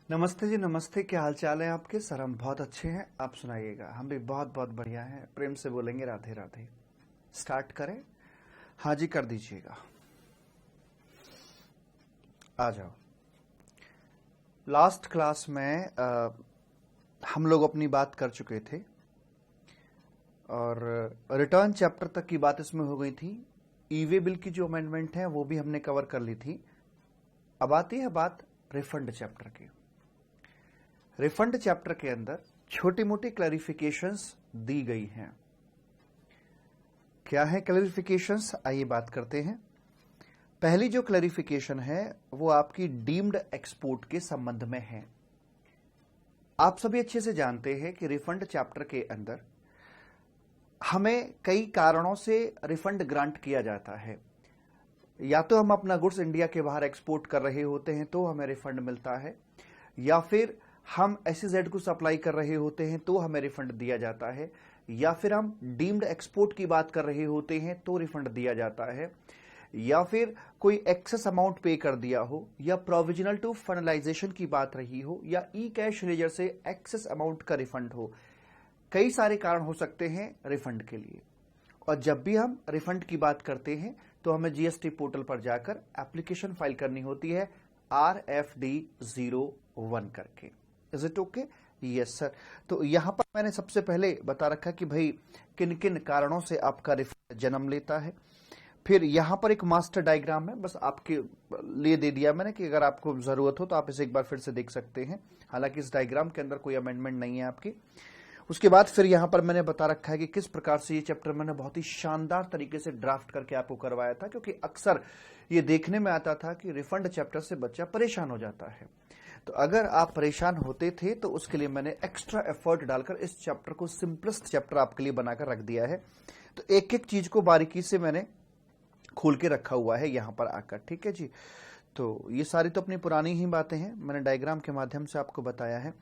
नमस्ते जी, नमस्ते। क्या हाल चाल है आपके? सर हम बहुत अच्छे हैं, आप सुनाइएगा। हम भी बहुत बहुत बढ़िया हैं। प्रेम से बोलेंगे राधे राधे। स्टार्ट करें? हाँ जी, कर दीजिएगा। आ जाओ। लास्ट क्लास में हम लोग अपनी बात कर चुके थे और रिटर्न चैप्टर तक की बात इसमें हो गई थी। ई वे बिल की जो अमेंडमेंट है वो भी हमने कवर कर ली थी। अब आती है बात रिफंड चैप्टर की। रिफंड चैप्टर के अंदर छोटी मोटी क्लैरिफिकेशंस दी गई हैं। क्या है क्लैरिफिकेशंस? आइए बात करते हैं। पहली जो क्लैरिफिकेशन है वो आपकी डीम्ड एक्सपोर्ट के संबंध में है। आप सभी अच्छे से जानते हैं कि रिफंड चैप्टर के अंदर हमें कई कारणों से रिफंड ग्रांट किया जाता है। या तो हम अपना गुड्स इंडिया के बाहर एक्सपोर्ट कर रहे होते हैं तो हमें रिफंड मिलता है, या फिर हम SEZ को सप्लाई कर रहे होते हैं तो हमें रिफंड दिया जाता है, या फिर हम डीम्ड एक्सपोर्ट की बात कर रहे होते हैं तो रिफंड दिया जाता है, या फिर कोई एक्सेस अमाउंट पे कर दिया हो, या प्रोविजनल टू फाइनलाइजेशन की बात रही हो, या ई कैश लेजर से एक्सेस अमाउंट का रिफंड हो। कई सारे कारण हो सकते हैं रिफंड के लिए। और जब भी हम रिफंड की बात करते हैं तो हमें GST पोर्टल पर जाकर एप्लीकेशन फाइल करनी होती है RFD01 करके। Is it okay? Yes sir. तो यहां पर मैंने सबसे पहले बता रखा कि भाई किन किन कारणों से आपका रिफंड जन्म लेता है। फिर यहां पर एक मास्टर डायग्राम है, बस आपके लिए दे दिया मैंने कि अगर आपको जरूरत हो तो आप इसे एक बार फिर से देख सकते हैं। हालांकि इस डायग्राम के अंदर कोई अमेंडमेंट नहीं है आपकी। उसके बाद फिर यहां पर मैंने बता रखा है कि किस प्रकार से ये चैप्टर मैंने बहुत ही शानदार तरीके से ड्राफ्ट करके आपको करवाया था, क्योंकि अक्सर ये देखने में आता था कि रिफंड चैप्टर से बच्चा परेशान हो जाता है। तो अगर आप परेशान होते थे तो उसके लिए मैंने एक्स्ट्रा एफर्ट डालकर इस चैप्टर को सिंपलेस्ट चैप्टर आपके लिए बनाकर रख दिया है। तो एक एक चीज को बारीकी से मैंने खोल के रखा हुआ है यहां पर आकर। ठीक है जी। तो ये सारी तो अपनी पुरानी ही बातें हैं, मैंने डायग्राम के माध्यम से आपको बताया है।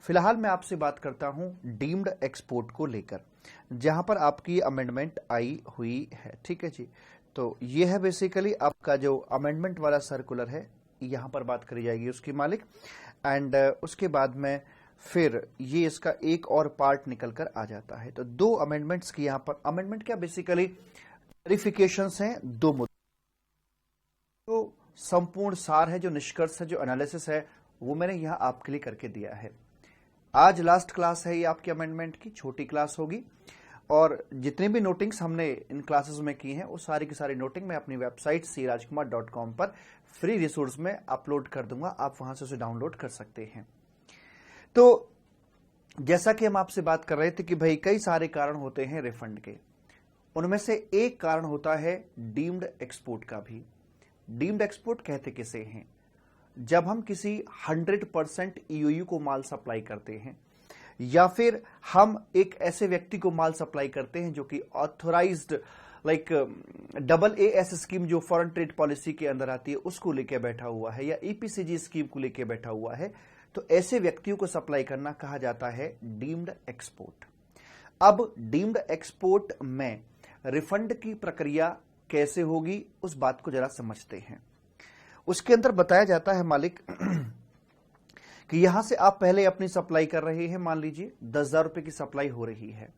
फिलहाल मैं आपसे बात करता हूं डीम्ड एक्सपोर्ट को लेकर, जहां पर आपकी अमेंडमेंट आई हुई है। ठीक है जी। तो ये है बेसिकली आपका जो अमेंडमेंट वाला सर्कुलर है, यहां पर बात करी जाएगी उसकी मालिक। एंड उसके बाद में फिर ये इसका एक और पार्ट निकल कर आ जाता है। तो दो अमेंडमेंट्स की यहां पर, अमेंडमेंट क्या बेसिकली क्लैरिफिकेशंस हैं दो मुद्दे। तो संपूर्ण सार है, जो निष्कर्ष है, जो एनालिसिस है, वो मैंने यहां आपके लिए करके दिया है। आज लास्ट क्लास है ये आपकी अमेंडमेंट की, छोटी क्लास होगी। और जितने भी नोटिंग्स हमने इन क्लासेस में की हैं वो सारी की सारी नोटिंग मैं अपनी वेबसाइट crajkumar.com पर फ्री रिसोर्स में अपलोड कर दूंगा। आप वहां से उसे डाउनलोड कर सकते हैं। तो जैसा कि हम आपसे बात कर रहे थे कि भाई कई सारे कारण होते हैं रिफंड के, उनमें से एक कारण होता है डीम्ड एक्सपोर्ट का भी। डीम्ड एक्सपोर्ट कहते किसे हैं? जब हम किसी 100% EOU को माल सप्लाई करते हैं, या फिर हम एक ऐसे व्यक्ति को माल सप्लाई करते हैं जो कि ऑथोराइज्ड लाइक AAS स्कीम जो फॉरेन ट्रेड पॉलिसी के अंदर आती है उसको लेके बैठा हुआ है, या EPCG स्कीम को लेके बैठा हुआ है, तो ऐसे व्यक्तियों को सप्लाई करना कहा जाता है डीम्ड एक्सपोर्ट। अब डीम्ड एक्सपोर्ट में रिफंड की प्रक्रिया कैसे होगी उस बात को जरा समझते हैं। उसके अंदर बताया जाता है मालिक कि यहां से आप पहले अपनी सप्लाई कर रहे हैं, मान लीजिए 10,000 रुपए की सप्लाई हो रही है।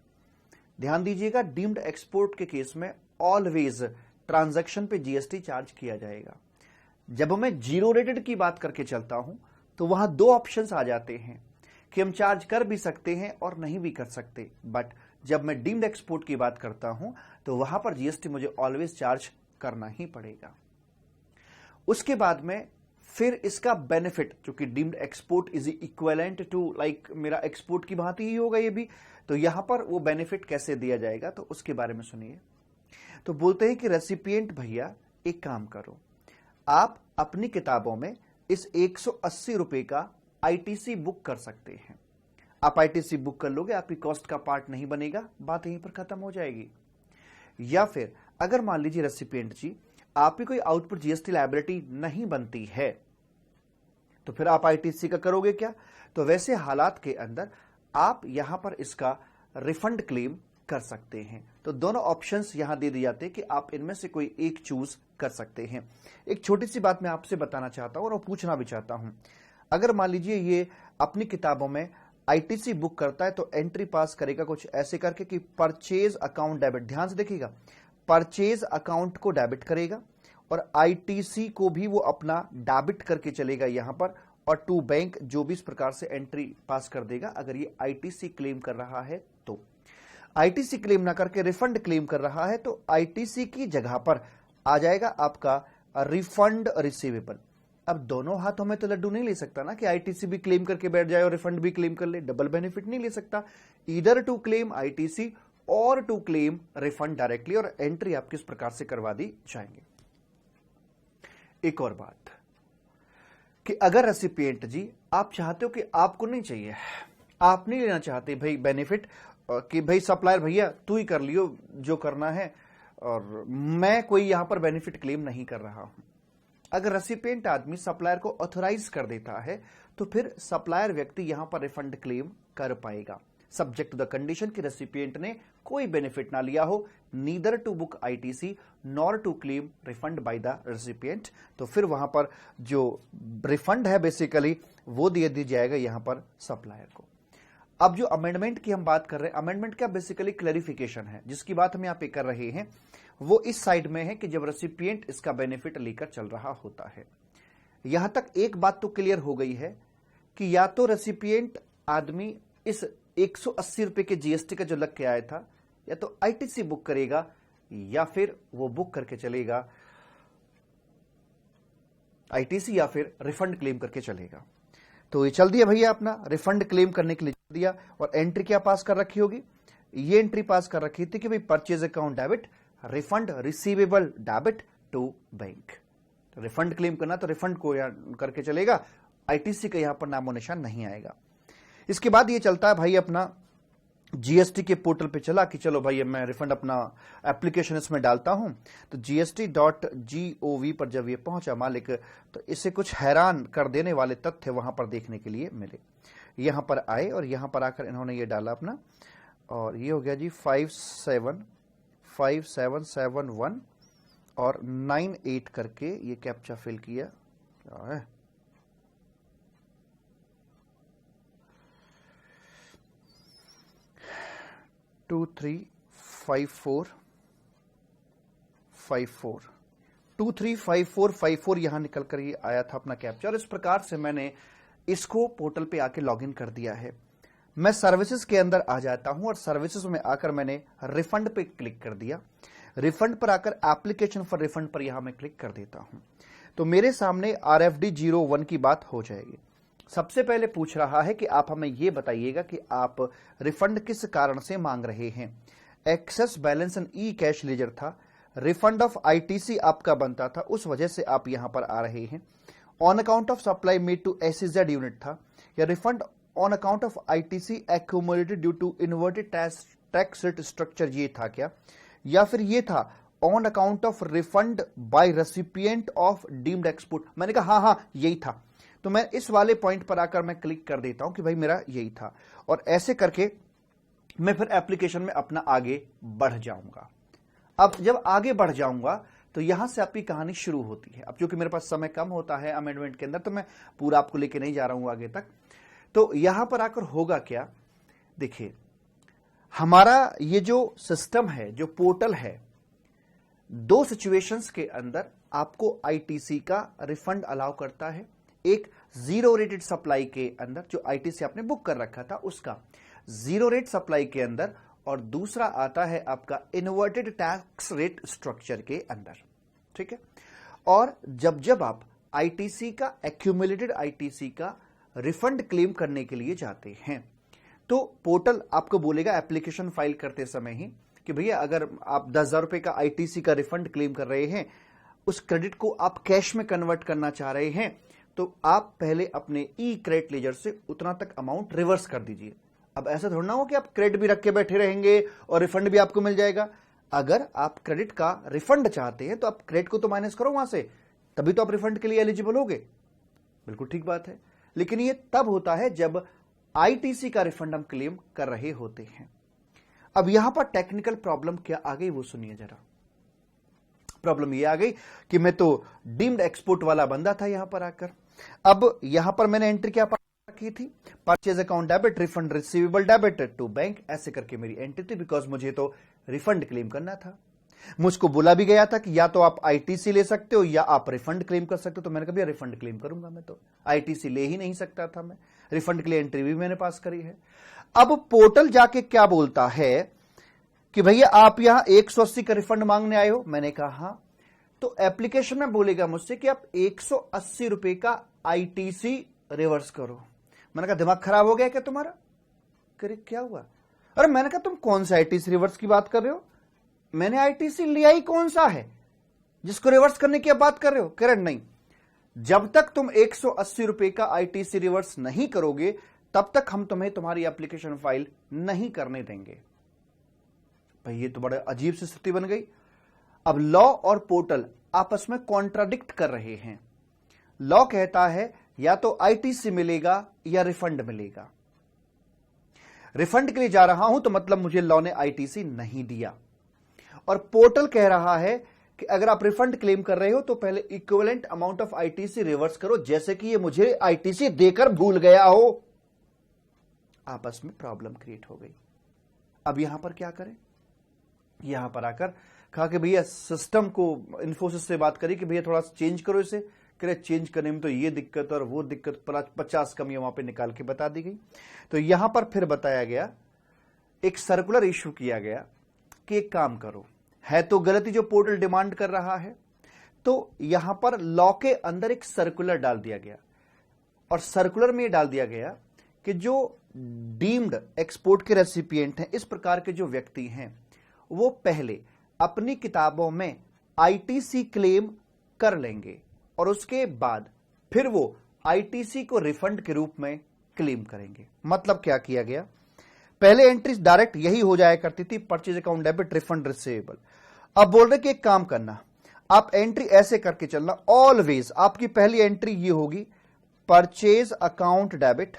ध्यान दीजिएगा, डीम्ड एक्सपोर्ट के केस में ऑलवेज ट्रांजैक्शन पे GST चार्ज किया जाएगा। जब मैं जीरो रेटेड की बात करके चलता हूं तो वहां दो ऑप्शंस आ जाते हैं कि हम चार्ज कर भी सकते हैं और नहीं भी कर सकते। बट जब मैं डीम्ड एक्सपोर्ट की बात करता हूं तो वहां पर GST मुझे ऑलवेज चार्ज करना ही पड़ेगा। उसके बाद में फिर इसका बेनिफिट, क्योंकि deemed export is equivalent to like मेरा एक्सपोर्ट की भांति ही होगा ये भी, तो यहां पर वो बेनिफिट कैसे दिया जाएगा तो उसके बारे में सुनिए। तो बोलते हैं कि रेसिपिएंट भैया एक काम करो, आप अपनी किताबों में इस 180 रुपए का ITC बुक कर सकते हैं। आप ITC बुक कर लोगे, आपकी कॉस्ट का पार्ट नहीं बनेगा, बात यहीं पर खत्म हो जाएगी। या फिर अगर मान लीजिए रेसिपिएंट जी आपकी कोई आउटपुट GST लायबिलिटी नहीं बनती है, तो फिर आप ITC का करोगे क्या? तो वैसे हालात के अंदर आप यहां पर इसका रिफंड क्लेम कर सकते हैं। तो दोनों ऑप्शंस यहां दे दिए जाते हैं कि आप इनमें से कोई एक चूज कर सकते हैं। एक छोटी सी बात मैं आपसे बताना चाहता हूं और पूछना भी चाहता हूं, अगर मान लीजिए ये अपनी किताबों में आईटीसी बुक करता है तो एंट्री पास करेगा कुछ ऐसे करके कि परचेज अकाउंट डेबिट, ध्यान से देखिएगा, परचेज अकाउंट को डेबिट करेगा और आईटीसी को भी वो अपना डेबिट करके चलेगा यहां पर, और टू बैंक जो भी इस प्रकार से एंट्री पास कर देगा। अगर ये आईटीसी क्लेम कर रहा है तो आईटीसी क्लेम ना करके रिफंड क्लेम कर रहा है तो आईटीसी की जगह पर आ जाएगा आपका रिफंड रिसीवेबल। अब दोनों हाथों में तो लड्डू नहीं ले सकता ना कि आईटीसी भी क्लेम करके बैठ जाए और रिफंड भी क्लेम कर ले, डबल बेनिफिट नहीं ले सकता। ईदर टू क्लेम आईटीसी और टू क्लेम रिफंड डायरेक्टली, और एंट्री आप किस प्रकार से करवा दी जाएंगे। एक और बात कि अगर रेसिपिएंट जी आप चाहते हो कि आपको नहीं चाहिए, आप नहीं लेना चाहते भाई बेनिफिट, कि भाई सप्लायर भैया तू ही कर लियो जो करना है और मैं कोई यहां पर बेनिफिट क्लेम नहीं कर रहा हूं। अगर रेसिपिएंट आदमी सप्लायर को ऑथराइज कर देता है तो फिर सप्लायर व्यक्ति यहां पर रिफंड क्लेम कर पाएगा, सब्जेक्ट टू द कंडीशन कि रेसिपिएंट ने कोई बेनिफिट ना लिया हो, neither to book ITC nor to claim refund by the recipient. तो फिर वहां पर जो रिफंड है बेसिकली वो दे दी जाएगा यहां पर सप्लायर को। अब जो अमेंडमेंट की हम बात कर रहे हैं, अमेंडमेंट क्या बेसिकली क्लैरिफिकेशन है, जिसकी बात हम यहां पे कर रहे हैं वो इस साइड में है कि जब रेसिपिएंट इसका बेनिफिट लेकर चल रहा होता है। यहां तक एक बात तो क्लियर हो गई है कि या तो रेसिपिएंट आदमी इस 180 रुपए के जीएसटी का जो लग के आया था या तो आईटीसी बुक करेगा या फिर वो बुक करके चलेगा आईटीसी या फिर रिफंड क्लेम करके चलेगा। तो ये चल दिया भैया अपना रिफंड क्लेम करने के लिए चल दिया, और एंट्री क्या पास कर रखी होगी, ये एंट्री पास कर रखी थी कि भाई purchase account debit, refund receivable debit to bank. Refund claim करना तो रिफंड को यहां करके चलेगा, आईटीसी का यहां पर नामो निशान नहीं आएगा। इसके बाद ये चलता है भाई अपना जीएसटी के पोर्टल पे चला कि चलो भाई मैं रिफंड अपना एप्लीकेशन इसमें डालता हूं। तो gst.gov पर जब ये पहुंचा मालिक तो इसे कुछ हैरान कर देने वाले तथ्य वहां पर देखने के लिए मिले। यहां पर आए और यहां पर आकर इन्होंने ये डाला अपना, और ये हो गया जी 575771 और 98 करके ये कैप्चा फिल किया। क्या है 235454 यहां निकल कर ये आया था अपना कैप्चा, और इस प्रकार से मैंने इसको पोर्टल पे आके लॉगिन कर दिया है। मैं सर्विसेज के अंदर आ जाता हूं और सर्विसेज में आकर मैंने रिफंड पे क्लिक कर दिया। रिफंड पर आकर एप्लीकेशन फॉर रिफंड पर यहां मैं क्लिक कर देता हूं तो मेरे सामने RFD 01 की बात हो जाएगी। सबसे पहले पूछ रहा है कि आप हमें यह बताइएगा कि आप रिफंड किस कारण से मांग रहे हैं। Excess balance and E cash ledger था, रिफंड ऑफ आईटीसी आपका बनता था, उस वजह से आप यहां पर आ रहे हैं। On account of supply made to SEZ unit था, या refund on account of ITC accumulated due to inverted tax rate structure, ये था क्या, या फिर ये था on account of refund by recipient of deemed export. मैंने कहा हाँ यही था, तो मैं इस वाले पॉइंट पर आकर मैं क्लिक कर देता हूं कि भाई मेरा यही था, और ऐसे करके मैं फिर एप्लीकेशन में अपना आगे बढ़ जाऊंगा। अब जब आगे बढ़ जाऊंगा तो यहां से आपकी कहानी शुरू होती है। अब क्योंकि मेरे पास समय कम होता है अमेंडमेंट के अंदर, तो मैं पूरा आपको लेके नहीं जा रहा हूं आगे तक। तो यहां पर आकर होगा क्या, देखिए हमारा ये जो सिस्टम है, जो पोर्टल है, दो सिचुएशंस के अंदर आपको आईटीसी का रिफंड अलाउ करता है। एक जीरो रेटेड सप्लाई के अंदर जो आईटीसी आपने बुक कर रखा था उसका जीरो रेट सप्लाई के अंदर, और दूसरा आता है आपका इन्वर्टेड टैक्स रेट स्ट्रक्चर के अंदर, ठीक है। और जब जब आप आईटीसी का एक्यूमुलेटेड आईटीसी का रिफंड क्लेम करने के लिए जाते हैं तो पोर्टल आपको बोलेगा एप्लीकेशन फाइल करते समय ही कि भैया अगर आप 10,000 रुपए का आईटीसी का रिफंड क्लेम कर रहे हैं, उस क्रेडिट को आप कैश में कन्वर्ट करना चाह रहे हैं, तो आप पहले अपने ई क्रेडिट लेजर से उतना तक अमाउंट रिवर्स कर दीजिए। अब ऐसा थोड़ा ना हो कि आप क्रेडिट भी रख के बैठे रहेंगे और रिफंड भी आपको मिल जाएगा। अगर आप क्रेडिट का रिफंड चाहते हैं तो आप क्रेडिट को तो माइनस करो वहां से, तभी तो आप रिफंड के लिए एलिजिबल होगे। बिल्कुल ठीक बात है, लेकिन ये तब होता है जब आईटीसी का रिफंड हम क्लेम कर रहे होते हैं। अब यहां पर टेक्निकल प्रॉब्लम क्या आ गई वो सुनिए जरा। प्रॉब्लम ये आ गई कि मैं तो डीम्ड एक्सपोर्ट वाला बंदा था, यहां पर आकर अब यहां पर मैंने एंट्री क्या रखी थी, purchase account debit, refund receivable debit to bank, ऐसे करके मेरी एंट्री थी, बिकॉज मुझे तो रिफंड क्लेम करना था। मुझको बोला भी गया था कि या तो आप आईटीसी ले सकते हो या आप रिफंड क्लेम कर सकते हो, तो मैंने कहा रिफंड क्लेम करूंगा, मैं तो आईटीसी ले ही नहीं सकता था, मैं रिफंड के लिए एंट्री भी मैंने पास करी है। अब पोर्टल जाके क्या बोलता है कि भैया आप यहां 180 का रिफंड मांगने आए हो, मैंने कहा हां। तो एप्लीकेशन में बोलेगा मुझसे कि आप 180 रुपए का आईटीसी रिवर्स करो। मैंने कहा दिमाग खराब हो गया क्या तुम्हारा? करे क्या हुआ? अरे मैंने कहा तुम कौन सा आईटीसी रिवर्स की बात कर रहे हो? मैंने आईटीसी लिया ही कौन सा है जिसको रिवर्स करने की बात कर रहे हो? कह रहे नहीं, जब तक तुम 180 रुपए का आईटीसी रिवर्स नहीं करोगे तब तक हम तुम्हें तुम्हारी एप्लीकेशन फाइल नहीं करने देंगे। भाई ये तो बड़ा अजीब सी स्थिति बन गई। अब लॉ और पोर्टल आपस में कॉन्ट्राडिक्ट कर रहे हैं। लॉ कहता है या तो आईटीसी मिलेगा या रिफंड मिलेगा। रिफंड के लिए जा रहा हूं तो मतलब मुझे लॉ ने आईटीसी नहीं दिया। और पोर्टल कह रहा है कि अगर आप रिफंड क्लेम कर रहे हो तो पहले equivalent amount of ITC reverse करो, जैसे कि ये मुझे आईटीसी देकर भूल गया हो। आपस में प्रॉब्लम क्रिएट हो गई। अब यहां पर क्या करें? यहां पर आकर कहा कि भैया सिस्टम को, इन्फोसिस से बात करी कि भैया थोड़ा चेंज करो इसे। करे चेंज करने में तो ये दिक्कत और वो दिक्कत, 50 कमियां वहां पे निकाल के बता दी गई। तो यहां पर फिर बताया गया, एक सर्कुलर इश्यू किया गया कि एक काम करो, है तो गलती जो पोर्टल डिमांड कर रहा है, तो यहां पर लॉ के अंदर एक सर्कुलर डाल दिया गया। और सर्कुलर में डाल दिया गया कि जो डीम्ड एक्सपोर्ट के रेसिपिएंट हैं, इस प्रकार के जो व्यक्ति हैं, वो पहले अपनी किताबों में आईटीसी क्लेम कर लेंगे और उसके बाद फिर वो आईटीसी को रिफंड के रूप में क्लेम करेंगे। मतलब क्या किया गया, पहले एंट्रीज डायरेक्ट यही हो जाया करती थी, purchase account debit, refund receivable. अब बोल रहे कि एक काम करना, आप एंट्री ऐसे करके चलना, ऑलवेज आपकी पहली एंट्री ये होगी, purchase account debit,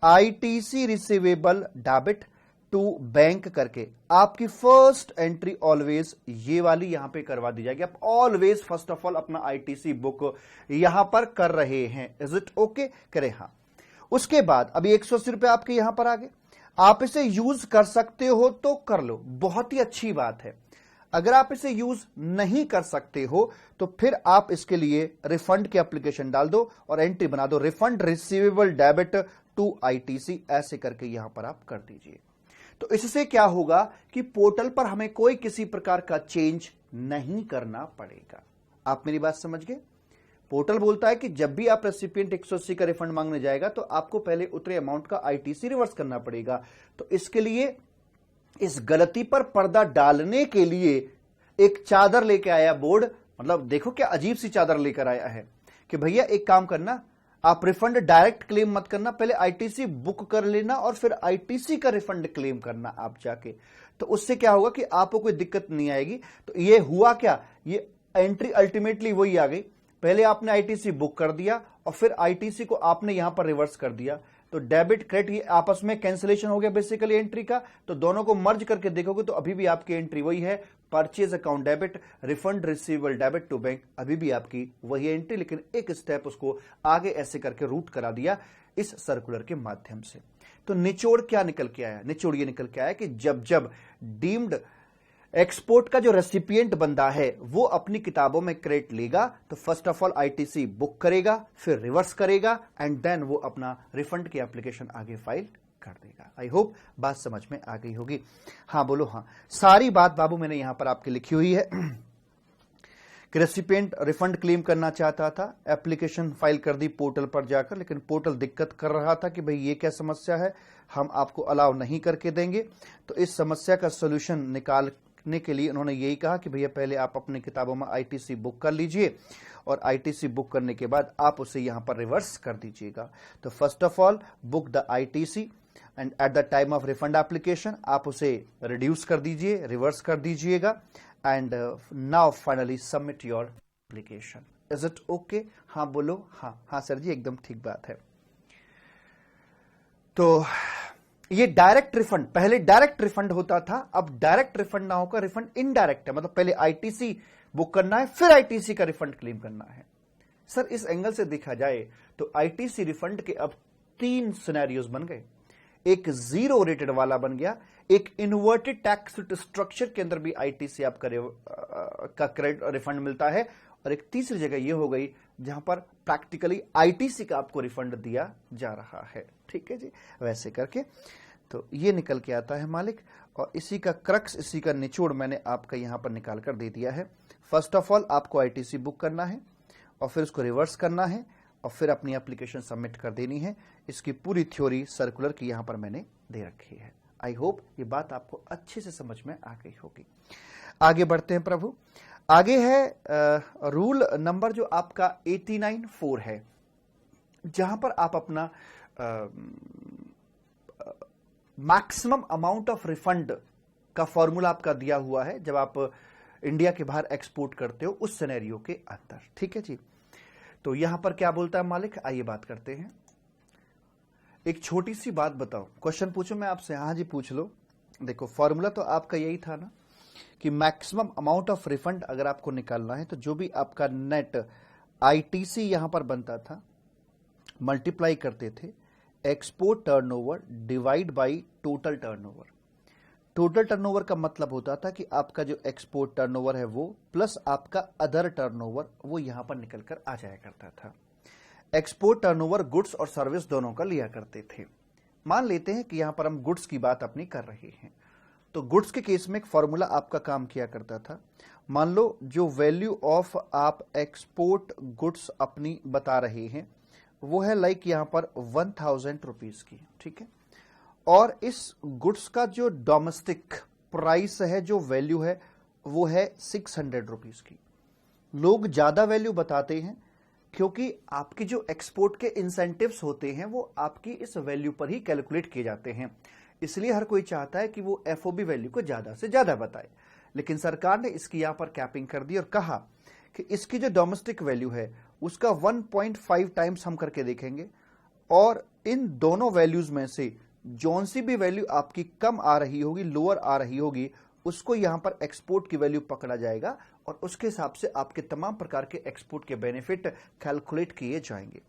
ITC receivable debit to bank करके आपकी फर्स्ट एंट्री ऑलवेज ये वाली यहां पे करवा दी जाएगी। आप ऑलवेज फर्स्ट ऑफ ऑल अपना आईटीसी बुक यहां पर कर रहे हैं, इज इट ओके? करे हाँ। उसके बाद अभी 180 रुपए आपके यहां पर आ गए, आप इसे यूज कर सकते हो तो कर लो, बहुत ही अच्छी बात है। अगर आप इसे यूज नहीं कर सकते हो तो फिर आप इसके लिए रिफंड की एप्लीकेशन डाल दो और एंट्री बना दो, refund receivable debit to ITC, ऐसे करके यहां पर आप कर दीजिए। तो इससे क्या होगा कि पोर्टल पर हमें कोई किसी प्रकार का चेंज नहीं करना पड़ेगा। आप मेरी बात समझ गए? पोर्टल बोलता है कि जब भी आप रेसिपिएंट 180 का रिफंड मांगने जाएगा तो आपको पहले उतरे अमाउंट का आईटीसी रिवर्स करना पड़ेगा। तो इसके लिए, इस गलती पर पर्दा डालने के लिए एक चादर लेके आया बोर्ड। मतलब देखो क्या अजीब सी चादर लेकर आया है कि भैया एक काम करना, आप रिफंड डायरेक्ट क्लेम मत करना, पहले आईटीसी बुक कर लेना और फिर आईटीसी का रिफंड क्लेम करना आप जाके। तो उससे क्या होगा कि आपको कोई दिक्कत नहीं आएगी। तो ये हुआ क्या, ये एंट्री अल्टीमेटली वही आ गई, पहले आपने आईटीसी बुक कर दिया और फिर आईटीसी को आपने यहां पर रिवर्स कर दिया। तो डेबिट क्रेडिट आपस में कैंसिलेशन हो गया बेसिकली एंट्री का। तो दोनों को मर्ज करके देखोगे तो अभी भी आपकी एंट्री वही है, purchase account debit, refund receivable debit to bank, अभी भी आपकी वही एंट्री, लेकिन एक स्टेप उसको आगे ऐसे करके रूट करा दिया इस सर्कुलर के माध्यम से। तो निचोड़ क्या निकल के आया? निचोड़ ये निकल के आया कि जब जब डीम्ड एक्सपोर्ट का जो रेसिपिएंट बंदा है वो अपनी किताबों में क्रेडिट लेगा तो first of all ITC book करेगा, फिर रिवर्स करेगा एंड देन वो अपना रिफंड की एप्लीकेशन आगे फाइल कर देगा। आई होप बात समझ में आ गई होगी। हाँ बोलो हाँ। सारी बात बाबू मैंने यहां पर आपके लिखी हुई है कि रेसिपिएंट रिफंड क्लेम करना चाहता था, एप्लीकेशन फाइल कर दी पोर्टल पर जाकर, लेकिन पोर्टल दिक्कत कर रहा था कि भाई ये क्या समस्या है, हम आपको अलाउ नहीं करके देंगे। तो इस समस्या का सोल्यूशन निकालने के लिए उन्होंने यही कहा कि भैया पहले आप अपनी किताबों में आईटीसी बुक कर लीजिए और आईटीसी बुक करने के बाद आप उसे यहां पर रिवर्स कर दीजिएगा। तो first of all book the ITC and at the time of refund application आप उसे रिड्यूस कर दीजिए, रिवर्स कर दीजिएगा and now finally submit your application. Is it okay? हाँ बोलो हाँ। हाँ सर जी एकदम ठीक बात है। तो ये डायरेक्ट रिफंड, पहले डायरेक्ट रिफंड होता था, अब डायरेक्ट रिफंड ना होकर रिफंड इनडायरेक्ट है। मतलब पहले आईटीसी बुक करना है फिर आईटीसी का रिफंड क्लेम करना है। सर इस एंगल से देखा जाए तो आईटीसी रिफंड के अब 3 सिनेरियोज बन गए। एक जीरो रेटेड वाला बन गया, एक इन्वर्टेड टैक्स स्ट्रक्चर के अंदर भी आईटीसी आपका क्रेडिट रिफंड मिलता है, और एक तीसरी जगह यह हो गई जहां पर प्रैक्टिकली आईटीसी का आपको रिफंड दिया जा रहा है। ठीक है जी, वैसे करके तो ये निकल के आता है मालिक, और इसी का क्रक्स, इसी का निचोड़ मैंने आपका यहां पर निकाल कर दे दिया है। फर्स्ट ऑफ ऑल आपको आईटीसी बुक करना है और फिर उसको रिवर्स करना है और फिर अपनी एप्लीकेशन सबमिट कर देनी है। इसकी पूरी थ्योरी सर्कुलर की यहां पर मैंने दे रखी है। आई होप ये बात आपको अच्छे से समझ में आ गई होगी। आगे बढ़ते हैं प्रभु। आगे है रूल नंबर जो आपका 89(4) है, जहां पर आप अपना मैक्सिमम अमाउंट ऑफ रिफंड का फॉर्मूला आपका दिया हुआ है जब आप इंडिया के बाहर एक्सपोर्ट करते हो उस सिनेरियो के अंदर। ठीक है जी, तो यहां पर क्या बोलता है मालिक, आइए बात करते हैं। एक छोटी सी बात बताओ, क्वेश्चन पूछो मैं आपसे? हाँ जी पूछ लो। देखो फॉर्मूला तो आपका यही था ना कि मैक्सिमम अमाउंट ऑफ रिफंड अगर आपको निकालना है तो जो भी आपका नेट आईटीसी यहां पर बनता था, मल्टीप्लाई करते थे export turnover divide by total turnover. Total turnover का मतलब होता था कि आपका जो एक्सपोर्ट टर्नओवर है वो प्लस आपका अदर टर्नओवर, वो यहां पर निकल कर आ जाया करता था। एक्सपोर्ट टर्नओवर गुड्स और सर्विस दोनों का लिया करते थे। मान लेते हैं कि यहां पर हम गुड्स की बात अपनी कर रहे हैं, तो गुड्स के केस में एक फॉर्मूला आपका काम किया करता था। मान लो जो वैल्यू ऑफ आप एक्सपोर्ट गुड्स अपनी बता रहे हैं वो है लाइक यहां पर 1000 रुपीज की। ठीक है, और इस गुड्स का जो डोमेस्टिक प्राइस है, जो वैल्यू है वो है 600 रुपीज की। लोग ज्यादा वैल्यू बताते हैं क्योंकि आपकी जो एक्सपोर्ट के इंसेंटिव्स होते हैं वो आपकी इस वैल्यू पर ही कैलकुलेट किए जाते हैं, इसलिए हर कोई चाहता है कि वो एफओबी वैल्यू को ज्यादा से ज्यादा बताए। लेकिन सरकार ने इसकी यहां पर कैपिंग कर दी और कहा कि इसकी जो डोमेस्टिक वैल्यू है उसका 1.5 टाइम्स हम करके देखेंगे, और इन दोनों वैल्यूज में से जौन सी भी वैल्यू आपकी कम आ रही होगी, लोअर आ रही होगी, उसको यहां पर एक्सपोर्ट की वैल्यू पकड़ा जाएगा और उसके हिसाब से आपके तमाम प्रकार के एक्सपोर्ट के बेनिफिट कैलकुलेट किए जाएंगे।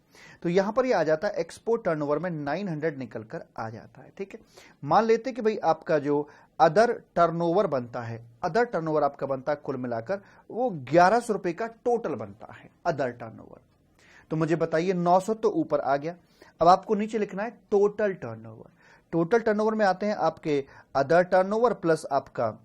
तो यहां पर ये आ जाता है एक्सपोर्ट टर्नओवर में 900 निकल कर आ जाता है। ठीक है, मान लेते कि भाई आपका जो अदर टर्नओवर बनता है, अदर टर्नओवर आपका बनता है कुल मिलाकर वो 1100 रुपए का टोटल बनता है अदर टर्नओवर। तो मुझे बताइए 900 तो ऊपर आ गया, अब आपको नीचे लिखना है टोटल टर्नओवर। टोटल टर्नओवर में आते हैं आपके अदर टर्नओवर प्लस आपका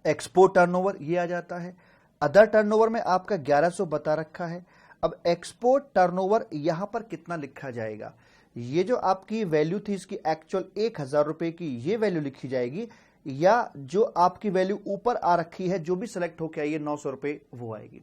एक्सपोर्ट टर्नओवर, ये आ जाता है। अदर टर्नओवर में आपका 1100 बता रखा है। अब एक्सपोर्ट टर्नओवर यहां पर कितना लिखा जाएगा, ये जो आपकी वैल्यू थी इसकी एक्चुअल 1000 रुपए की ये वैल्यू लिखी जाएगी, या जो आपकी वैल्यू ऊपर आ रखी है जो भी सिलेक्ट होकर आई है 900 रुपए वो आएगी।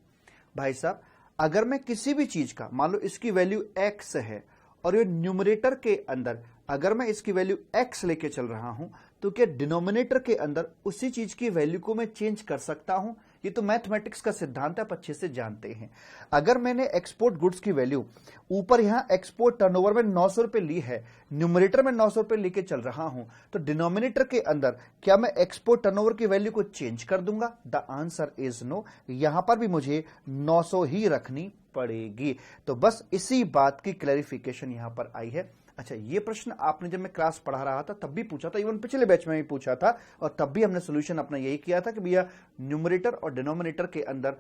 भाई साहब अगर मैं किसी भी चीज का, मान लो इसकी वैल्यू x है और ये न्यूमरेटर के अंदर अगर मैं इसकी वैल्यू x लेके चल रहा हूं तो क्या डिनोमिनेटर के अंदर उसी चीज की वैल्यू को मैं चेंज कर सकता हूं? ये तो मैथमेटिक्स का सिद्धांत आप अच्छे से जानते हैं। अगर मैंने एक्सपोर्ट गुड्स की वैल्यू ऊपर यहां एक्सपोर्ट टर्नओवर में 900 रुपए ली है, न्यूमरेटर में 900 रुपए लेके चल रहा हूं, तो डिनोमिनेटर के अंदर क्या मैं एक्सपोर्ट टर्नओवर की वैल्यू को चेंज कर दूंगा? The answer is no. यहां पर भी मुझे 900 ही रखनी पड़ेगी। तो बस इसी बात की क्लैरिफिकेशन यहां पर आई है। अच्छा, ये प्रश्न आपने जब मैं क्लास पढ़ा रहा था तब भी पूछा था, इवन पिछले बैच में भी पूछा था, और तब भी हमने सोल्यूशन अपना यही किया था कि भैया न्यूमरेटर और डिनोमिनेटर के अंदर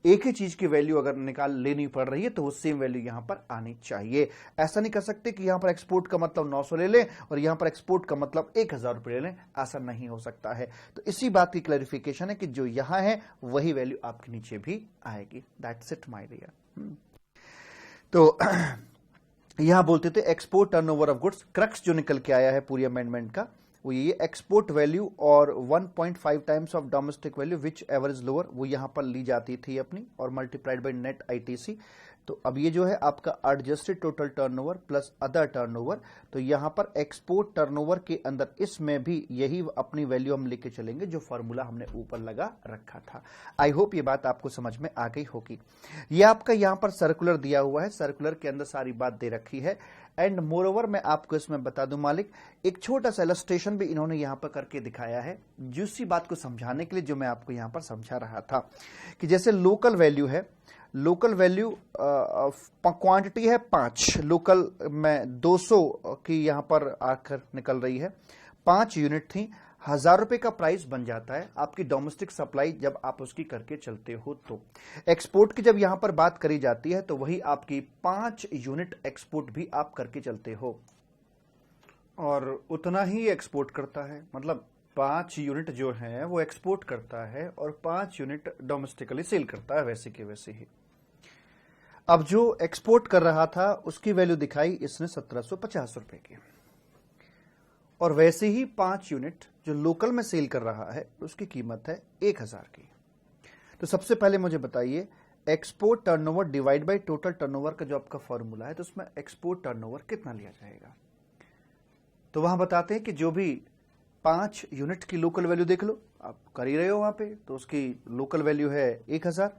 एक ही चीज की वैल्यू अगर निकाल लेनी पड़ रही है तो वो सेम वैल्यू यहां पर आनी चाहिए। ऐसा नहीं कर सकते कि यहां पर एक्सपोर्ट का मतलब 900 ले लें और यहां पर एक्सपोर्ट का मतलब 1000 रुपए ले लें, ऐसा नहीं हो सकता है। तो इसी बात की क्लैरिफिकेशन है कि जो यहां है वही वैल्यू आपके नीचे भी आएगी। That's it my dear. तो यहां बोलते थे export turnover of goods, crux जो निकल के आया है पूरी अमेंडमेंट का वो ये एक्सपोर्ट वैल्यू और 1.5 times of domestic value which ever is lower, वो यहां पर ली जाती थी अपनी और मल्टीप्लाइड बाय नेट आईटीसी। तो अब ये जो है आपका adjusted total turnover plus other turnover, तो यहां पर एक्सपोर्ट टर्नओवर के अंदर इसमें भी यही अपनी वैल्यू हम लेके चलेंगे जो फॉर्मूला हमने ऊपर लगा रखा था। आई होप ये बात आपको समझ में आ गई होगी। ये आपका यहां पर सर्कुलर दिया हुआ है, सर्कुलर के अंदर सारी बात दे रखी है। एंड मोरओवर मैं आपको इसमें बता दूं मालिक, एक छोटा सा इलस्ट्रेशन भी इन्होंने यहां पर करके दिखाया है जिस बात को समझाने के लिए जो मैं आपको यहां पर समझा रहा था कि जैसे लोकल वैल्यू है, लोकल वैल्यू क्वांटिटी है 5, लोकल में 200 की यहां पर आकर निकल रही है, 5 यूनिट थी, 1000 रुपए का प्राइस बन जाता है आपकी डोमेस्टिक सप्लाई जब आप उसकी करके चलते हो। तो एक्सपोर्ट की जब यहां पर बात करी जाती है तो वही आपकी 5 यूनिट एक्सपोर्ट भी आप करके चलते हो, और उतना ही एक्सपोर्ट करता है, मतलब 5 यूनिट जो है वो एक्सपोर्ट करता है और 5 यूनिट डोमेस्टिकली सेल करता है, वैसे के वैसे ही। अब जो एक्सपोर्ट कर रहा था उसकी वैल्यू दिखाई इसने 1750 रुपए की, और वैसे ही 5 यूनिट जो लोकल में सेल कर रहा है उसकी कीमत है 1000 की। तो सबसे पहले मुझे बताइए, export turnover divide by total turnover का जो आपका फॉर्मूला है, तो उसमें एक्सपोर्ट टर्नओवर कितना लिया जाएगा। तो वहां बताते हैं कि जो भी 5 यूनिट की लोकल वैल्यू देख लो, आप कर ही रहे हो वहां पे, तो उसकी लोकल वैल्यू है 1000,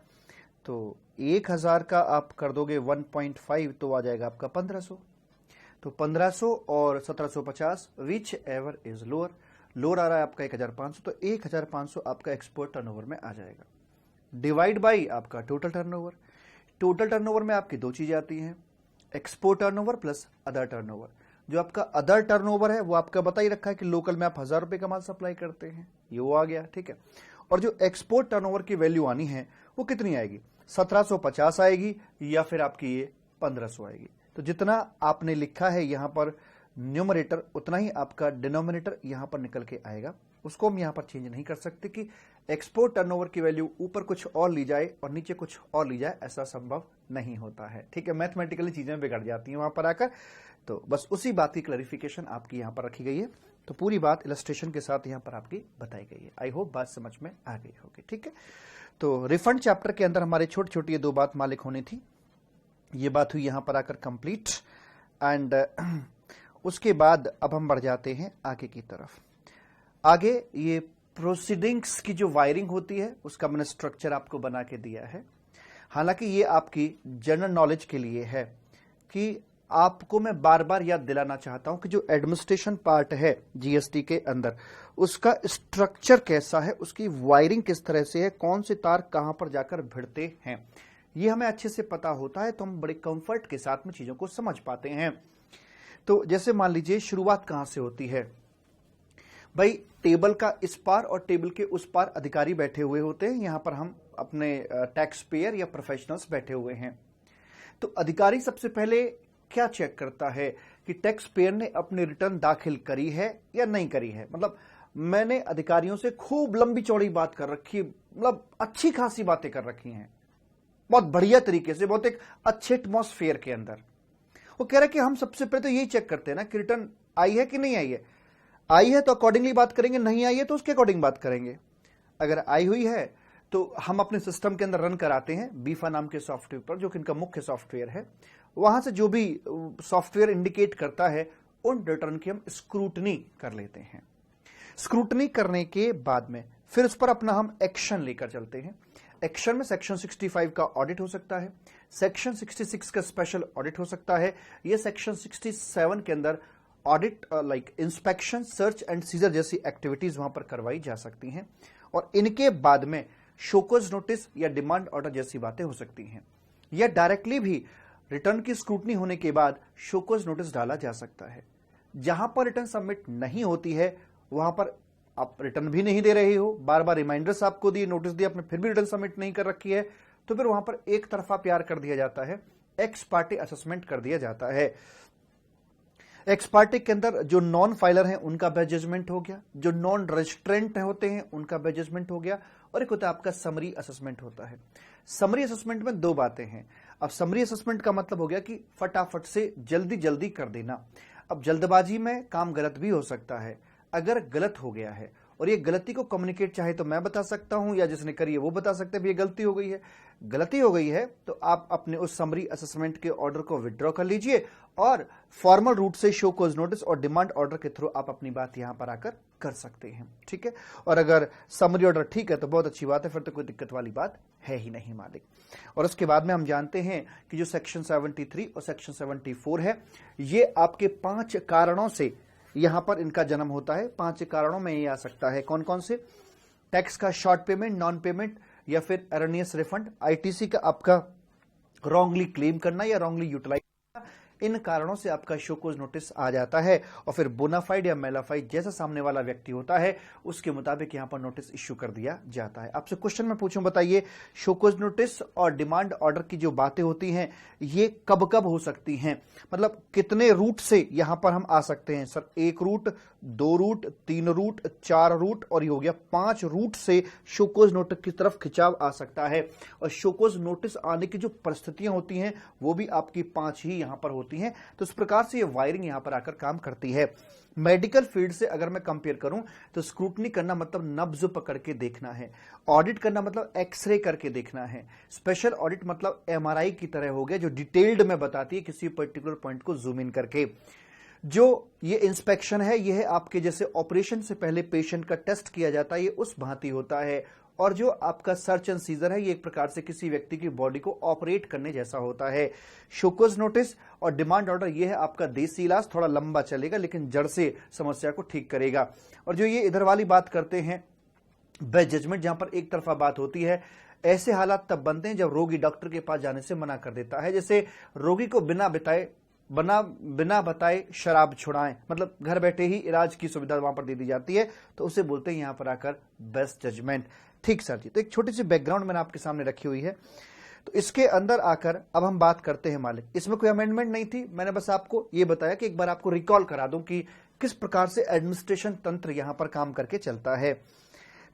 तो 1000 का आप कर दोगे 1.5 तो आ जाएगा आपका 1500। तो 1500 और 1750 whichever is lower, lower आ रहा है आपका 1500, तो 1500 आपका एक्सपोर्ट टर्नओवर में आ जाएगा। डिवाइड बाई आपका टोटल टर्नओवर, टोटल टर्नओवर में आपकी दो चीजें आती हैं, export turnover plus other turnover. जो आपका अदर टर्नओवर है वो आपका बता ही रखा है कि लोकल में आप 1000 रुपए का माल सप्लाई करते हैं, ये वो आ गया, ठीक है। और जो एक्सपोर्ट टर्नओवर की वैल्यू आनी है वो कितनी आएगी, 1750 आएगी या फिर आपकी ये 1500 आएगी। तो जितना आपने लिखा है यहां पर न्यूमरेटर उतना ही आपका डिनोमिनेटर यहां पर निकल के आएगा, उसको हम यहां पर चेंज नहीं कर सकते कि एक्सपोर्ट टर्नओवर की वैल्यू ऊपर कुछ और ली जाए और नीचे कुछ और ली जाए, ऐसा संभव नहीं होता है, ठीक है। मैथमेटिकली चीजें बिगड़ जाती हैं वहां पर आकर, तो बस उसी बात की क्लैरिफिकेशन आपकी यहां पर रखी गई है। तो पूरी बात इलस्ट्रेशन के साथ यहां पर आपकी बताई गई है। आई होप बात समझ में आ गई होगी, ठीक है। तो रिफंड चैप्टर के अंदर हमारे छोटी छोटी ये दो बात मालिक होनी थी, ये बात हुई यहां पर आकर कंप्लीट, एंड उसके बाद अब हम बढ़ जाते हैं आगे की तरफ। आगे ये प्रोसीडिंग्स की जो वायरिंग होती है उसका मैंने स्ट्रक्चर आपको बना के दिया है। हालांकि ये आपकी जनरल नॉलेज के लिए है कि आपको मैं बार बार याद दिलाना चाहता हूं कि जो एडमिनिस्ट्रेशन पार्ट है जीएसटी के अंदर उसका स्ट्रक्चर कैसा है, उसकी वायरिंग किस तरह से है, कौन से तार कहां पर जाकर भिड़ते हैं, ये हमें अच्छे से पता होता है, तो हम बड़े कंफर्ट के साथ में चीजों को समझ पाते हैं। तो जैसे मान लीजिए शुरुआत कहां से होती है भाई, टेबल का इस पार और टेबल के उस पार अधिकारी बैठे हुए होते हैं, यहां पर हम अपने टैक्स पेयर या प्रोफेशनल्स बैठे हुए हैं। तो अधिकारी सबसे पहले क्या चेक करता है कि टैक्स पेयर ने अपनी रिटर्न दाखिल करी है या नहीं करी है। मतलब मैंने अधिकारियों से खूब लंबी चौड़ी बात कर रखी, मतलब अच्छी खासी बातें कर रखी हैं, बहुत बढ़िया तरीके से, बहुत एक अच्छे एटमॉस्फेयर के अंदर। वो कह रहा है कि हम सबसे पहले तो यही चेक करते हैं ना कि रिटर्न आई है कि नहीं आई है, आई है तो अकॉर्डिंगली बात करेंगे, नहीं आई है तो उसके अकॉर्डिंग बात करेंगे। अगर आई हुई है तो हम अपने सिस्टम के अंदर रन कराते हैं बीफा नाम के सॉफ्टवेयर पर, जो कि इनका मुख्य सॉफ्टवेयर है। वहां से जो भी सॉफ्टवेयर इंडिकेट करता है उन रिटर्न की हम स्क्रूटनी कर लेते हैं। स्क्रूटनी करने के बाद में फिर उस पर अपना हम एक्शन लेकर चलते हैं। एक्शन में सेक्शन 65 का ऑडिट हो सकता है, सेक्शन 66 का स्पेशल ऑडिट हो सकता है, ये सेक्शन 67 के अंदर audit like inspection, search and seizure जैसी एक्टिविटीज वहां पर करवाई जा सकती हैं। और इनके बाद में शोकॉज नोटिस या डिमांड ऑर्डर जैसी बातें हो सकती हैं, या डायरेक्टली भी रिटर्न की स्क्रूटनी होने के बाद शोकॉज नोटिस डाला जा सकता है। जहां पर रिटर्न सबमिट नहीं होती है वहां पर आप रिटर्न भी नहीं दे रहे हो, बार बार रिमाइंडर्स आपको दिए, नोटिस दिया, आपने फिर भी रिटर्न सबमिट नहीं कर रखी है, तो फिर वहां पर एक तरफा प्यार कर दिया जाता है, एक्स पार्टी असेसमेंट कर दिया जाता है। एक्स पार्टी के अंदर जो नॉन फाइलर हैं उनका बेस्ट जजमेंट हो गया, जो नॉन रजिस्ट्रेंट होते हैं उनका बेस्ट जजमेंट हो गया, और एक होता है आपका समरी असेसमेंट होता है। समरी असेसमेंट में दो बातें हैं। अब समरी असेसमेंट का मतलब हो गया कि फटाफट से जल्दी जल्दी कर देना। अब जल्दबाजी में काम गलत भी हो सकता है। अगर गलत हो गया है और ये गलती को कम्युनिकेट चाहे तो मैं बता सकता हूं या जिसने करी है वो बता सकते हैं ये गलती हो गई है। गलती हो गई है तो आप अपने उस समरी असेसमेंट के ऑर्डर को विड्रॉ कर लीजिए और फॉर्मल रूट से शो कॉज नोटिस और डिमांड ऑर्डर के थ्रू आप अपनी बात यहां पर आकर कर सकते हैं, ठीक है। और अगर समरी ऑर्डर ठीक है तो बहुत अच्छी बात है, फिर तो कोई दिक्कत वाली बात है ही नहीं मालिक। और उसके बाद में हम जानते हैं कि जो सेक्शन 73 और सेक्शन 74 है, ये आपके 5 कारणों से यहां पर इनका जन्म होता है। 5 कारणों में ये आ सकता है। कौन कौन से? टैक्स का शॉर्ट पेमेंट, नॉन पेमेंट, या फिर एरनियस रिफंड, आईटीसी का आपका रॉन्गली क्लेम करना या रॉन्गली यूटिलाइज, इन कारणों से आपका शो कॉज नोटिस आ जाता है और फिर बोनाफाइड या मेलाफाइड जैसा सामने वाला व्यक्ति होता है उसके मुताबिक यहां पर नोटिस इश्यू कर दिया जाता है। आपसे क्वेश्चन मैं पूछूं, बताइए शो कॉज नोटिस और डिमांड ऑर्डर की जो बातें होती हैं ये कब कब हो सकती हैं, मतलब कितने रूट से यहां पर हम आ सकते हैं? Sir 1 root, 2 root, 3 root, 4 root और ये हो गया 5 रूट से शो कॉज नोटिस की तरफ खिंचाव आ सकता है। और शो कॉज नोटिस आने की जो परिस्थितियां होती हैं वो भी आपकी 5 ही यहां पर होती हैं। तो इस प्रकार से ये वायरिंग यहां पर आकर काम करती है। मेडिकल फील्ड से अगर मैं कंपेयर करूं तो स्क्रूटनी करना मतलब नब्ज पकड़ के देखना है, ऑडिट करना मतलब एक्सरे करके देखना है, स्पेशल ऑडिट मतलब एमआरआई की तरह हो गया जो डिटेल्ड में बताती है किसी पर्टिकुलर पॉइंट को जूम इन करके। जो ये इंस्पेक्शन है यह आपके जैसे ऑपरेशन से पहले पेशेंट का टेस्ट किया जाता है, ये उस भांति होता है। और जो आपका सर्च एंड सीजर है ये एक प्रकार से किसी व्यक्ति की बॉडी को ऑपरेट करने जैसा होता है। शो कॉज नोटिस और डिमांड ऑर्डर ये है आपका देसी इलाज, थोड़ा लंबा चलेगा लेकिन जड़ से समस्या को ठीक करेगा। और जो ये इधर वाली बात करते हैं बेस्ट जजमेंट, जहां पर एक तरफा बात होती है, ऐसे हालात तब बनते हैं जब रोगी डॉक्टर के पास जाने से मना कर देता है। जैसे रोगी को बिना बताए शराब छुड़ाएं, मतलब घर बैठे ही इलाज की सुविधा वहां पर दे दी जाती है, तो उसे बोलते हैं यहां पर आकर बेस्ट जजमेंट। ठीक सर जी, तो एक छोटी सी बैकग्राउंड मैंने आपके सामने रखी हुई है। तो इसके अंदर आकर अब हम बात करते हैं मालिक। इसमें कोई अमेंडमेंट नहीं थी, मैंने बस आपको ये बताया कि एक बार आपको रिकॉल करा दूं कि किस प्रकार से एडमिनिस्ट्रेशन तंत्र यहां पर काम करके चलता है।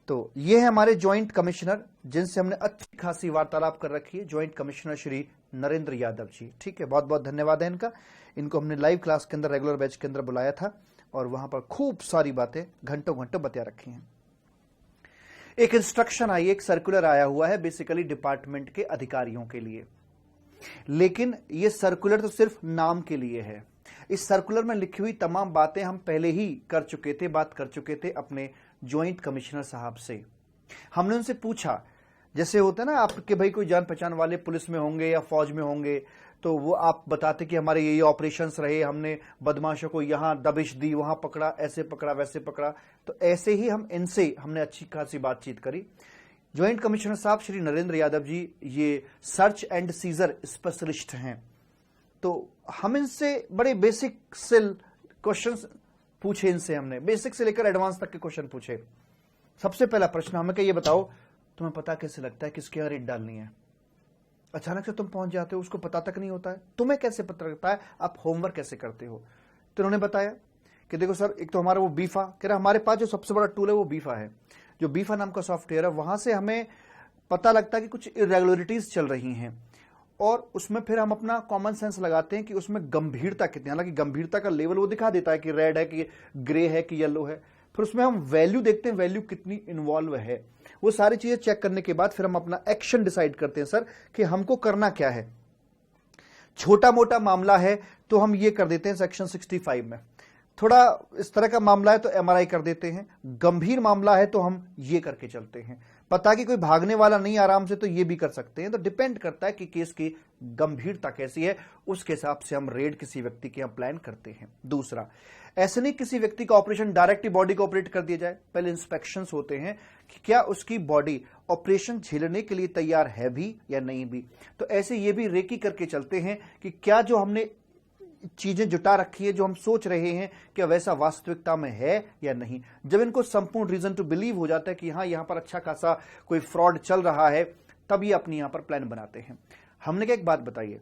तो ये है हमारे ज्वाइंट कमिश्नर जिनसे हमने अच्छी खासी वार्तालाप कर रखी है, ज्वाइंट कमिश्नर श्री नरेंद्र यादव जी। ठीक है, बहुत बहुत धन्यवाद है इनका। इनको हमने लाइव क्लास के अंदर रेगुलर बैच के अंदर बुलाया था और वहां पर खूब सारी बातें घंटों घंटों बता रखी हैं। एक इंस्ट्रक्शन आई, एक सर्कुलर आया हुआ है बेसिकली डिपार्टमेंट के अधिकारियों के लिए, लेकिन ये सर्कुलर तो सिर्फ नाम के लिए है। इस सर्कुलर में लिखी हुई तमाम बातें हम पहले ही बात कर चुके थे अपने ज्वाइंट कमिश्नर साहब से। हमने उनसे पूछा, जैसे होता है ना आपके भाई कोई जान पहचान वाले पुलिस में होंगे या फौज में होंगे, तो वो आप बताते कि हमारे ये ऑपरेशंस रहे, हमने बदमाशों को यहां दबिश दी, वहां पकड़ा, ऐसे पकड़ा, वैसे पकड़ा। तो ऐसे ही हमने अच्छी खासी बातचीत करी। ज्वाइंट कमिश्नर साहब श्री नरेंद्र यादव जी ये सर्च एंड सीजर स्पेशलिस्ट हैं। तो हम इनसे बड़े बेसिक से क्वेश्चंस पूछे, इनसे हमने बेसिक से लेकर एडवांस तक के क्वेश्चन पूछे। सबसे पहला प्रश्न हमें क्या, ये बताओ तुम्हें पता कैसे लगता है किसके यहाँ रेड डालनी है? अचानक से तुम पहुंच जाते हो, उसको पता तक नहीं होता है, तुम्हें कैसे पता लगता है? आप होमवर्क कैसे करते हो? तो उन्होंने बताया कि देखो सर, एक तो हमारा वो बीफा, कह रहा हमारे पास जो सबसे बड़ा टूल है वो बीफा है। जो बीफा नाम का सॉफ्टवेयर है वहां से हमें पता लगता है कि कुछ इरेगुलरिटीज चल रही हैं और उसमें फिर हम अपना कॉमन सेंस लगाते हैं कि उसमें गंभीरता कितनी, हालांकि गंभीरता का लेवल वो दिखा देता है कि रेड है कि ग्रे है कि येलो है। फिर उसमें हम वैल्यू देखते हैं, वैल्यू कितनी इन्वॉल्व है। वो सारी चीजें चेक करने के बाद फिर हम अपना एक्शन डिसाइड करते हैं सर कि हमको करना क्या है। छोटा मोटा मामला है तो हम ये कर देते हैं सेक्शन 65 में, थोड़ा इस तरह का मामला है तो एमआरआई कर देते हैं, गंभीर मामला है तो हम ये करके चलते हैं। पता कि कोई भागने वाला नहीं आराम से, तो ये भी कर सकते हैं। तो डिपेंड करता है कि केस की गंभीरता कैसी है, उसके हिसाब से हम रेड किसी व्यक्ति के यहाँ प्लान करते हैं। दूसरा, ऐसे नहीं किसी व्यक्ति का ऑपरेशन डायरेक्ट बॉडी को ऑपरेट कर दिया जाए, पहले इंस्पेक्शंस होते हैं कि क्या उसकी बॉडी ऑपरेशन झेलने के लिए तैयार है भी या नहीं भी। तो ऐसे ये भी रेकी करके चलते हैं कि क्या जो हमने चीजें जुटा रखी है, जो हम सोच रहे हैं, क्या वैसा वास्तविकता में है या नहीं। जब इनको संपूर्ण रीजन टू बिलीव हो जाता है कि हाँ यहां पर अच्छा खासा कोई फ्रॉड चल रहा है, तब ये अपनी यहां पर प्लान बनाते हैं। हमने क्या, एक बात बताइए,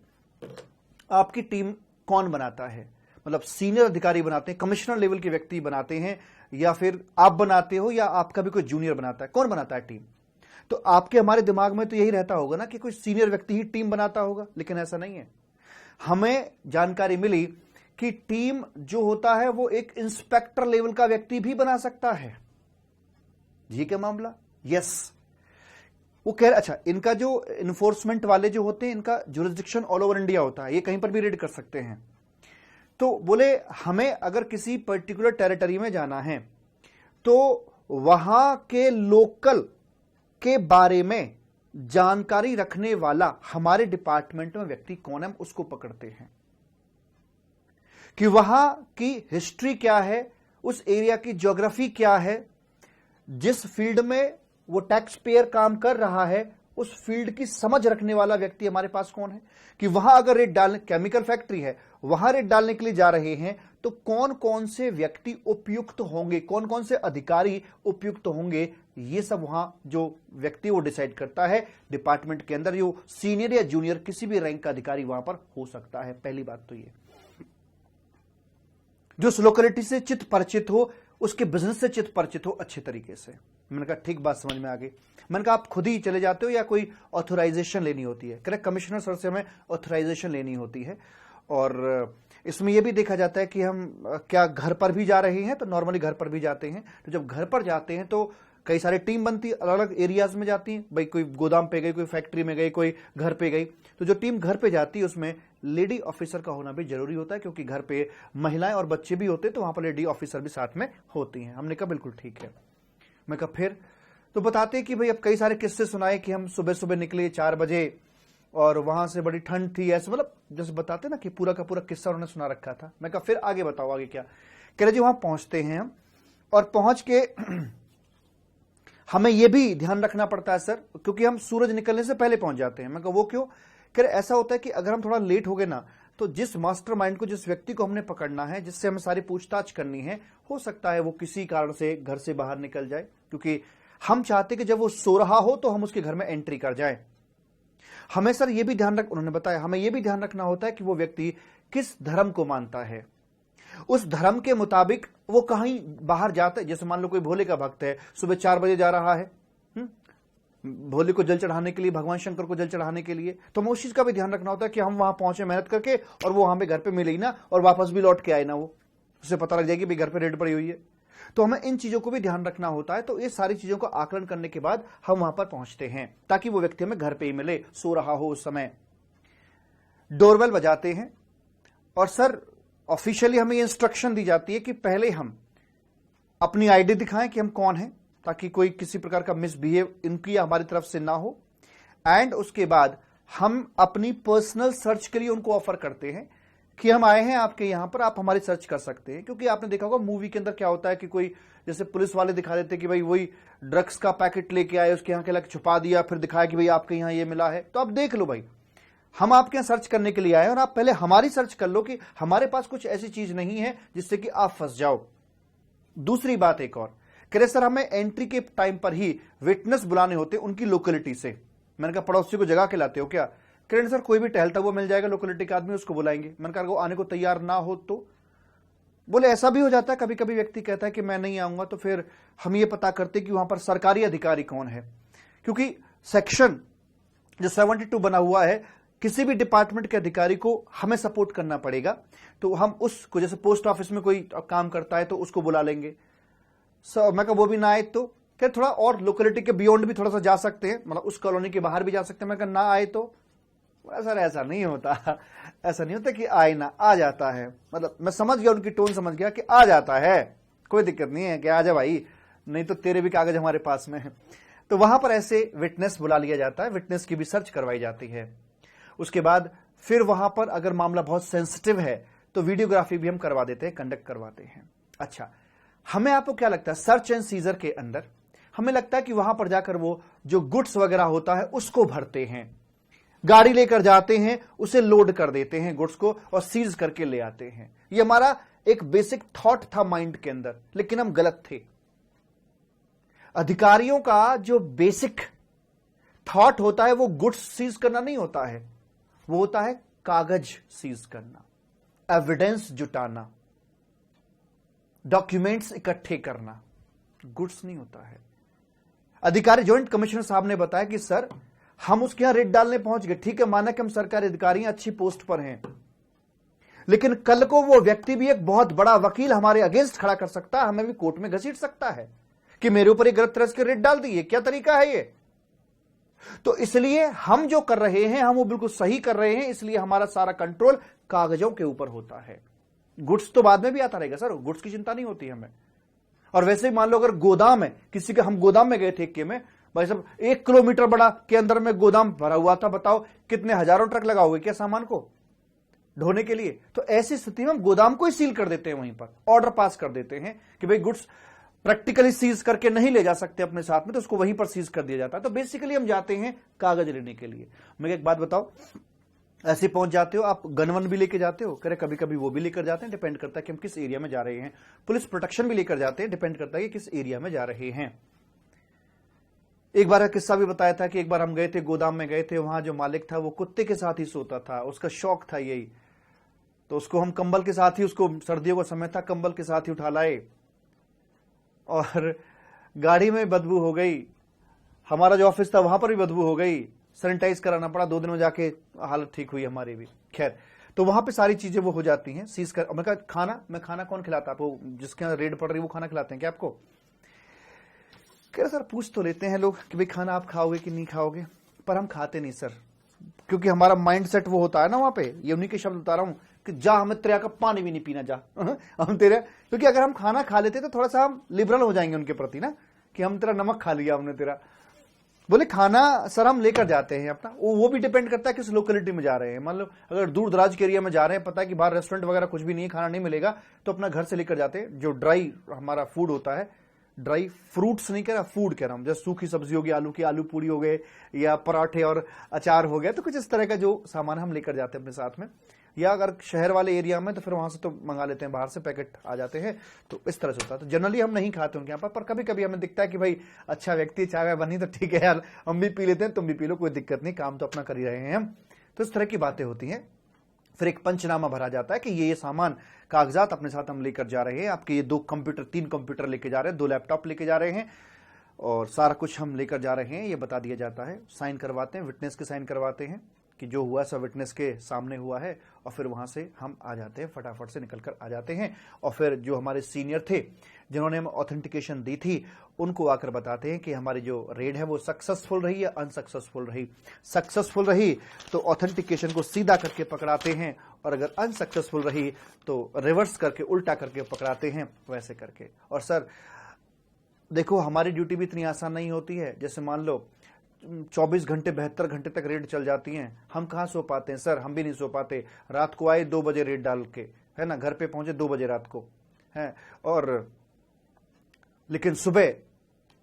आपकी टीम कौन बनाता है? मतलब सीनियर अधिकारी बनाते हैं, कमिश्नर लेवल के व्यक्ति बनाते हैं, या फिर आप बनाते हो, या आपका भी कोई जूनियर बनाता है? कौन बनाता है टीम? तो आपके हमारे दिमाग में तो यही रहता होगा ना कि कोई सीनियर व्यक्ति ही टीम बनाता होगा, लेकिन ऐसा नहीं है। हमें जानकारी मिली कि टीम जो होता है वो एक इंस्पेक्टर लेवल का व्यक्ति भी बना सकता है। ये क्या मामला? यस, वो कह रहे अच्छा, इनका जो इन्फोर्समेंट वाले जो होते हैं, इनका जुरिस्डिक्शन ऑल ओवर इंडिया होता है, ये कहीं पर भी रेड कर सकते हैं। तो बोले हमें अगर किसी पर्टिकुलर टेरिटरी में जाना है तो वहां के लोकल के बारे में जानकारी रखने वाला हमारे डिपार्टमेंट में व्यक्ति कौन है, हम उसको पकड़ते हैं कि वहां की हिस्ट्री क्या है, उस एरिया की ज्योग्राफी क्या है, जिस फील्ड में वो टैक्स पेयर काम कर रहा है उस फील्ड की समझ रखने वाला व्यक्ति हमारे पास कौन है, कि वहां अगर रेत डालने, केमिकल फैक्ट्री है, वहां रेत डालने के लिए जा रहे हैं, तो कौन कौन से व्यक्ति उपयुक्त होंगे, कौन कौन से अधिकारी उपयुक्त होंगे, ये सब वहां जो व्यक्ति वो डिसाइड करता है। डिपार्टमेंट के अंदर जो सीनियर या जूनियर किसी भी रैंक का अधिकारी वहां पर हो सकता है। पहली बात तो ये, जो उस लोकेलिटी से चित परिचित हो, उसके बिजनेस से चित परिचित हो अच्छे तरीके से। मैंने कहा ठीक, बात समझ में आ गई। मैंने कहा आप खुद ही चले जाते हो या कोई ऑथोराइजेशन लेनी होती है? करेक्ट, कमिश्नर सर से हमें ऑथोराइजेशन लेनी होती है। और इसमें यह भी देखा जाता है कि हम क्या घर पर भी जा रहे हैं, तो नॉर्मली घर पर भी जाते हैं। तो जब घर पर जाते हैं तो कई सारी टीम बनती है, अलग अलग एरियाज में जाती है। भाई कोई गोदाम पे गई, कोई फैक्ट्री में गई, कोई घर पे गई। तो जो टीम घर पे जाती है उसमें लेडी ऑफिसर का होना भी जरूरी होता है, क्योंकि घर पे महिलाएं और बच्चे भी होते हैं, तो वहां पर लेडी ऑफिसर भी साथ में होती हैं। हमने कहा बिल्कुल ठीक है। मैं कहा फिर तो बताते हैं कि भाई अब कई सारे किस्से सुनाए कि हम सुबह सुबह निकले 4 बजे और वहां से बड़ी ठंड थी, ऐसे मतलब जैसे बताते ना कि पूरा का पूरा किस्सा उन्होंने सुना रखा था। मैं कहा फिर आगे बताओ, आगे क्या? कह रहे जी वहां पहुंचते हैं हम, और पहुंच के हमें यह भी ध्यान रखना पड़ता है सर, क्योंकि हम सूरज निकलने से पहले पहुंच जाते हैं। मैं कहा वो क्यों? कह रहे ऐसा होता है कि अगर हम थोड़ा लेट हो गए ना, तो जिस मास्टरमाइंड को, जिस व्यक्ति को हमने पकड़ना है, जिससे हमें सारी पूछताछ करनी है, हो सकता है वो किसी कारण से घर से बाहर निकल जाए, क्योंकि हम चाहते कि जब वो सो रहा हो तो हम उसके घर में एंट्री कर जाए। हमें सर ये भी ध्यान उन्होंने बताया, हमें यह भी ध्यान रखना होता है कि वो व्यक्ति किस धर्म को मानता है, उस धर्म के मुताबिक वो कहीं बाहर जाता है। जैसे मान लो कोई भोले का भक्त है, सुबह 4 बजे जा रहा है भोले को जल चढ़ाने के लिए, भगवान शंकर को जल चढ़ाने के लिए, तो हमें उस चीज का भी ध्यान रखना होता है कि हम वहां पहुंचे मेहनत करके, और वो वहां पे घर पे मिले ही ना, और वापस भी लौट के आए ना, वो उसे पता लग जाएगी भाई घर पे रेड पड़ी हुई है। तो हमें इन चीजों को भी ध्यान रखना होता है। तो ये सारी चीजों का आकलन करने के बाद हम वहां पर पहुंचते हैं, ताकि वो व्यक्ति हमें घर पे ही मिले, सो रहा हो उस समय। डोरबेल बजाते हैं, और सर ऑफिशियली हमें ये इंस्ट्रक्शन दी जाती है कि पहले हम अपनी आईडी दिखाएं कि हम कौन हैं, ताकि कोई किसी प्रकार का मिसबिहेव इनकी हमारी तरफ से ना हो। एंड उसके बाद हम अपनी पर्सनल सर्च के लिए उनको ऑफर करते हैं कि हम आए हैं आपके यहां पर, आप हमारी सर्च कर सकते हैं। क्योंकि आपने देखा होगा मूवी के अंदर क्या होता है कि कोई जैसे पुलिस वाले दिखा देते कि भाई वही ड्रग्स का पैकेट लेके आए, उसके यहां के लग छुपा दिया, फिर दिखाया कि भाई आपके यहां ये मिला है। तो आप देख लो भाई, हम आपके यहां सर्च करने के लिए आए, और आप पहले हमारी सर्च कर लो कि हमारे पास कुछ ऐसी चीज नहीं है जिससे कि आप फंस जाओ। दूसरी बात एक और, कह सर हमें एंट्री के टाइम पर ही विटनेस बुलाने होते उनकी लोकेलिटी से। मैंने कहा पड़ोसी को जगा के लाते हो क्या? कह सर कोई भी टहलता हुआ मिल जाएगा लोकेलिटी का आदमी, उसको बुलाएंगे। मैंने कहा वो आने को तैयार ना हो तो? बोले ऐसा भी हो जाता है, कभी कभी व्यक्ति कहता है कि मैं नहीं आऊंगा, तो फिर हम ये पता करते कि वहां पर सरकारी अधिकारी कौन है। क्योंकि सेक्शन जो 72 बना हुआ है, किसी भी डिपार्टमेंट के अधिकारी को हमें सपोर्ट करना पड़ेगा। तो हम उसको, जैसे पोस्ट ऑफिस में कोई काम करता है तो उसको बुला लेंगे। मैं कहा वो भी ना आए तो? क्या थोड़ा और लोकेलिटी के बियॉन्ड भी थोड़ा सा जा सकते हैं, मतलब उस कॉलोनी के बाहर भी जा सकते हैं। मैं कहा ना आए तो? सर ऐसा नहीं होता, ऐसा नहीं होता कि आए ना, आ जाता है। मतलब मैं समझ गया, उनकी टोन समझ गया कि आ जाता है, कोई दिक्कत नहीं है कि आ जा भाई, नहीं तो तेरे भी कागज हमारे पास में है। तो वहां पर ऐसे विटनेस बुला लिया जाता है, विटनेस की भी सर्च करवाई जाती है। उसके बाद फिर वहां पर अगर मामला बहुत सेंसिटिव है तो वीडियोग्राफी भी हम करवा देते हैं, कंडक्ट करवाते हैं। अच्छा, हमें आपको क्या लगता है, सर्च एंड सीजर के अंदर हमें लगता है कि वहां पर जाकर वो जो गुड्स वगैरह होता है उसको भरते हैं, गाड़ी लेकर जाते हैं, उसे लोड कर देते हैं गुड्स को, और सीज करके ले आते हैं। ये हमारा एक बेसिक थॉट था माइंड के अंदर, लेकिन हम गलत थे। अधिकारियों का जो बेसिक थॉट होता है वो गुड्स सीज करना नहीं होता है, वो होता है कागज सीज करना, एविडेंस जुटाना, डॉक्यूमेंट्स इकट्ठे करना, गुड्स नहीं होता है। अधिकारी जॉइंट कमिश्नर साहब ने बताया कि सर हम उसके यहां रेड डालने पहुंच गए, ठीक है, माना कि हम सरकारी अधिकारी अच्छी पोस्ट पर हैं, लेकिन कल को वो व्यक्ति भी एक बहुत बड़ा वकील हमारे अगेंस्ट खड़ा कर सकता है, हमें भी कोर्ट में घसीट सकता है कि मेरे ऊपर एक गलत तरह से रेड डाल दी, ये क्या तरीका है ये? तो इसलिए हम जो कर रहे हैं हम वो बिल्कुल सही कर रहे हैं, इसलिए हमारा सारा कंट्रोल कागजों के ऊपर होता है। गुड्स तो बाद में भी आता रहेगा सर, गुड्स की चिंता नहीं होती हमें। और वैसे ही मान लो अगर गोदाम है किसी का, हम गोदाम में गए थे इक्के में, भाई साहब 1 किलोमीटर बड़ा के अंदर में गोदाम भरा हुआ था, बताओ कितने हजारों ट्रक लगाओगे क्या सामान को ढोने के लिए? तो ऐसी स्थिति में हम गोदाम को ही सील कर देते हैं, वहीं पर ऑर्डर पास कर देते हैं कि भाई गुड्स प्रैक्टिकली सीज करके नहीं ले जा सकते अपने साथ में, तो उसको वहीं पर सीज कर दिया जाता है। तो बेसिकली हम जाते हैं कागज लेने के लिए। मैं एक बात बताओ, ऐसे पहुंच जाते हो आप, गनवन भी लेके जाते हो, करे कभी कभी वो भी लेकर जाते हैं, डिपेंड करता है कि हम किस एरिया में जा रहे हैं। पुलिस प्रोटेक्शन भी लेकर जाते हैं, डिपेंड करता है कि किस एरिया में जा रहे हैं। एक बार का किस्सा भी बताया था कि एक बार हम गए थे, गोदाम में गए थे, वहां जो मालिक था वो कुत्ते के साथ ही सोता था, उसका शौक था यही, तो उसको हम कंबल के साथ ही, उसको सर्दियों का समय था, कंबल के साथ ही उठा लाए और गाड़ी में बदबू हो गई, हमारा जो ऑफिस था वहां पर भी बदबू हो गई, सैनिटाइज कराना पड़ा, 2 दिन में जाके हालत ठीक हुई हमारी भी। खैर, तो वहां पे सारी चीजें वो हो जाती हैं, सीज कर। मैं कहा खाना कौन खिलाता आपको, जिसके यहाँ रेड पड़ रही वो खाना खिलाते हैं क्या आपको? कह रहे सर पूछ तो लेते हैं लोग कि भाई खाना आप खाओगे कि नहीं खाओगे, पर हम खाते नहीं सर, क्योंकि हमारा माइंड सेट वो होता है ना वहां पे, ये उन्हीं के शब्द बता रहा हूं कि जा हमें तेरा का पानी भी नहीं पीना, जा हम तेरे, क्योंकि अगर हम खाना खा लेते तो थोड़ा सा हम लिबरल हो जाएंगे उनके प्रति ना, कि हम तेरा नमक खा लिया हमने तेरा। बोले खाना सर हम लेकर जाते हैं अपना, वो भी डिपेंड करता है किस लोकेलिटी में जा रहे हैं। मान लो अगर दूर दराज के एरिया में जा रहे हैं, पता है कि बाहर रेस्टोरेंट वगैरह कुछ भी नहीं है, खाना नहीं मिलेगा, तो अपना घर से लेकर जाते हैं। जो ड्राई हमारा फूड होता है, ड्राई फ्रूट्स नहीं कह रहा, फूड कह रहा हूं, जैसे सूखी सब्जी होगी, आलू की आलू पूरी हो गए, या पराठे और अचार हो गया, तो कुछ इस तरह का जो सामान हम लेकर जाते हैं अपने साथ में। या अगर शहर वाले एरिया में तो फिर वहां से तो मंगा लेते हैं, बाहर से पैकेट आ जाते हैं, तो इस तरह से होता है। तो जनरली हम नहीं खाते उनके यहाँ पर कभी कभी हमें दिखता है कि भाई अच्छा व्यक्ति, चाय बनी तो ठीक है यार, हम भी पी लेते हैं, तुम भी पी लो, कोई दिक्कत नहीं, काम तो अपना कर ही रहे हैं हम। तो इस तरह की बातें होती हैं। फिर एक पंचनामा भरा जाता है कि ये सामान, कागजात अपने साथ हम लेकर जा रहे हैं, आपके ये 2 कंप्यूटर 3 कंप्यूटर लेके जा रहे हैं, 2 लैपटॉप लेके जा रहे हैं, और सारा कुछ हम लेकर जा रहे हैं, ये बता दिया जाता है। साइन करवाते हैं, विटनेस के साइन करवाते हैं कि जो हुआ सब विटनेस के सामने हुआ है, और फिर वहां से हम आ जाते हैं, फटाफट से निकलकर आ जाते हैं। और फिर जो हमारे सीनियर थे जिन्होंने हमें ऑथेंटिकेशन दी थी, उनको आकर बताते हैं कि हमारी जो रेड है वो सक्सेसफुल रही या अनसक्सेसफुल रही। सक्सेसफुल रही तो ऑथेंटिकेशन को सीधा करके पकड़ाते हैं, और अगर अनसक्सेसफुल रही तो रिवर्स करके, उल्टा करके पकड़ाते हैं, वैसे करके। और सर देखो हमारी ड्यूटी भी इतनी आसान नहीं होती है, जैसे मान लो 24 घंटे 72 घंटे तक रेड चल जाती हैं, हम कहाँ सो पाते हैं सर, हम भी नहीं सो पाते। रात को आए 2 बजे रेड डाल के, है ना, घर पे पहुंचे 2 बजे रात को, है, और लेकिन सुबह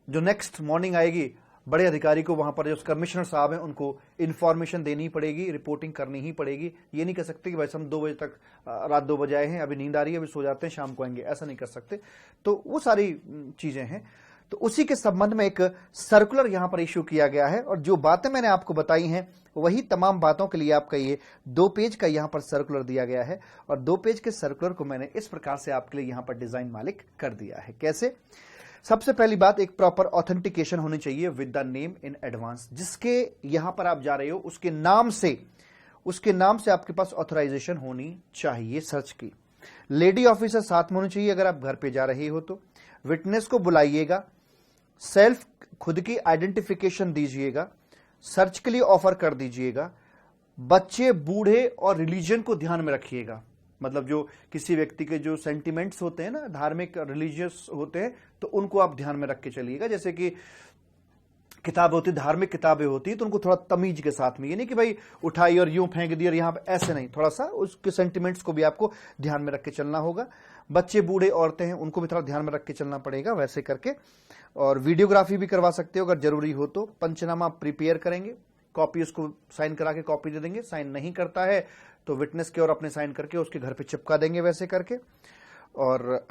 जो नेक्स्ट मॉर्निंग आएगी, बड़े अधिकारी को वहां पर जो कमिश्नर साहब हैं उनको इन्फॉर्मेशन देनी पड़ेगी, रिपोर्टिंग करनी ही पड़ेगी। ये नहीं कर सकते कि भाई हम 2 बजे तक, रात 2 बजे आए हैं, अभी नींद आ रही है, अभी सो जाते हैं, शाम को आएंगे, ऐसा नहीं कर सकते। तो वो सारी चीजें हैं। तो उसी के संबंध में एक सर्कुलर यहां पर इश्यू किया गया है, और जो बातें मैंने आपको बताई हैं वही तमाम बातों के लिए आपका ये 2 पेज का यहां पर सर्कुलर दिया गया है। और 2 पेज के सर्कुलर को मैंने इस प्रकार से आपके लिए यहां पर डिजाइन मालिक कर दिया है। कैसे? सबसे पहली बात, एक प्रॉपर ऑथेंटिकेशन होनी चाहिए with the name in advance. जिसके यहां पर आप जा रहे हो उसके नाम से आपके पास ऑथराइजेशन होनी चाहिए सर्च की। लेडी ऑफिसर साथ में होनी चाहिए अगर आप घर पे जा रहे हो तो। विटनेस को बुलाइएगा, सेल्फ खुद की आइडेंटिफिकेशन दीजिएगा, सर्च के लिए ऑफर कर दीजिएगा। बच्चे, बूढ़े और रिलीजन को ध्यान में रखिएगा, मतलब जो किसी व्यक्ति के जो सेंटिमेंट्स होते हैं ना, धार्मिक रिलीजियस होते हैं, तो उनको आप ध्यान में रख के चलिएगा। जैसे कि किताब होती, धार्मिक किताबें होती, तो उनको थोड़ा तमीज के साथ में, ये नहीं कि भाई उठाई और यूं फेंक दी और यहां पे, ऐसे नहीं, थोड़ा सा उसके सेंटिमेंट्स को भी आपको ध्यान में रख के चलना होगा। बच्चे, बूढ़े, औरतें हैं, उनको भी थोड़ा ध्यान में रख के चलना पड़ेगा, वैसे करके। और वीडियोग्राफी भी करवा सकते हो अगर जरूरी हो तो। पंचनामा प्रिपेयर करेंगे, कॉपी उसको साइन करा के कॉपी दे देंगे, साइन नहीं करता है तो विटनेस के और अपने साइन करके उसके घर पे चिपका देंगे, वैसे करके। और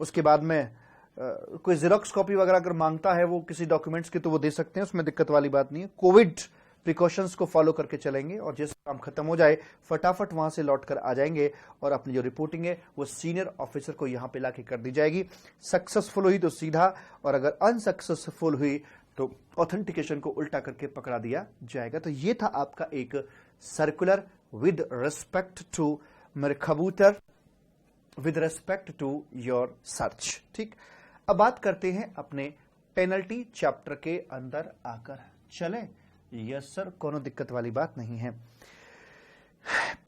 उसके बाद में कोई जेरोक्स कॉपी वगैरह अगर मांगता है वो किसी डॉक्यूमेंट्स की, तो वो दे सकते हैं, उसमें दिक्कत वाली बात नहीं है। कोविड प्रिकॉशंस को फॉलो करके चलेंगे, और जैसे काम खत्म हो जाए फटाफट वहां से लौट कर आ जाएंगे, और अपनी जो रिपोर्टिंग है वो सीनियर ऑफिसर को यहां पे लाके कर दी जाएगी। सक्सेसफुल हुई तो सीधा, और अगर अनसक्सेसफुल हुई तो ऑथेंटिकेशन को उल्टा करके पकड़ा दिया जाएगा। तो ये था आपका एक सर्कुलर विद रेस्पेक्ट टू मेरे कबूतर, with respect to your search. ठीक, अब बात करते हैं अपने पेनल्टी चैप्टर के अंदर आकर। चलें? यस सर, कोनो दिक्कत वाली बात नहीं है।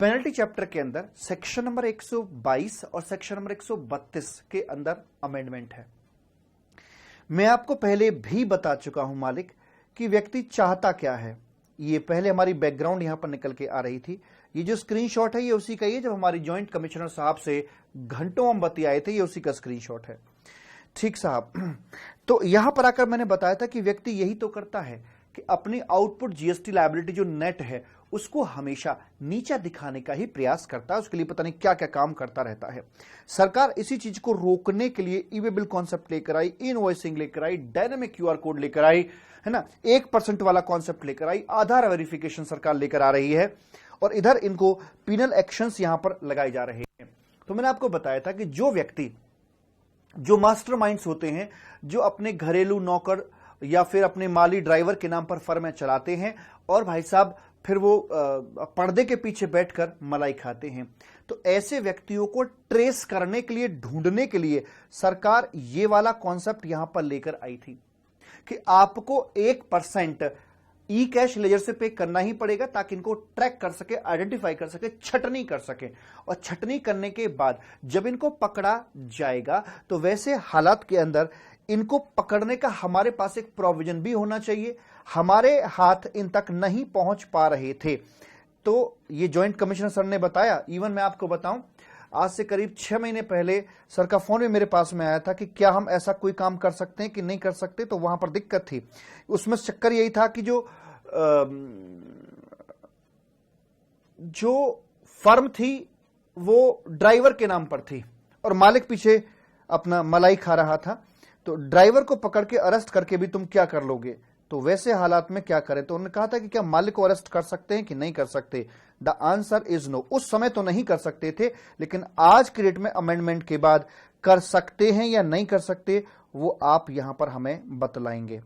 पेनल्टी चैप्टर के अंदर सेक्शन नंबर 122 और सेक्शन नंबर 132 के अंदर अमेंडमेंट है। मैं आपको पहले भी बता चुका हूं मालिक कि व्यक्ति चाहता क्या है। ये पहले हमारी बैकग्राउंड यहां पर निकल के आ रही थी। ये जो स्क्रीनशॉट है ये उसी का ही है, जब हमारी जॉइंट कमिश्नर साहब से घंटों हम बतियाए थे, ये उसी का स्क्रीनशॉट है। ठीक साहब। तो यहां पर आकर मैंने बताया था कि व्यक्ति यही तो करता है कि अपनी आउटपुट जीएसटी लायबिलिटी जो नेट है उसको हमेशा नीचा दिखाने का ही प्रयास करता है, उसके लिए पता नहीं क्या क्या काम करता रहता है। सरकार इसी चीज को रोकने के लिए ई वे बिल कॉन्सेप्ट लेकर आई, इनवॉइसिंग लेकर आई, डायनेमिक क्यूआर कोड लेकर आई, है ना, 1% वाला कॉन्सेप्ट लेकर आई, आधार वेरिफिकेशन सरकार लेकर आ रही है, और इधर इनको पिनल एक्शंस यहां पर लगाए जा रहे हैं। तो मैंने आपको बताया था कि जो व्यक्ति, जो मास्टरमाइंड्स होते हैं, जो अपने घरेलू नौकर या फिर अपने माली ड्राइवर के नाम पर फर्में चलाते हैं और भाई साहब फिर वो पर्दे के पीछे बैठकर मलाई खाते हैं, तो ऐसे व्यक्तियों को ट्रेस करने के लिए, ढूंढने के लिए सरकार ये वाला कॉन्सेप्ट यहां पर लेकर आई थी कि आपको 1% ई कैश लेजर से पे करना ही पड़ेगा ताकि इनको ट्रैक कर सके, आइडेंटिफाई कर सके, छटनी कर सके, और छटनी करने के बाद जब इनको पकड़ा जाएगा तो वैसे हालात के अंदर इनको पकड़ने का हमारे पास एक प्रोविजन भी होना चाहिए। हमारे हाथ इन तक नहीं पहुंच पा रहे थे, तो ये जॉइंट कमिश्नर सर ने बताया। इवन मैं आपको बताऊं, आज से करीब 6 महीने पहले सर का फोन भी मेरे पास में आया था कि क्या हम ऐसा कोई काम कर सकते हैं कि नहीं कर सकते, तो वहां पर दिक्कत थी। उसमें चक्कर यही था कि जो फर्म थी वो ड्राइवर के नाम पर थी और मालिक पीछे अपना मलाई खा रहा था, तो ड्राइवर को पकड़ के अरेस्ट करके भी तुम क्या कर लोगे, तो वैसे हालात में क्या करें। तो उन्होंने कहा था कि क्या मालिक को अरेस्ट कर सकते हैं कि नहीं कर सकते। The answer is no. उस समय तो नहीं कर सकते थे, लेकिन आज की डेट में अमेंडमेंट के बाद कर सकते हैं या नहीं कर सकते, वो आप यहां पर हमें बतलाएंगे,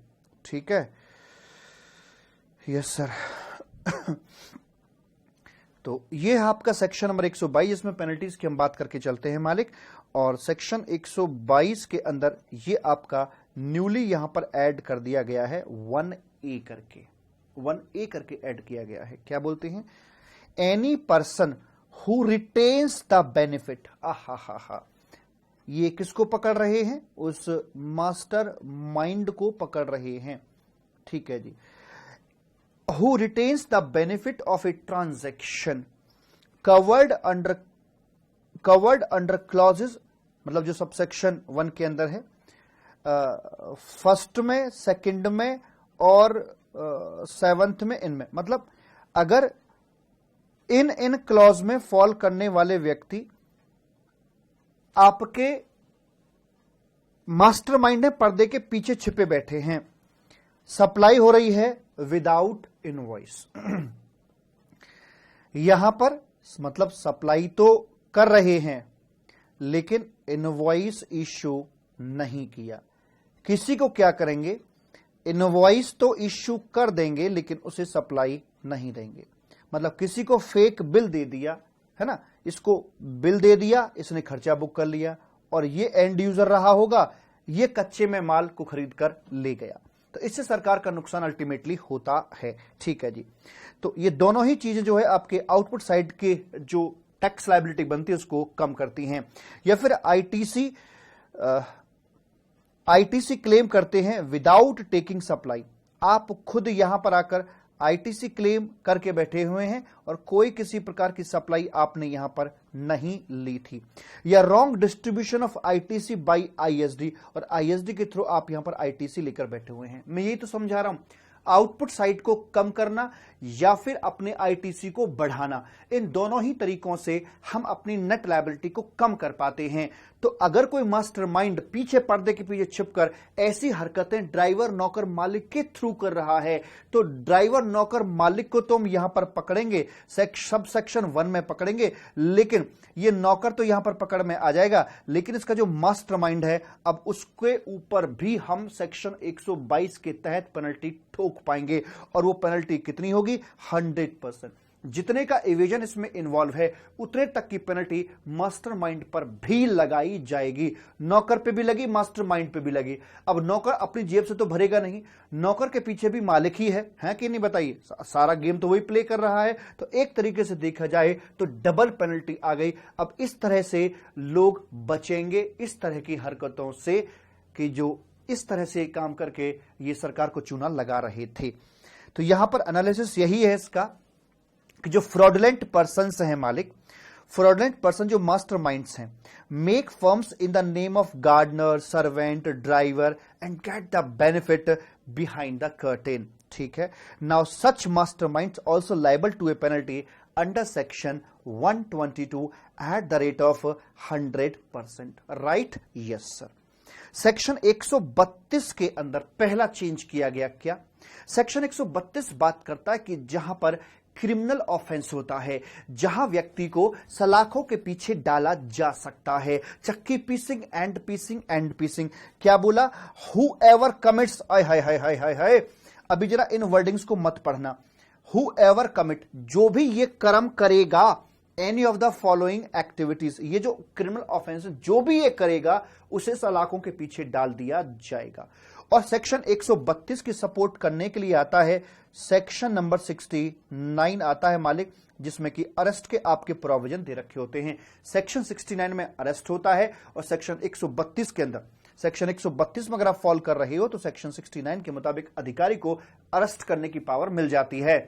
ठीक है। Yes sir. तो ये है आपका सेक्शन नंबर 122, इसमें पेनल्टीज की हम बात करके चलते हैं मालिक। और सेक्शन 122 के अंदर ये आपका न्यूली यहां पर ऐड कर दिया गया है 1A करके, 1A करके ऐड किया गया है। क्या बोलते हैं, any person who retains the benefit. आहा, ये किसको पकड़ रहे हैं, उस मास्टर माइंड को पकड़ रहे हैं, ठीक है जी। Who retains the benefit of a transaction covered under clauses, मतलब जो सबसेक्शन 1 के अंदर है, फर्स्ट में, सेकंड में और 7th में, इनमें, मतलब अगर इन क्लॉज में फॉल करने वाले व्यक्ति आपके मास्टरमाइंड है, पर्दे के पीछे छिपे बैठे हैं, सप्लाई हो रही है विदाउट इनवॉइस। यहां पर मतलब सप्लाई तो कर रहे हैं लेकिन इनवॉइस इश्यू नहीं किया। किसी को क्या करेंगे, इनवॉइस तो इश्यू कर देंगे लेकिन उसे सप्लाई नहीं देंगे। मतलब किसी को फेक बिल दे दिया है ना, इसको बिल दे दिया, इसने खर्चा बुक कर लिया और ये एंड यूजर रहा होगा, ये कच्चे में माल को खरीद कर ले गया, तो इससे सरकार का नुकसान अल्टीमेटली होता है, ठीक है जी। तो ये दोनों ही चीजें जो है आपके आउटपुट साइड के जो टैक्स लायबिलिटी बनती है उसको कम करती हैं। या फिर आईटीसी क्लेम करते हैं विदाउट टेकिंग सप्लाई। आप खुद यहां पर आकर आईटीसी क्लेम करके बैठे हुए हैं और कोई किसी प्रकार की सप्लाई आपने यहां पर नहीं ली थी। या wrong distribution of ITC by ISD, और आईएसडी के थ्रू आप यहां पर आईटीसी लेकर बैठे हुए हैं। मैं यही तो समझा रहा हूं, आउटपुट साइड को कम करना या फिर अपने आईटीसी को बढ़ाना, इन दोनों ही तरीकों से हम अपनी नेट लायबिलिटी को कम कर पाते हैं। तो अगर कोई मास्टरमाइंड पीछे पर्दे के पीछे छिपकर ऐसी हरकतें ड्राइवर नौकर मालिक के थ्रू कर रहा है, तो ड्राइवर नौकर मालिक को तो हम यहां पर पकड़ेंगे, सब सेक्शन 1 में पकड़ेंगे, लेकिन ये नौकर तो यहां पर पकड़ में आ जाएगा, लेकिन इसका जो मास्टरमाइंड है अब उसके ऊपर भी हम सेक्शन 122 के तहत पेनल्टी ठोक पाएंगे। और वो पेनल्टी कितनी होगी, 100%। जितने का एविजन इसमें इन्वॉल्व है उतने तक की पेनल्टी मास्टरमाइंड पर भी लगाई जाएगी। नौकर पे भी लगी, मास्टरमाइंड पे भी लगी। अब नौकर अपनी जेब से तो भरेगा नहीं, नौकर के पीछे भी मालिक ही है कि नहीं बताइए, सारा गेम तो वही प्ले कर रहा है। तो एक तरीके से देखा जाए तो डबल पेनल्टी आ गई। अब इस तरह से लोग बचेंगे इस तरह की हरकतों से कि जो इस तरह से काम करके ये सरकार को चूना लगा रहे थे। तो यहां पर एनालिसिस यही है इसका कि जो फ्रॉडुलेंट पर्सन्स हैं मालिक, फ्रॉडलेंट पर्सन जो मास्टर माइंड्स हैं, make firms in the name of gardener, servant, driver and get the benefit behind the curtain. ठीक है, now such master minds also liable to a penalty under section 122 at the rate of 100%। Right? Yes sir. Section 132 के अंदर पहला change किया गया क्या? Section 132 बात करता है कि जहां पर क्रिमिनल ऑफेंस होता है, जहां व्यक्ति को सलाखों के पीछे डाला जा सकता है। चक्की पीसिंग एंड पीसिंग एंड पीसिंग, क्या बोला? हूएवर कमिट्स, हाय हाय हाय हाय हाय हाय, अभी जरा इन वर्डिंग्स को मत पढ़ना। हूएवर कमिट, जो भी ये कर्म करेगा, any of the following activities, ये जो क्रिमिनल ऑफेंस जो भी ये करेगा उसे सलाखों के पीछे डाल दिया जाएगा। और सेक्शन 132 की सपोर्ट करने के लिए आता है सेक्शन नंबर 69 आता है मालिक, जिसमें कि अरेस्ट के आपके प्रोविजन दे रखे होते हैं। सेक्शन 69 में अरेस्ट होता है और सेक्शन 132 के अंदर, सेक्शन 132 में अगर आप फॉलो कर रहे हो तो सेक्शन 69 के मुताबिक अधिकारी को अरेस्ट करने की पावर मिल जाती है।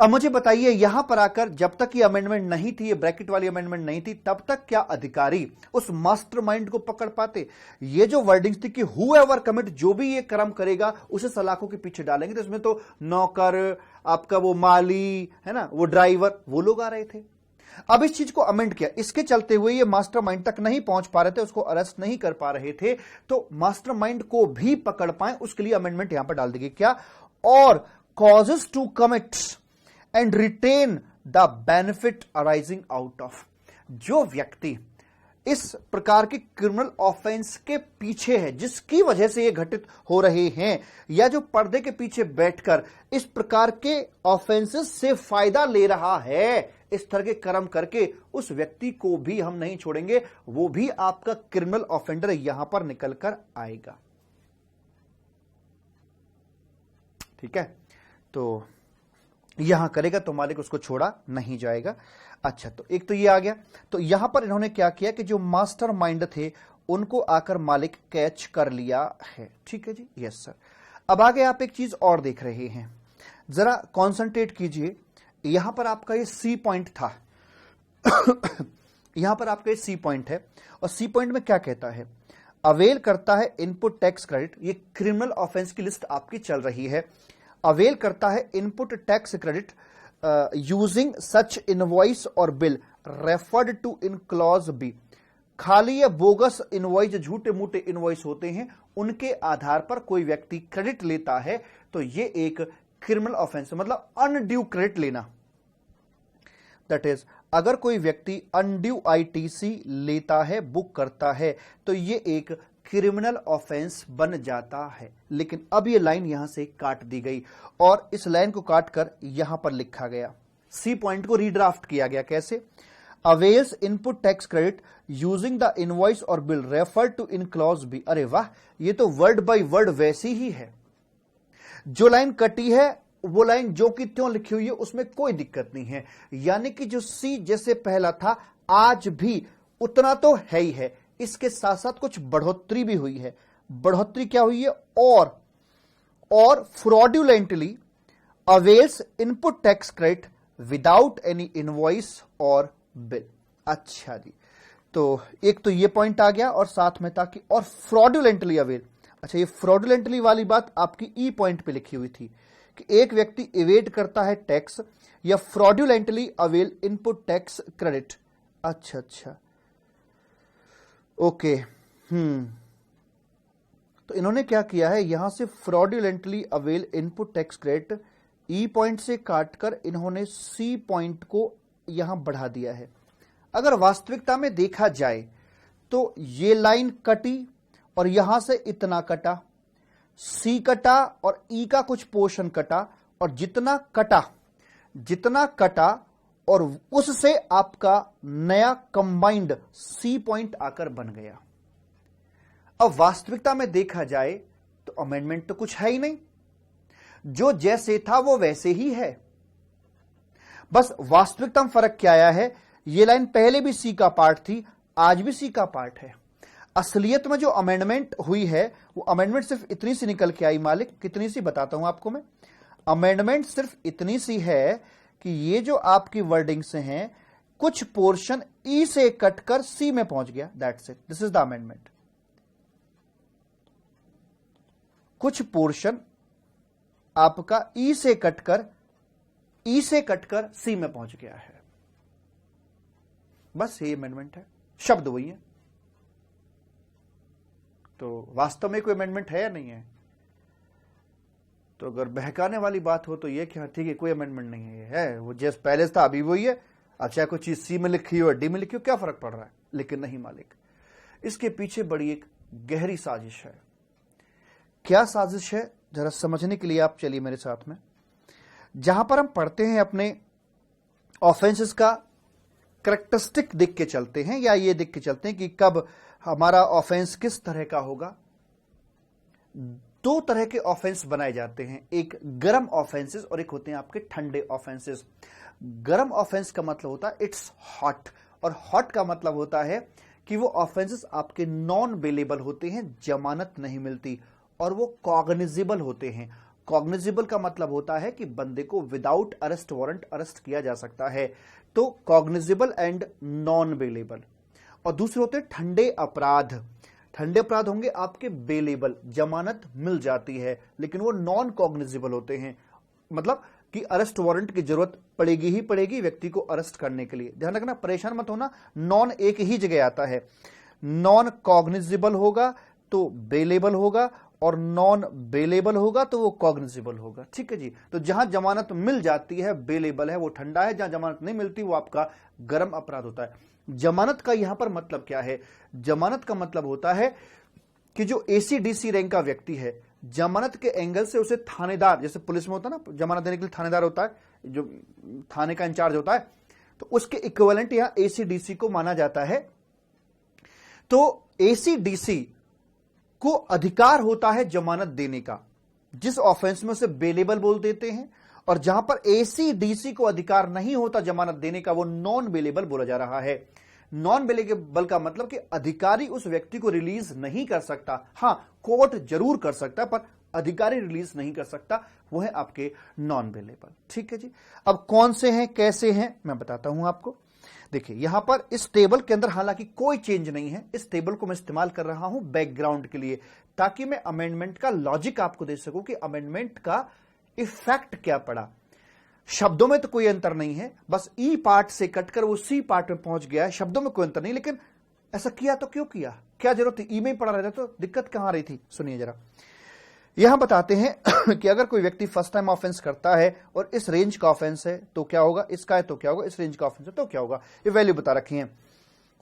अब मुझे बताइए, यहां पर आकर जब तक ये अमेंडमेंट नहीं थी, ये ब्रैकेट वाली अमेंडमेंट नहीं थी, तब तक क्या अधिकारी उस मास्टरमाइंड को पकड़ पाते? ये जो वर्डिंग्स थी कि हूएवर कमिट, जो भी ये कर्म करेगा उसे सलाखों के पीछे डालेंगे, तो इसमें तो नौकर, आपका वो माली है ना, वो ड्राइवर, वो लोग आ रहे थे। अब इस चीज को अमेंड किया, इसके चलते हुए ये मास्टरमाइंड तक नहीं पहुंच पा रहे थे, उसको अरेस्ट नहीं कर पा रहे थे, तो मास्टरमाइंड को भी पकड़ पाए उसके लिए अमेंडमेंट यहां पर डाल दी गई। क्या? और causes to commit and retain the benefit arising out of, जो व्यक्ति इस प्रकार के क्रिमिनल ऑफेंस के पीछे है, जिसकी वजह से ये घटित हो रहे हैं, या जो पर्दे के पीछे बैठकर इस प्रकार के ऑफेंसेस से फायदा ले रहा है, इस तरह के कर्म करके, उस व्यक्ति को भी हम नहीं छोड़ेंगे, वो भी आपका क्रिमिनल ऑफेंडर यहां पर निकल कर आएगा। ठीक है, तो यहां करेगा तो मालिक उसको छोड़ा नहीं जाएगा। अच्छा, तो एक तो ये आ गया। तो यहां पर इन्होंने क्या किया कि जो मास्टर माइंड थे उनको आकर मालिक कैच कर लिया है। ठीक है जी, यस सर। अब आगे आप एक चीज और देख रहे हैं, जरा कॉन्सेंट्रेट कीजिए। यहां पर आपका ये सी पॉइंट था यहां पर आपका ये सी पॉइंट है, और सी पॉइंट में क्या कहता है? अवेल करता है इनपुट टैक्स क्रेडिट, ये क्रिमिनल ऑफेंस की लिस्ट आपकी चल रही है। अवेल करता है input tax credit using such invoice और bill referred to in clause B, खाली या बोगस इनवॉइस, जो झूठे मूठे इनवॉइस होते हैं, उनके आधार पर कोई व्यक्ति क्रेडिट लेता है तो ये एक क्रिमिनल ऑफेंस, मतलब अनड्यू क्रेडिट लेना। दैट इज, अगर कोई व्यक्ति अनड्यू आईटीसी लेता है, बुक करता है, तो ये एक क्रिमिनल ऑफेंस बन जाता है। लेकिन अब ये लाइन यहां से काट दी गई और इस लाइन को काटकर यहां पर लिखा गया, सी पॉइंट को रीड्राफ्ट किया गया। कैसे? Avails input tax credit using the invoice और bill refer to in clause B. अरे वाह, ये तो वर्ड बाय वर्ड वैसी ही है। जो लाइन कटी है वो लाइन जो कि त्यों लिखी हुई है, उसमें कोई दिक्कत नहीं है। यानी कि जो सी जैसे पहला था आज भी उतना तो है ही है, इसके साथ साथ कुछ बढ़ोतरी भी हुई है। बढ़ोतरी क्या हुई है? और fraudulently avails input tax credit without any invoice और बिल। अच्छा जी, तो एक तो ये पॉइंट आ गया और साथ में था कि और फ्रॉडुलेंटली अवेल। अच्छा, ये फ्रॉडुलेंटली वाली बात आपकी ई पॉइंट पे लिखी हुई थी कि एक व्यक्ति इवेड करता है टैक्स या fraudulently avail input tax credit. अच्छा अच्छा, ओके। तो इन्होंने क्या किया है, यहां से fraudulently avail input tax credit ई पॉइंट से काटकर इन्होंने सी पॉइंट को यहां बढ़ा दिया है। अगर वास्तविकता में देखा जाए तो ये लाइन कटी और यहां से इतना कटा, सी कटा और ई का कुछ पोर्शन कटा, और जितना कटा और उससे आपका नया कंबाइंड सी पॉइंट आकर बन गया। अब वास्तविकता में देखा जाए तो अमेंडमेंट तो कुछ है ही नहीं, जो जैसे था वो वैसे ही है। बस वास्तविकता में फर्क क्या आया है, ये लाइन पहले भी सी का पार्ट थी, आज भी सी का पार्ट है। असलियत में जो अमेंडमेंट हुई है वो अमेंडमेंट सिर्फ इतनी सी निकल के आई मालिक, कितनी सी बताता हूं आपको मैं। अमेंडमेंट सिर्फ इतनी सी है कि ये जो आपकी वर्डिंग्स हैं कुछ पोर्शन ई से कटकर सी में पहुंच गया, that's it, this is the amendment. कुछ पोर्शन आपका ई से कटकर सी में पहुंच गया है, बस ये अमेंडमेंट है, शब्द वही है। तो वास्तव में कोई अमेंडमेंट है या नहीं है? तो अगर बहकाने वाली बात हो तो ये कि हाँ ठीक है कोई अमेंडमेंट नहीं है, है वो जैसे पहले था अभी वही है, अब चाहे कोई चीज सी में लिखी हो डी में लिखी हो क्या फर्क पड़ रहा है। लेकिन नहीं मालिक, इसके पीछे बड़ी एक गहरी साजिश है। क्या साजिश है जरा समझने के लिए आप चलिए मेरे साथ में। जहां पर हम पढ़ते हैं अपने ऑफेंसेस का करेक्टरिस्टिक देख के चलते हैं, या ये देख के चलते हैं कि कब हमारा ऑफेंस किस तरह का होगा। दो तरह के ऑफेंस बनाए जाते हैं, एक गर्म ऑफेंसेस और एक होते हैं आपके ठंडे ऑफेंसेस। गर्म ऑफेंस का मतलब होता है इट्स हॉट, और हॉट का मतलब होता है कि वो ऑफेंसेस आपके नॉन बेलेबल होते हैं, जमानत नहीं मिलती, और वो कॉग्निजेबल होते हैं। कॉग्निजेबल का मतलब होता है कि बंदे को विदाउट अरेस्ट वारंट अरेस्ट किया जा सकता है। तो कॉग्निजेबल एंड नॉन बेलेबल। और दूसरे होते हैं ठंडे अपराध। ठंडे अपराध होंगे आपके बेलेबल, जमानत मिल जाती है, लेकिन वो नॉन कॉग्निजेबल होते हैं, मतलब कि अरेस्ट वारंट की जरूरत पड़ेगी ही पड़ेगी व्यक्ति को अरेस्ट करने के लिए। ध्यान रखना, परेशान मत होना, नॉन एक ही जगह आता है। नॉन कॉग्निजेबल होगा तो बेलेबल होगा, और नॉन बेलेबल होगा तो वो कॉग्निजेबल होगा। ठीक है जी। तो जहां जमानत मिल जाती है बेलेबल है, वो ठंडा है, जहां जमानत नहीं मिलती वो आपका गर्म अपराध होता है। जमानत का यहां पर मतलब क्या है? जमानत का मतलब होता है कि जो एसीडीसी रैंक का व्यक्ति है, जमानत के एंगल से उसे थानेदार, जैसे पुलिस में होता है ना जमानत देने के लिए थानेदार होता है, जो थाने का इंचार्ज होता है, तो उसके इक्विवेलेंट यहां एसीडीसी को माना जाता है। तो एसीडीसी को अधिकार होता है जमानत देने का, जिस ऑफेंस में उसे बेलेबल बोल देते हैं, और जहां पर एसीडीसी को अधिकार नहीं होता जमानत देने का, वो नॉन बेलेबल बोला जा रहा है। नॉन बेलेबल का मतलब कि अधिकारी उस व्यक्ति को रिलीज नहीं कर सकता। हां, कोर्ट जरूर कर सकता है, पर अधिकारी रिलीज नहीं कर सकता, वो है आपके नॉन बेलेबल। ठीक है जी। अब कौन से हैं, कैसे हैं, मैं बताता हूं आपको। देखिए यहां पर इस टेबल के अंदर हालांकि कोई चेंज नहीं है, इस टेबल को मैं इस्तेमाल कर रहा हूं बैकग्राउंड के लिए, ताकि मैं अमेंडमेंट का लॉजिक आपको दे सकूं कि अमेंडमेंट का इफेक्ट क्या पड़ा। शब्दों में तो कोई अंतर नहीं है, बस ई पार्ट से कटकर वो सी पार्ट में पहुंच गया है, शब्दों में कोई अंतर नहीं। लेकिन ऐसा किया तो क्यों किया, क्या जरूरत थी? ई में ही पड़ा रहता तो दिक्कत कहां रही थी? सुनिए जरा, यहां बताते हैं कि अगर कोई व्यक्ति फर्स्ट टाइम ऑफेंस करता है और इस रेंज का ऑफेंस है तो क्या होगा, इसका है तो क्या होगा, इस रेंज का ऑफेंस है तो क्या होगा, ये वैल्यू बता रखी है।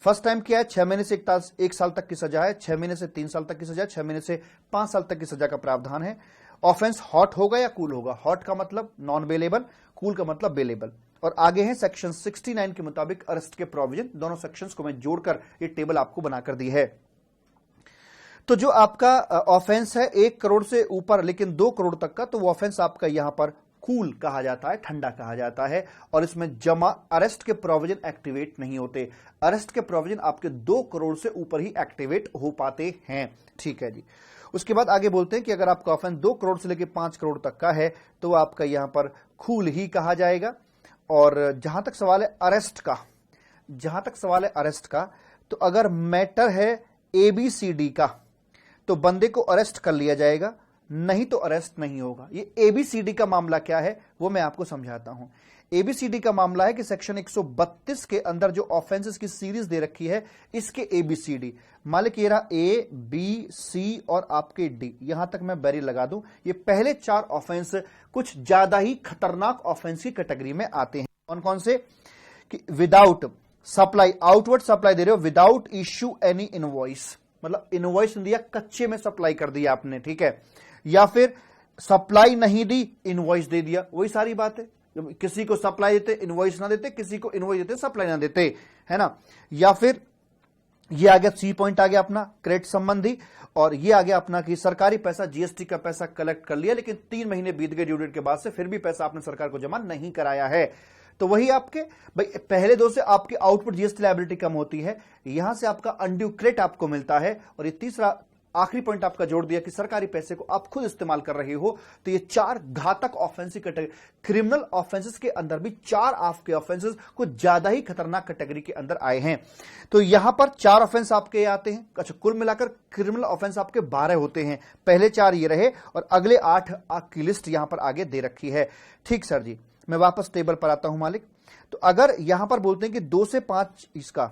फर्स्ट टाइम क्या है, 6 महीने से 1 साल तक की सजा है, 6 महीने से 3 साल तक की सजा है, 6 महीने से 5 साल तक की सजा का प्रावधान है। ऑफेंस हॉट होगा या कूल होगा, हॉट का मतलब नॉन बेलेबल, कूल का मतलब बेलेबल। और आगे है सेक्शन 69 के मुताबिक अरेस्ट के प्रोविजन, दोनों सेक्शंस को मैं जोड़कर ये टेबल आपको बनाकर दी है। तो जो आपका ऑफेंस है 1 करोड़ से ऊपर लेकिन 2 करोड़ तक का, तो वो ऑफेंस आपका यहां पर कूल कहा जाता है, ठंडा कहा जाता है, और इसमें अरेस्ट के प्रोविजन एक्टिवेट नहीं होते। अरेस्ट के प्रोविजन आपके 2 करोड़ से ऊपर ही एक्टिवेट हो पाते हैं। ठीक है जी। उसके बाद आगे बोलते हैं कि अगर आपका ऑफेंस 2 करोड़ से लेकर 5 करोड़ तक का है तो आपका यहां पर कूल ही कहा जाएगा। और जहां तक सवाल है अरेस्ट का, तो अगर मैटर है एबीसीडी का तो बंदे को अरेस्ट कर लिया जाएगा, नहीं तो अरेस्ट नहीं होगा। ये एबीसीडी का मामला क्या है वो मैं आपको समझाता हूं। एबीसीडी का मामला है कि सेक्शन 132 के अंदर जो ऑफेंसेस की सीरीज दे रखी है, इसके एबीसीडी मालिक ये रहा ए, बी, सी और आपके डी, यहां तक मैं बैरियर लगा दूं। ये पहले 4 ऑफेंस कुछ ज्यादा ही खतरनाक ऑफेंस की कैटेगरी में आते हैं। कौन कौन से? कि विदाउट सप्लाई, आउटवर्ड सप्लाई दे रहे हो विदाउट इश्यू एनी इनवॉइस, मतलब इनवॉइस दिया, कच्चे में सप्लाई कर दिया आपने, ठीक है, या फिर सप्लाई नहीं दी इनवॉइस दे दिया, वही सारी बात है। किसी को सप्लाई देते इनवॉइस ना देते, किसी को इनवॉइस देते सप्लाई ना देते, है ना। या फिर ये आ गया सी पॉइंट आ गया अपना क्रेडिट संबंधी, और ये आ गया अपना कि सरकारी पैसा, जीएसटी का पैसा कलेक्ट कर लिया लेकिन 3 महीने बीत गए ड्यू डेट के बाद से, फिर भी पैसा आपने सरकार को जमा नहीं कराया है, तो वही आपके भाई पहले 2 से आपकी आउटपुट जीएसटी लायबिलिटी कम होती है, यहां से आपका अनड्यू क्रेडिट आपको मिलता है, और ये तीसरा आखिरी पॉइंट आपका जोड़ दिया कि सरकारी पैसे को आप खुद इस्तेमाल कर रहे हो, तो ये 4 घातक ऑफेंसिव कैटेगरी, क्रिमिनल ऑफेंसेस के अंदर भी 4 आपके ऑफेंसेस कुछ ज्यादा ही खतरनाक कैटेगरी के अंदर आए हैं। तो यहां पर 4 ऑफेंस आपके आते हैं। अच्छा, कुल मिलाकर क्रिमिनल ऑफेंस आपके 12 होते हैं। पहले 4 ये रहे और अगले 8 की लिस्ट यहां पर आगे दे रखी है। ठीक सर जी, मैं वापस टेबल पर आता हूं मालिक। तो अगर यहां पर बोलते हैं कि 2 से 5 इसका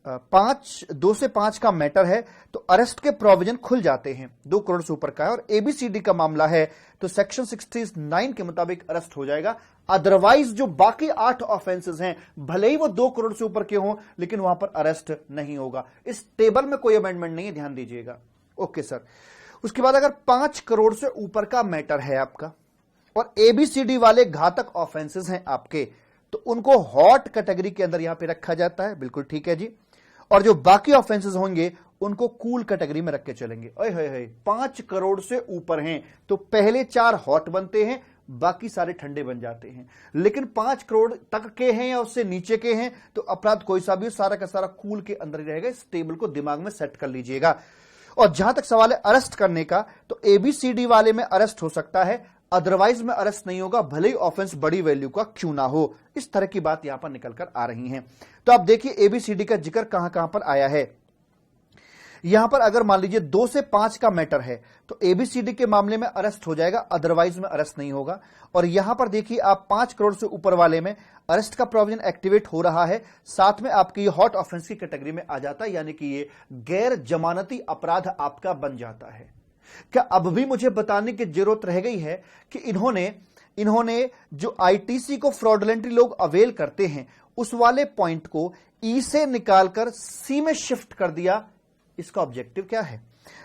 2 से 5 का मैटर है तो अरेस्ट के प्रोविजन खुल जाते हैं, 2 करोड़ से ऊपर का है। और एबीसीडी का मामला है तो सेक्शन 69 के मुताबिक अरेस्ट हो जाएगा। अदरवाइज जो बाकी 8 ऑफेंसेस हैं, भले ही वो 2 करोड़ से ऊपर के हों, लेकिन वहां पर अरेस्ट नहीं होगा। इस टेबल में कोई अमेंडमेंट नहीं है, ध्यान दीजिएगा। Okay sir. उसके बाद अगर 5 करोड़ से ऊपर का मैटर है आपका और एबीसीडी वाले घातक ऑफेंसेस हैं आपके, तो उनको हॉट कैटेगरी के अंदर यहां पे रखा जाता है। बिल्कुल ठीक है जी। और जो बाकी ऑफेंसेस होंगे उनको कूल कैटेगरी में रख के चलेंगे। ओए होए होए, 5 करोड़ से ऊपर हैं तो पहले 4 हॉट बनते हैं, बाकी सारे ठंडे बन जाते हैं। लेकिन 5 करोड़ तक के हैं या उससे नीचे के हैं तो अपराध कोई सा भी हो, सारा का सारा कूल के अंदर ही रहेगा। इस टेबल को दिमाग में सेट कर लीजिएगा। और जहां तक सवाल है अरेस्ट करने का, तो एबीसीडी वाले में अरेस्ट हो सकता है, अदरवाइज में अरेस्ट नहीं होगा, भले ही ऑफेंस बड़ी वैल्यू का क्यों ना हो। इस तरह की बात यहां पर निकल कर आ रही है। तो आप देखिए एबीसीडी का जिक्र कहां कहां पर आया है। यहां पर अगर मान लीजिए 2 से 5 का मैटर है तो एबीसीडी के मामले में अरेस्ट हो जाएगा, अदरवाइज में अरेस्ट नहीं होगा। और यहां पर देखिए आप 5 करोड़ से ऊपर वाले में अरेस्ट का प्रोविजन एक्टिवेट हो रहा है, साथ में आपकी ये हॉट ऑफेंस की कैटेगरी में आ जाता है, यानी कि ये गैर जमानती अपराध आपका बन जाता है। क्या अब भी मुझे बताने की जरूरत रह गई है कि इन्होंने जो आईटीसी को फ्रॉडलेंटली लोग अवेल करते हैं उस वाले पॉइंट को ई से निकालकर सी में शिफ्ट कर दिया? इसका ऑब्जेक्टिव क्या है?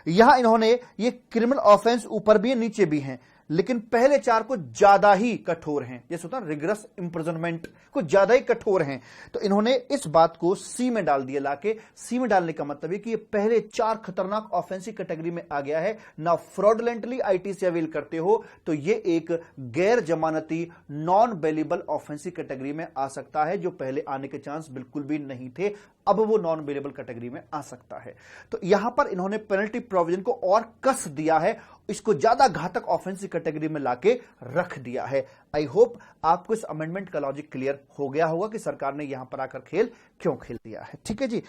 यहां इन्होंने ये क्रिमिनल ऑफेंस ऊपर भी है नीचे भी हैं, लेकिन पहले 4 कुछ ज्यादा ही कठोर हैं, जैसे होता है रिगरस इंप्रिजनमेंट, कुछ ज्यादा ही कठोर हैं। तो इन्होंने इस बात को सी में डाल दिया। लाके सी में डालने का मतलब है कि ये पहले 4 खतरनाक ऑफेंसिव कैटेगरी में आ गया है ना। फ्रॉडलेंटली आईटीसी अवेल करते हो तो ये एक गैर जमानती नॉन बेलेबल ऑफेंसिव कैटेगरी में आ सकता है, जो पहले आने के चांस बिल्कुल भी नहीं थे, अब वो नॉन बेलेबल कैटेगरी में आ सकता है। तो यहां पर इन्होंने पेनल्टी प्रोविजन को और कस दिया है, इसको ज्यादा घातक ऑफेंसिव कैटेगरी में लाके रख दिया है। आई होप आपको इस अमेंडमेंट का लॉजिक क्लियर हो गया होगा कि सरकार ने यहां पर आकर खेल क्यों खेल दिया है। ठीक है जी,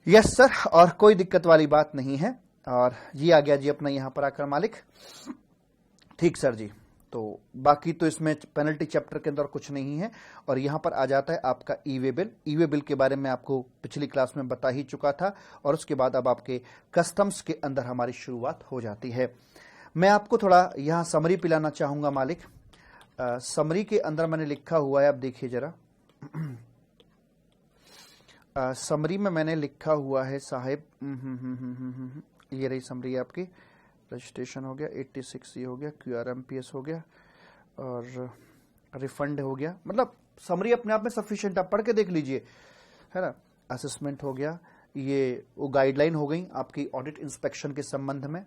यस सर, और कोई दिक्कत वाली बात नहीं है। और ये आ गया जी अपना यहां पर आकर मालिक। ठीक सर जी, तो बाकी तो इसमें पेनल्टी चैप्टर के अंदर कुछ नहीं है। और यहां पर आ जाता है आपका ई वे बिल। ई वे बिल के बारे में आपको पिछली क्लास में बता ही चुका था। और उसके बाद अब आपके कस्टम्स के अंदर हमारी शुरुआत हो जाती है। मैं आपको थोड़ा यहां समरी पिलाना चाहूंगा मालिक। समरी के अंदर मैंने लिखा हुआ है, आप देखिए जरा। समरी में मैंने लिखा हुआ है साहेब, ये रही समरी आपकी। रजिस्ट्रेशन हो गया, 86 ये हो गया, QRMPS हो गया और रिफंड हो गया। मतलब समरी अपने आप में सफिशिएंट, आप पढ़ के देख लीजिए, है ना। असेसमेंट हो गया, ये वो गाइडलाइन हो गई आपकी ऑडिट इंस्पेक्शन के संबंध में।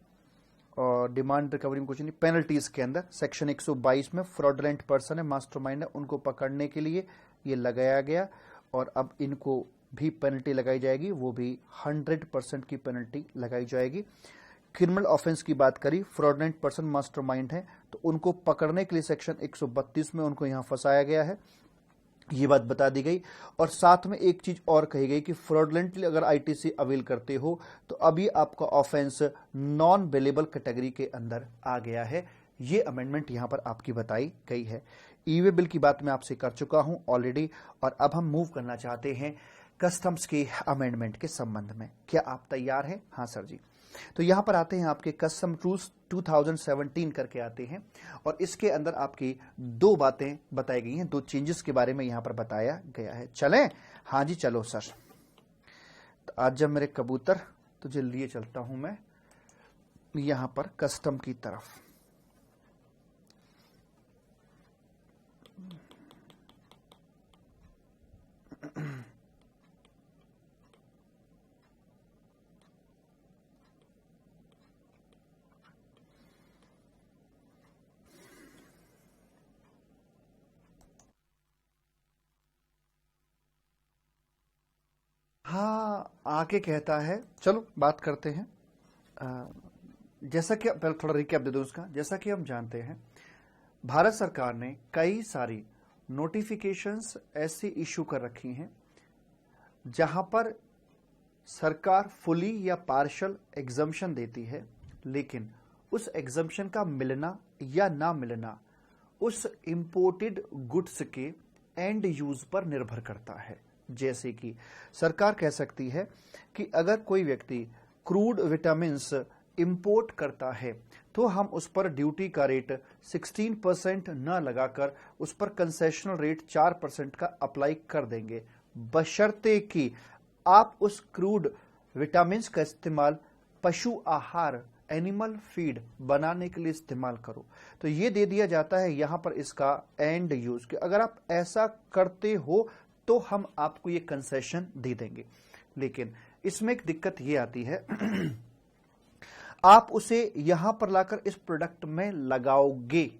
और डिमांड रिकवरी में कुछ नहीं। पेनल्टीज के अंदर सेक्शन 122 में फ्रॉडलेंट पर्सन है, मास्टरमाइंड है, उनको पकड़ने के लिए ये लगाया गया। और अब इनको भी पेनल्टी लगाई जाएगी, वो भी 100% की पेनल्टी लगाई जाएगी। क्रिमिनल ऑफेंस की बात करी, फ्रॉडलेंट पर्सन मास्टरमाइंड है तो उनको पकड़ने के लिए सेक्शन 132 में उनको यहां फंसाया गया है, ये बात बता दी गई। और साथ में एक चीज और कही गई कि फ्रॉडलेंटली अगर आईटीसी अवेल करते हो तो अभी आपका ऑफेंस नॉन बेलेबल कैटेगरी के अंदर आ गया है। ये अमेंडमेंट यहां पर आपकी बताई गई है। ई वे बिल की बात मैं आपसे कर चुका हूं ऑलरेडी। और अब हम मूव करना चाहते हैं कस्टम्स के अमेंडमेंट के संबंध में। क्या आप तैयार हैं? हाँ सर जी। तो यहां पर आते हैं आपके कस्टम रूल्स 2017 करके आते हैं। और इसके अंदर आपकी 2 बातें बताई गई हैं, 2 चेंजेस के बारे में यहां पर बताया गया है। चलें? हाँ जी चलो सर। तो आज जब मेरे कबूतर तुझे लिए चलता हूं मैं यहां पर कस्टम की तरफ। हाँ आके कहता है, चलो बात करते हैं। जैसा कि पहले थोड़ा रिकैप दे दूं उसका। जैसा कि हम जानते हैं, भारत सरकार ने कई सारी नोटिफिकेशंस ऐसे इशू कर रखी हैं जहां पर सरकार फुली या पार्शल एग्जम्पशन देती है, लेकिन उस एग्जम्पशन का मिलना या ना मिलना उस इंपोर्टेड गुड्स के एंड यूज पर निर्भर करता है। जैसे कि सरकार कह सकती है कि अगर कोई व्यक्ति क्रूड विटामिन्स इंपोर्ट करता है तो हम उस पर ड्यूटी का रेट 16% न लगाकर उस पर कंसेशनल रेट 4% का अप्लाई कर देंगे, बशर्ते कि आप उस क्रूड विटामिन्स का इस्तेमाल पशु आहार एनिमल फीड बनाने के लिए इस्तेमाल करो। तो ये दे दिया जाता है यहां पर इसका एंड यूज कि अगर आप ऐसा करते हो तो हम आपको ये कंसेशन दे देंगे। लेकिन इसमें एक दिक्कत ये आती है आप उसे यहां पर लाकर इस प्रोडक्ट में लगाओगे,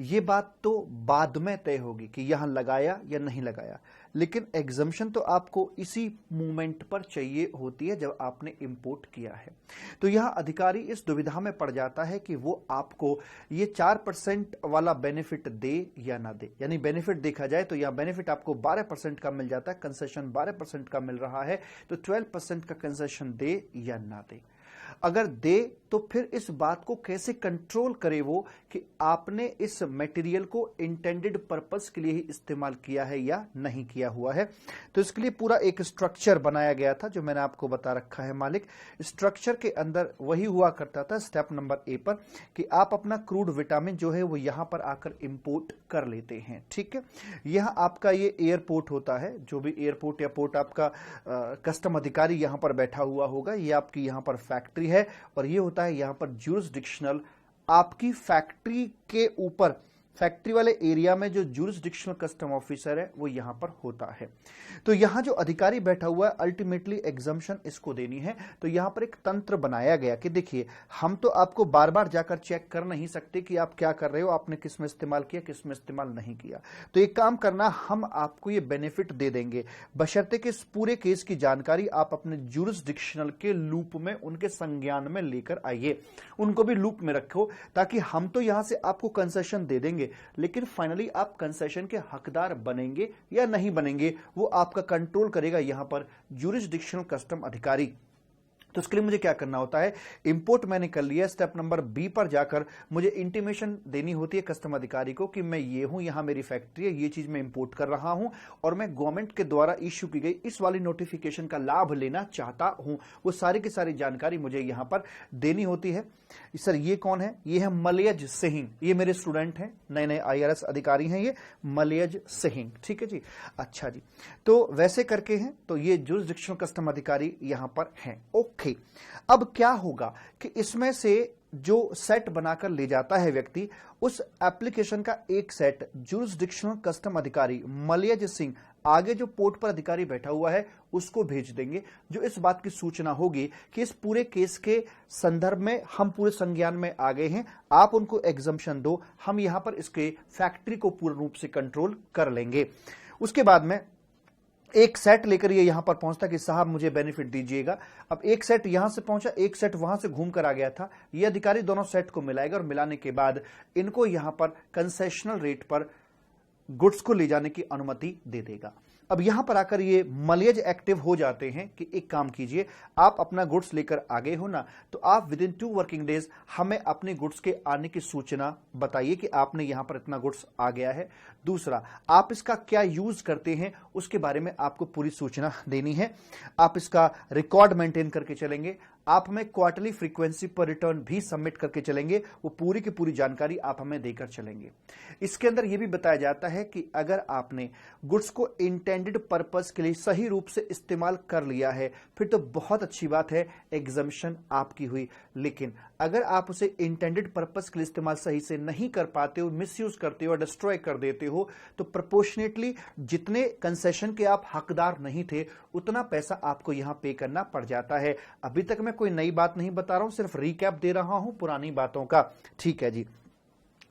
ये बात तो बाद में तय होगी कि यहां लगाया या नहीं लगाया, लेकिन एग्जम्पशन तो आपको इसी मूवमेंट पर चाहिए होती है जब आपने इंपोर्ट किया है। तो यहां अधिकारी इस दुविधा में पड़ जाता है कि वो आपको ये 4% वाला बेनिफिट दे या ना दे। यानी बेनिफिट देखा जाए तो यहां बेनिफिट आपको 12% का मिल जाता है, कंसेशन 12% का मिल रहा है, तो 12% का कंसेशन दे या ना दे। अगर दे तो फिर इस बात को कैसे कंट्रोल करे वो कि आपने इस मटेरियल को इंटेंडेड पर्पस के लिए ही इस्तेमाल किया है या नहीं किया हुआ है। तो इसके लिए पूरा एक स्ट्रक्चर बनाया गया था जो मैंने आपको बता रखा है मालिक। स्ट्रक्चर के अंदर वही हुआ करता था स्टेप नंबर ए पर कि आप अपना क्रूड विटामिन जो है वो यहां पर आकर इंपोर्ट कर लेते हैं। ठीक है, यह आपका ये एयरपोर्ट होता है, जो भी एयरपोर्ट या पोर्ट आपका कस्टम अधिकारी यहां पर बैठा हुआ होगा, ये आपकी यहां पर फैक्ट्री है और ये होता है यहां पर ज्यूरिसडिक्शनल। आपकी फैक्ट्री के ऊपर फैक्ट्री वाले एरिया में जो ज्यूरिसडिक्शनल कस्टम ऑफिसर है वो यहां पर होता है। तो यहां जो अधिकारी बैठा हुआ है अल्टीमेटली एग्जम्पशन इसको देनी है। तो यहां पर एक तंत्र बनाया गया कि देखिए हम तो आपको बार बार जाकर चेक कर नहीं सकते कि आप क्या कर रहे हो, आपने किस में इस्तेमाल किया किस में इस्तेमाल नहीं किया। तो एक काम करना, हम आपको ये बेनिफिट दे देंगे बशर्ते कि इस पूरे केस की जानकारी आप अपने ज्यूरिसडिक्शनल के लूप में उनके संज्ञान में लेकर आइए, उनको भी लूप में रखो, ताकि हम तो यहां से आपको कंसेशन दे देंगे लेकिन फाइनली आप कंसेशन के हकदार बनेंगे या नहीं बनेंगे वो आपका कंट्रोल करेगा यहां पर ज्यूरिसडिक्शनल कस्टम अधिकारी। तो इसके लिए मुझे क्या करना होता है, इंपोर्ट मैंने कर लिया, स्टेप नंबर बी पर जाकर मुझे इंटीमेशन देनी होती है कस्टम अधिकारी को कि मैं ये हूं, यहां मेरी फैक्ट्री है, ये चीज मैं इंपोर्ट कर रहा हूं और मैं गवर्नमेंट के द्वारा इश्यू की गई इस वाली नोटिफिकेशन का लाभ लेना चाहता हूं। वो सारी की सारी जानकारी मुझे यहां पर देनी होती है। सर ये कौन है, ये है मलयज सिंह, ये मेरे स्टूडेंट हैं, नए नए IRS अधिकारी हैं ये मलयज सिंह। ठीक है जी, अच्छा जी, तो वैसे करके हैं। तो ये ज्यूरिसडिक्शनल कस्टम अधिकारी यहां पर हैं। ओके, अब क्या होगा कि इसमें से जो सेट बनाकर ले जाता है व्यक्ति, उस एप्लीकेशन का एक सेट ज्यूरिसडिक्शनल कस्टम अधिकारी मलयज सिंह आगे जो पोर्ट पर अधिकारी बैठा हुआ है उसको भेज देंगे, जो इस बात की सूचना होगी कि इस पूरे केस के संदर्भ में हम पूरे संज्ञान में आ गए हैं, आप उनको एग्जम्पशन दो, हम यहां पर इसके फैक्ट्री को पूर्ण रूप से कंट्रोल कर लेंगे। उसके बाद में एक सेट लेकर ये यहां पर पहुंचता कि साहब मुझे बेनिफिट दीजिएगा। अब एक सेट यहां से पहुंचा, एक सेट वहां से घूम कर आ गया था, ये अधिकारी दोनों सेट को मिलाएगा और मिलाने के बाद इनको यहां पर कंसेशनल रेट पर गुड्स को ले जाने की अनुमति दे देगा। अब यहां पर आकर ये मलयज एक्टिव हो जाते हैं कि एक काम कीजिए, आप अपना गुड्स लेकर आ गए हो ना, तो आप विद इन 2 वर्किंग डेज हमें अपने गुड्स के आने की सूचना बताइए कि आपने यहां पर इतना गुड्स आ गया है। दूसरा, आप इसका क्या यूज करते हैं उसके बारे में आपको पूरी सूचना देनी है। आप इसका रिकॉर्ड मेंटेन करके चलेंगे, आप हमें क्वार्टरली फ्रीक्वेंसी पर रिटर्न भी सबमिट करके चलेंगे, वो पूरी की पूरी जानकारी आप हमें देकर चलेंगे। इसके अंदर यह भी बताया जाता है कि अगर आपने गुड्स को इंटेंडेड पर्पस के लिए सही रूप से इस्तेमाल कर लिया है फिर तो बहुत अच्छी बात है, एग्जम्पशन आपकी हुई। लेकिन अगर आप उसे इंटेंडेड पर्पस के लिए इस्तेमाल सही से नहीं कर पाते हो, मिसयूज करते हो, डिस्ट्रॉय कर देते हो, तो प्रोपोर्शनेटली जितने कंसेशन के आप हकदार नहीं थे उतना पैसा आपको यहां पे करना पड़ जाता है। अभी तक मैं कोई नई बात नहीं बता रहा हूं, सिर्फ रिकैप दे रहा हूं पुरानी बातों का। ठीक है जी,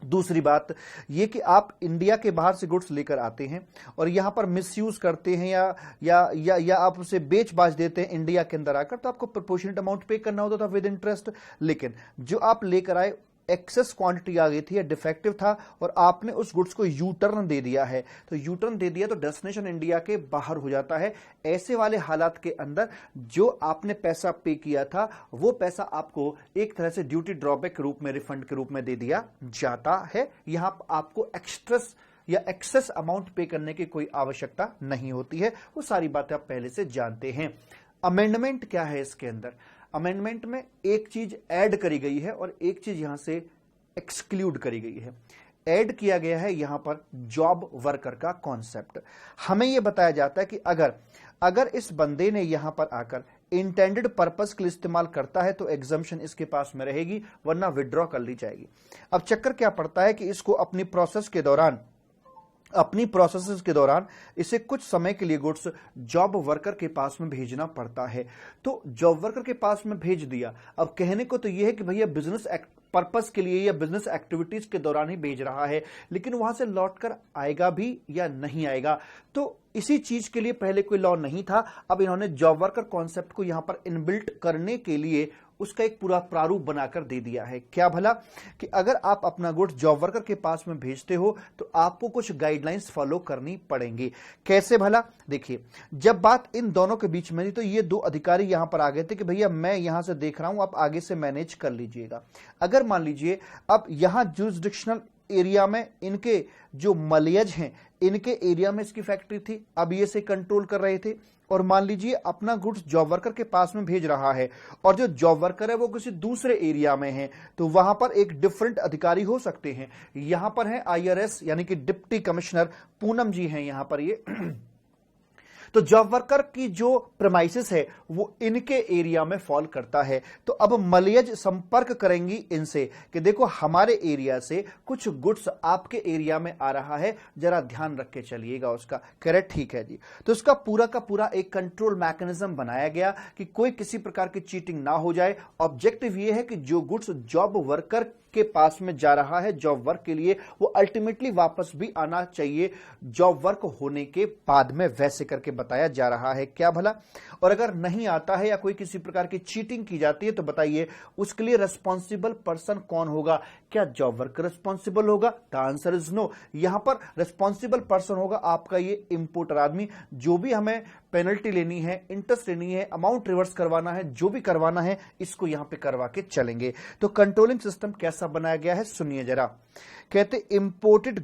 दूसरी बात ये कि आप इंडिया के बाहर से गुड्स लेकर आते हैं और यहां पर मिसयूज करते हैं या आप उसे बेच बाच देते हैं इंडिया के अंदर आकर, तो आपको प्रोपोर्शनेट अमाउंट पे करना होता था विद इंटरेस्ट। लेकिन जो आप लेकर आए एक्सेस क्वांटिटी आ गई थी या डिफेक्टिव था और आपने उस गुड्स को यू टर्न दे दिया है, तो यू टर्न दे दिया तो डेस्टिनेशन इंडिया के बाहर हो जाता है। ऐसे वाले हालात के अंदर जो आपने पैसा पे किया था वो पैसा आपको एक तरह से ड्यूटी ड्रॉबैक के रूप में, रिफंड के रूप में दे दिया जाता है। यहां आपको एक्स्ट्रेस या एक्सेस अमाउंट पे करने की कोई आवश्यकता नहीं होती है। वो सारी बातें आप पहले से जानते हैं। अमेंडमेंट क्या है इसके अंदर? अमेंडमेंट में एक चीज ऐड करी गई है और एक चीज यहां से एक्सक्लूड करी गई है। ऐड किया गया है यहां पर जॉब वर्कर का कॉन्सेप्ट। हमें यह बताया जाता है कि अगर इस बंदे ने यहां पर आकर इंटेंडेड पर्पस के लिए इस्तेमाल करता है तो एग्जम्पशन इसके पास में रहेगी, वरना विड्रॉ कर ली जाएगी। अब चक्कर क्या पड़ता है कि इसको अपनी प्रोसेस के दौरान इसे कुछ समय के लिए गुड्स जॉब वर्कर के पास में भेजना पड़ता है। तो जॉब वर्कर के पास में भेज दिया। अब कहने को तो यह है कि भैया बिजनेस पर्पस के लिए या बिजनेस एक्टिविटीज के दौरान ही भेज रहा है, लेकिन वहां से लौटकर आएगा भी या नहीं आएगा। तो इसी चीज के लिए पहले कोई लॉ नहीं था। अब इन्होंने जॉब वर्कर कॉन्सेप्ट को यहां पर इनबिल्ट करने के लिए उसका एक पूरा प्रारूप बनाकर दे दिया है। क्या भला कि अगर आप अपना गुड्स जॉब वर्कर के पास में भेजते हो तो आपको कुछ गाइडलाइंस फॉलो करनी पड़ेंगी। कैसे भला? देखिए, जब बात इन दोनों के बीच में थी तो ये दो अधिकारी यहां पर आ गए थे कि भैया मैं यहां से देख रहा हूं, आप आगे से मैनेज कर लीजिएगा। अगर मान लीजिए अब यहां जुरिसडिक्शनल एरिया में इनके जो मलयज हैं, इनके एरिया में इसकी फैक्ट्री थी, अब ये से कंट्रोल कर रहे थे, और मान लीजिए अपना गुड्स जॉब वर्कर के पास में भेज रहा है और जो जॉब वर्कर है वो किसी दूसरे एरिया में है, तो वहां पर एक डिफरेंट अधिकारी हो सकते हैं। यहां पर है IRS यानी कि डिप्टी कमिश्नर पूनम जी हैं यहां पर ये। तो जॉब वर्कर की जो प्रेमाइसिस है वो इनके एरिया में फॉल करता है। तो अब मलयज संपर्क करेंगी इनसे कि देखो हमारे एरिया से कुछ गुड्स आपके एरिया में आ रहा है, जरा ध्यान रख के चलिएगा उसका। करेक्ट, ठीक है जी। तो इसका पूरा का पूरा एक कंट्रोल मैकेनिज्म बनाया गया कि कोई किसी प्रकार की चीटिंग ना हो जाए। ऑब्जेक्टिव ये है कि जो गुड्स जॉब वर्कर के पास में जा रहा है जॉब वर्क के लिए, वो अल्टीमेटली वापस भी आना चाहिए जॉब वर्क होने के बाद में, वैसे करके बताया जा रहा है। क्या भला? और अगर नहीं आता है या कोई किसी प्रकार की चीटिंग की जाती है तो बताइए उसके लिए रिस्पॉन्सिबल पर्सन कौन होगा? क्या जॉब वर्कर रिस्पॉन्सिबल होगा? The answer is no. यहां पर रिस्पॉन्सिबल पर्सन होगा आपका ये इंपोर्टर आदमी। जो भी हमें पेनल्टी लेनी है, इंटरेस्ट लेनी है, अमाउंट रिवर्स करवाना है, जो भी करवाना है इसको यहां पे करवा के चलेंगे। तो कंट्रोलिंग सिस्टम कैसा बनाया गया है सुनिए जरा। कहते imported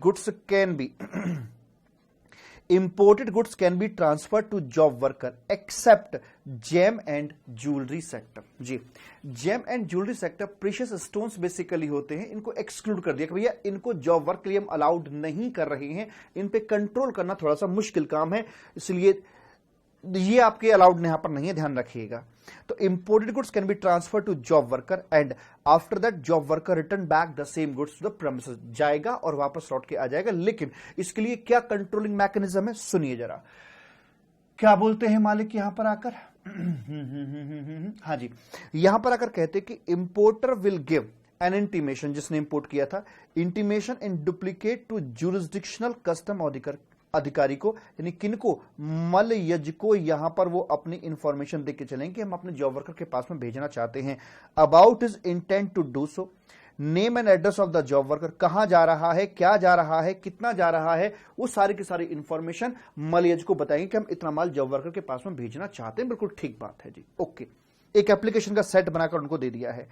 goods can be transferred to job worker except gem and jewellery sector. जी, gem and jewellery sector precious stones basically होते हैं, इनको एक्सक्लूड कर दिया कि भैया इनको जॉब वर्क के लिए हम अलाउड नहीं कर रहे हैं, इन पे कंट्रोल करना थोड़ा सा मुश्किल काम है, इसलिए ये आपके अलाउड यहां पर नहीं है, ध्यान रखिएगा। तो imported goods can be transfer to job worker and after that job worker return back the same goods to the premises, जाएगा और वापस लौट के आ जाएगा। लेकिन इसके लिए क्या कंट्रोलिंग मैकेनिज्म है सुनिए जरा। क्या बोलते हैं मालिक यहां पर आकर? हाँ जी, यहां पर आकर कहते कि importer will give an intimation, जिसने इंपोर्ट किया था, intimation in duplicate to jurisdictional custom अधिकारी को, यानी किनको? मलयज को। यहां पर वो अपनी इंफॉर्मेशन देके चलेंगे कि हम अपने जॉब वर्कर के पास में भेजना चाहते हैं। About is intent to do so, name and address of the job worker, कहां जा रहा है, क्या जा रहा है, कितना जा रहा है, वो सारी की सारी इंफॉर्मेशन मलयज को बताएंगे कि हम इतना माल जॉब वर्कर के पास में भेजना चाहते हैं। बिल्कुल ठीक बात है जी, ओके। एक एप्लीकेशन का सेट बनाकर उनको दे दिया है।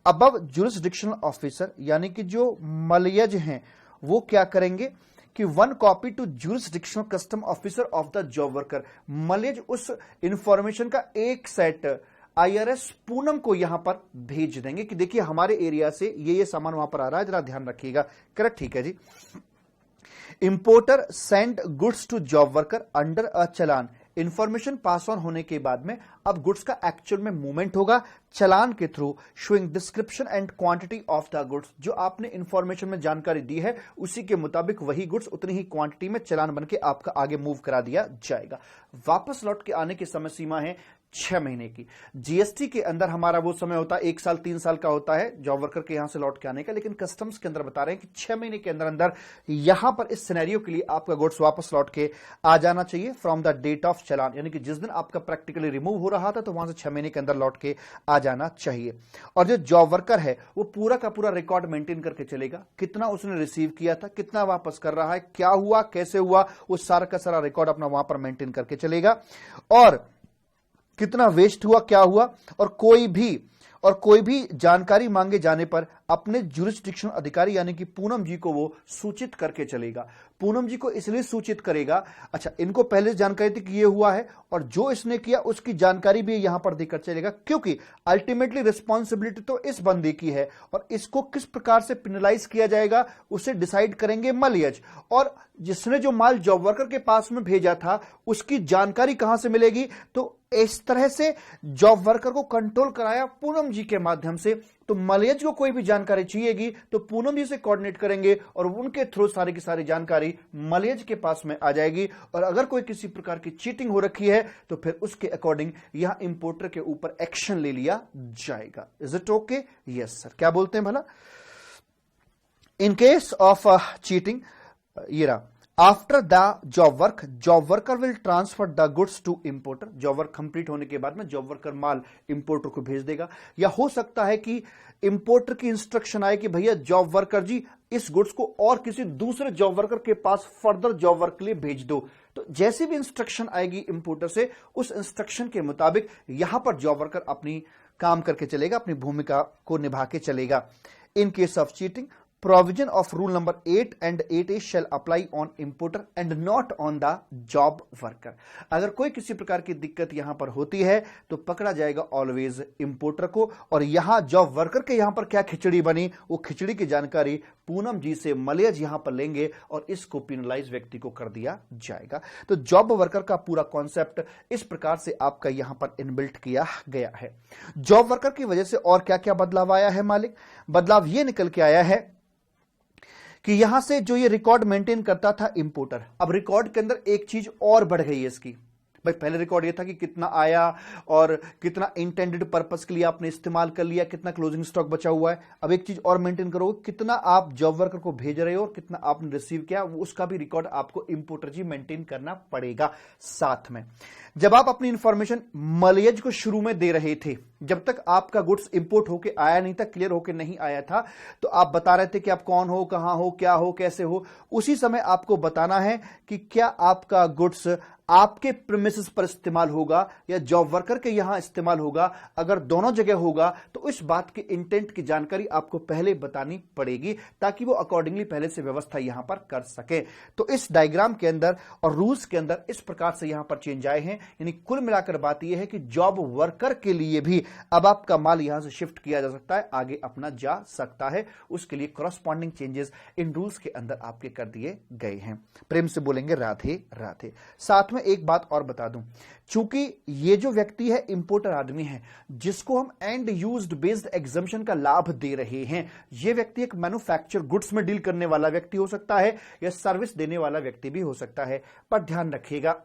अबव जुरिसडिक्शनल ऑफिसर यानी कि जो मलयज हैं वो क्या करेंगे कि 1 copy to jurisdictional custom officer of the job worker, मलयज उस इंफॉर्मेशन का एक सेट IRS पूनम को यहां पर भेज देंगे कि देखिए हमारे एरिया से ये सामान वहां पर आ रहा है, जरा ध्यान रखिएगा। करेक्ट, ठीक है जी। Importer send goods to job worker under a challan, information pass on होने के बाद में अब गुड्स का एक्चुअल में मूवमेंट होगा चलान के through, showing description and quantity of the goods. जो आपने इंफॉर्मेशन में जानकारी दी है उसी के मुताबिक वही गुड्स उतनी ही क्वांटिटी में चलान बन के आपका आगे मूव करा दिया जाएगा। वापस लौट के आने की समय सीमा है 6 महीने की। जीएसटी के अंदर हमारा वो समय होता है 1 साल 3 साल का होता है जॉब वर्कर के यहां से लौट के आने का, लेकिन कस्टम्स के अंदर बता रहे हैं कि 6 महीने के अंदर अंदर यहां पर इस सिनेरियो के लिए आपका गुड्स वापस लौट के आ जाना चाहिए फ्रॉम द डेट ऑफ चालान, यानी कि जिस दिन आपका प्रैक्टिकली रिमूव हो रहा था तो वहां से 6 महीने के अंदर लौट के आ जाना चाहिए। और जो जॉब वर्कर है वो पूरा का पूरा रिकॉर्ड मेंटेन करके चलेगा, कितना उसने रिसीव किया था, कितना वापस कर रहा है, क्या हुआ, कैसे हुआ, वो सारा का सारा रिकॉर्ड अपना वहां पर मेंटेन करके चलेगा, और कितना वेस्ट हुआ, क्या हुआ, और कोई भी जानकारी मांगे जाने पर अपने जुरिस्डिक्शन अधिकारी यानी कि पूनम जी को वो सूचित करके चलेगा। पूनम जी को इसलिए सूचित करेगा, अच्छा इनको पहले जानकारी थी कि ये हुआ है और जो इसने किया उसकी जानकारी भी यहां पर देकर चलेगा, क्योंकि अल्टीमेटली रिस्पॉन्सिबिलिटी तो इस बंदे की है और इसको किस प्रकार से पेनलाइज किया जाएगा उसे डिसाइड करेंगे मलयज। और जिसने जो माल जॉब वर्कर के पास में भेजा था उसकी जानकारी कहां से मिलेगी, तो इस तरह से जॉब वर्कर को कंट्रोल कराया पूनम जी के माध्यम से। तो मलयज को कोई भी जानकारी चाहिएगी तो पूनम जी से कोऑर्डिनेट करेंगे और उनके थ्रू सारी की सारी जानकारी मलयज के पास में आ जाएगी। और अगर कोई किसी प्रकार की चीटिंग हो रखी है तो फिर उसके अकॉर्डिंग यहां इंपोर्टर के ऊपर एक्शन ले लिया जाएगा। Is it okay? Yes sir. क्या बोलते हैं भला? इन केस ऑफ चीटिंग, ये रहा, after the job worker will transfer the goods to importer. Job work complete होने के बाद में जॉब वर्कर माल इंपोर्टर को भेज देगा, या हो सकता है कि इंपोर्टर की इंस्ट्रक्शन आए कि भैया जॉब वर्कर जी इस गुड्स को और किसी दूसरे जॉब वर्कर के पास फर्दर जॉब वर्क के लिए भेज दो। तो जैसे भी इंस्ट्रक्शन आएगी इंपोर्टर से, उस इंस्ट्रक्शन के मुताबिक यहां पर जॉब वर्कर अपनी काम करके चलेगा, अपनी भूमिका को निभा के चलेगा। In case of cheating, provision of rule number 8 and 8A shall apply on importer and not on the job worker। अगर कोई किसी प्रकार की दिक्कत यहां पर होती है तो पकड़ा जाएगा ऑलवेज इंपोर्टर को, और यहां जॉब वर्कर के यहां पर क्या खिचड़ी बनी, वो खिचड़ी की जानकारी पूनम जी से मलयज यहां पर लेंगे और इसको पेनलाइज व्यक्ति को कर दिया जाएगा। तो जॉब वर्कर का पूरा कॉन्सेप्ट इस प्रकार से आपका यहां पर इनबिल्ट किया गया है। जॉब वर्कर की वजह से और क्या क्या बदलाव आया है मालिक? बदलाव ये निकल के आया है कि यहां से जो ये रिकॉर्ड मेंटेन करता था इंपोर्टर, अब रिकॉर्ड के अंदर एक चीज और बढ़ गई है इसकी। भाई पहले रिकॉर्ड ये था कि कितना आया और कितना इंटेंडेड पर्पस के लिए आपने इस्तेमाल कर लिया, कितना क्लोजिंग स्टॉक बचा हुआ है। अब एक चीज और मेंटेन करोगे, कितना आप जॉब वर्कर को भेज रहे हो और कितना आपने रिसीव किया, उसका भी रिकॉर्ड आपको इंपोर्टर जी मेंटेन करना पड़ेगा साथ में। जब आप अपनी इंफॉर्मेशन मलयज को शुरू में दे रहे थे, जब तक आपका गुड्स इंपोर्ट होके आया नहीं था, क्लियर होके नहीं आया था, तो आप बता रहे थे कि आप कौन हो, कहां हो, क्या हो, कैसे हो। उसी समय आपको बताना है कि क्या आपका गुड्स आपके प्रीमिसेस पर इस्तेमाल होगा या जॉब वर्कर के यहां इस्तेमाल होगा। अगर दोनों जगह होगा तो इस बात के इंटेंट की जानकारी आपको पहले बतानी पड़ेगी ताकि वो अकॉर्डिंगली पहले से व्यवस्था यहां पर कर सके। तो इस डायग्राम के अंदर और रूल्स के अंदर इस प्रकार से यहां पर चेंज आए हैं। यानी कुल मिलाकर बात यह है कि जॉब वर्कर के लिए भी अब आपका माल यहां से शिफ्ट किया जा सकता है, आगे अपना जा सकता है। उसके लिए कॉरस्पॉन्डिंग चेंजेस इन रूल्स के अंदर आपके कर दिए गए हैं। प्रेम से बोलेंगे राधे राधे। साथ में एक बात और बता दूं, चूंकि ये जो व्यक्ति है इंपोर्टर आदमी है जिसको हम एंड यूज्ड बेस्ड एग्जम्पशन का लाभ दे रहे हैं, ये व्यक्ति एक मैन्युफैक्चर गुड्स में डील करने वाला व्यक्ति हो सकता है या सर्विस देने वाला व्यक्ति भी हो सकता है। पर ध्यान रखिएगा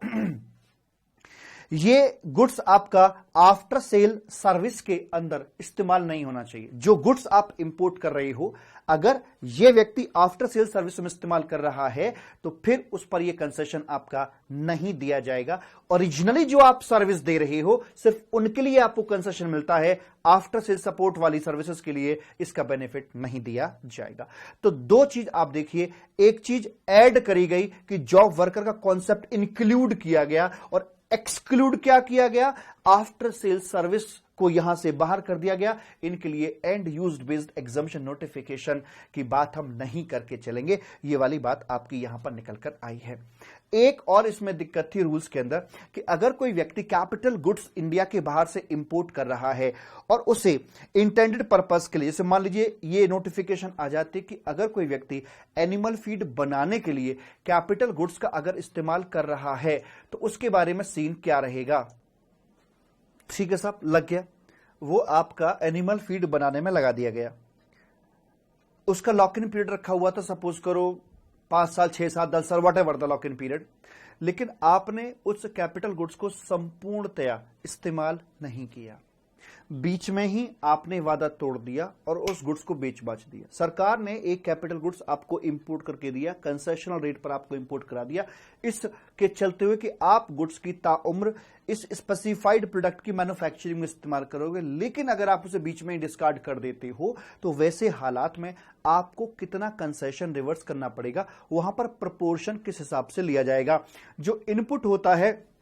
ये गुड्स आपका आफ्टर सेल सर्विस के अंदर इस्तेमाल नहीं होना चाहिए। जो गुड्स आप इंपोर्ट कर रहे हो, अगर यह व्यक्ति आफ्टर सेल सर्विस में इस्तेमाल कर रहा है तो फिर उस पर यह कंसेशन आपका नहीं दिया जाएगा। ओरिजिनली जो आप सर्विस दे रहे हो सिर्फ उनके लिए आपको कंसेशन मिलता है, आफ्टर सेल सपोर्ट वाली सर्विसेज के लिए इसका बेनिफिट नहीं दिया जाएगा। तो दो चीज आप देखिए, एक चीज ऐड करी गई कि जॉब वर्कर का कॉन्सेप्ट इंक्लूड किया गया और एक्सक्लूड क्या किया गया, आफ्टर सेल सर्विस को यहां से बाहर कर दिया गया। इनके लिए and used based exemption notification की बात हम नहीं करके चलेंगे। ये वाली बात आपकी यहां पर निकल कर आई है। एक और इसमें दिक्कत थी रूल्स के अंदर कि अगर कोई व्यक्ति कैपिटल गुड्स इंडिया के बाहर से इंपोर्ट कर रहा है और उसे इंटेंडेड पर्पस के लिए, जैसे मान लीजिए ये नोटिफिकेशन आ जाती कि अगर कोई व्यक्ति एनिमल फीड बनाने के लिए कैपिटल गुड्स का अगर इस्तेमाल कर रहा है तो उसके बारे में सीन क्या रहेगा। ठीक है साहब, लग गया, वो आपका एनिमल फीड बनाने में लगा दिया गया, उसका लॉक इन पीरियड रखा हुआ था, सपोज करो 5 साल, 6 साल, 10 साल, what ever the lock in period, लेकिन आपने उस कैपिटल गुड्स को संपूर्णतया इस्तेमाल नहीं किया, बीच में ही आपने वादा तोड़ दिया और उस गुड्स को बेच बाच दिया। सरकार ने एक कैपिटल गुड्स आपको इंपोर्ट करके दिया, कंसेशनल रेट पर आपको इंपोर्ट करा दिया, इसके चलते हुए कि आप गुड्स की ताउम्र इस स्पेसिफाइड प्रोडक्ट की मैन्युफैक्चरिंग में इस्तेमाल करोगे, लेकिन अगर आप उसे बीच में ही डिस्कार्ड कर देते हो तो वैसे हालात में आपको कितना कंसेशन रिवर्स करना पड़ेगा, वहां पर प्रपोर्शन किस हिसाब से लिया जाएगा। जो इनपुट होता है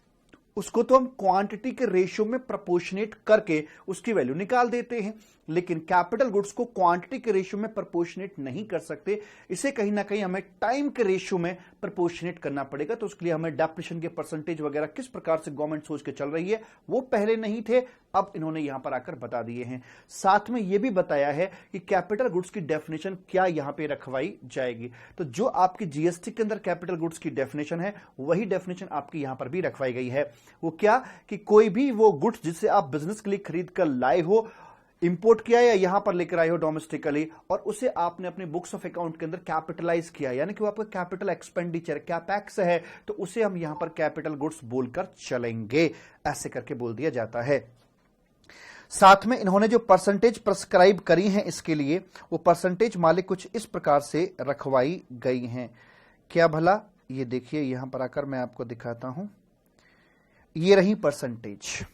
उसको तो हम क्वांटिटी के रेशियो में प्रपोर्शनेट करके उसकी वैल्यू निकाल देते हैं, लेकिन कैपिटल गुड्स को क्वांटिटी के रेशियो में प्रपोर्शनेट नहीं कर सकते, इसे कहीं ना कहीं हमें टाइम के रेशियो में प्रपोर्शनेट करना पड़ेगा। तो उसके लिए हमें डेप्रिसिएशन के परसेंटेज वगैरह किस प्रकार से गवर्नमेंट सोच के चल रही है वो पहले नहीं थे, अब इन्होंने यहां पर आकर बता दिए हैं। साथ में यह भी बताया है कि कैपिटल गुड्स की डेफिनेशन क्या यहां पर रखवाई जाएगी। तो जो आपकी जीएसटी के अंदर कैपिटल गुड्स की डेफिनेशन है वही डेफिनेशन आपकी यहां पर भी रखवाई गई है। वो क्या कि कोई भी वो गुड्स जिसे आप बिजनेस के लिए खरीद कर लाए हो, इंपोर्ट किया या यहां पर लेकर आए हो डोमेस्टिकली, और उसे आपने अपने बुक्स ऑफ अकाउंट के अंदर कैपिटलाइज किया, यानी कि वो आपका कैपिटल एक्सपेंडिचर कैपेक्स है, तो उसे हम यहां पर कैपिटल गुड्स बोलकर चलेंगे, ऐसे करके बोल दिया जाता है। साथ में इन्होंने जो परसेंटेज प्रिस्क्राइब करी हैं इसके लिए, वो परसेंटेज मालिक कुछ इस प्रकार से रखवाई गई हैं। क्या भला, ये देखिए यहां पर आकर मैं आपको दिखाता हूं, ये रही परसेंटेज।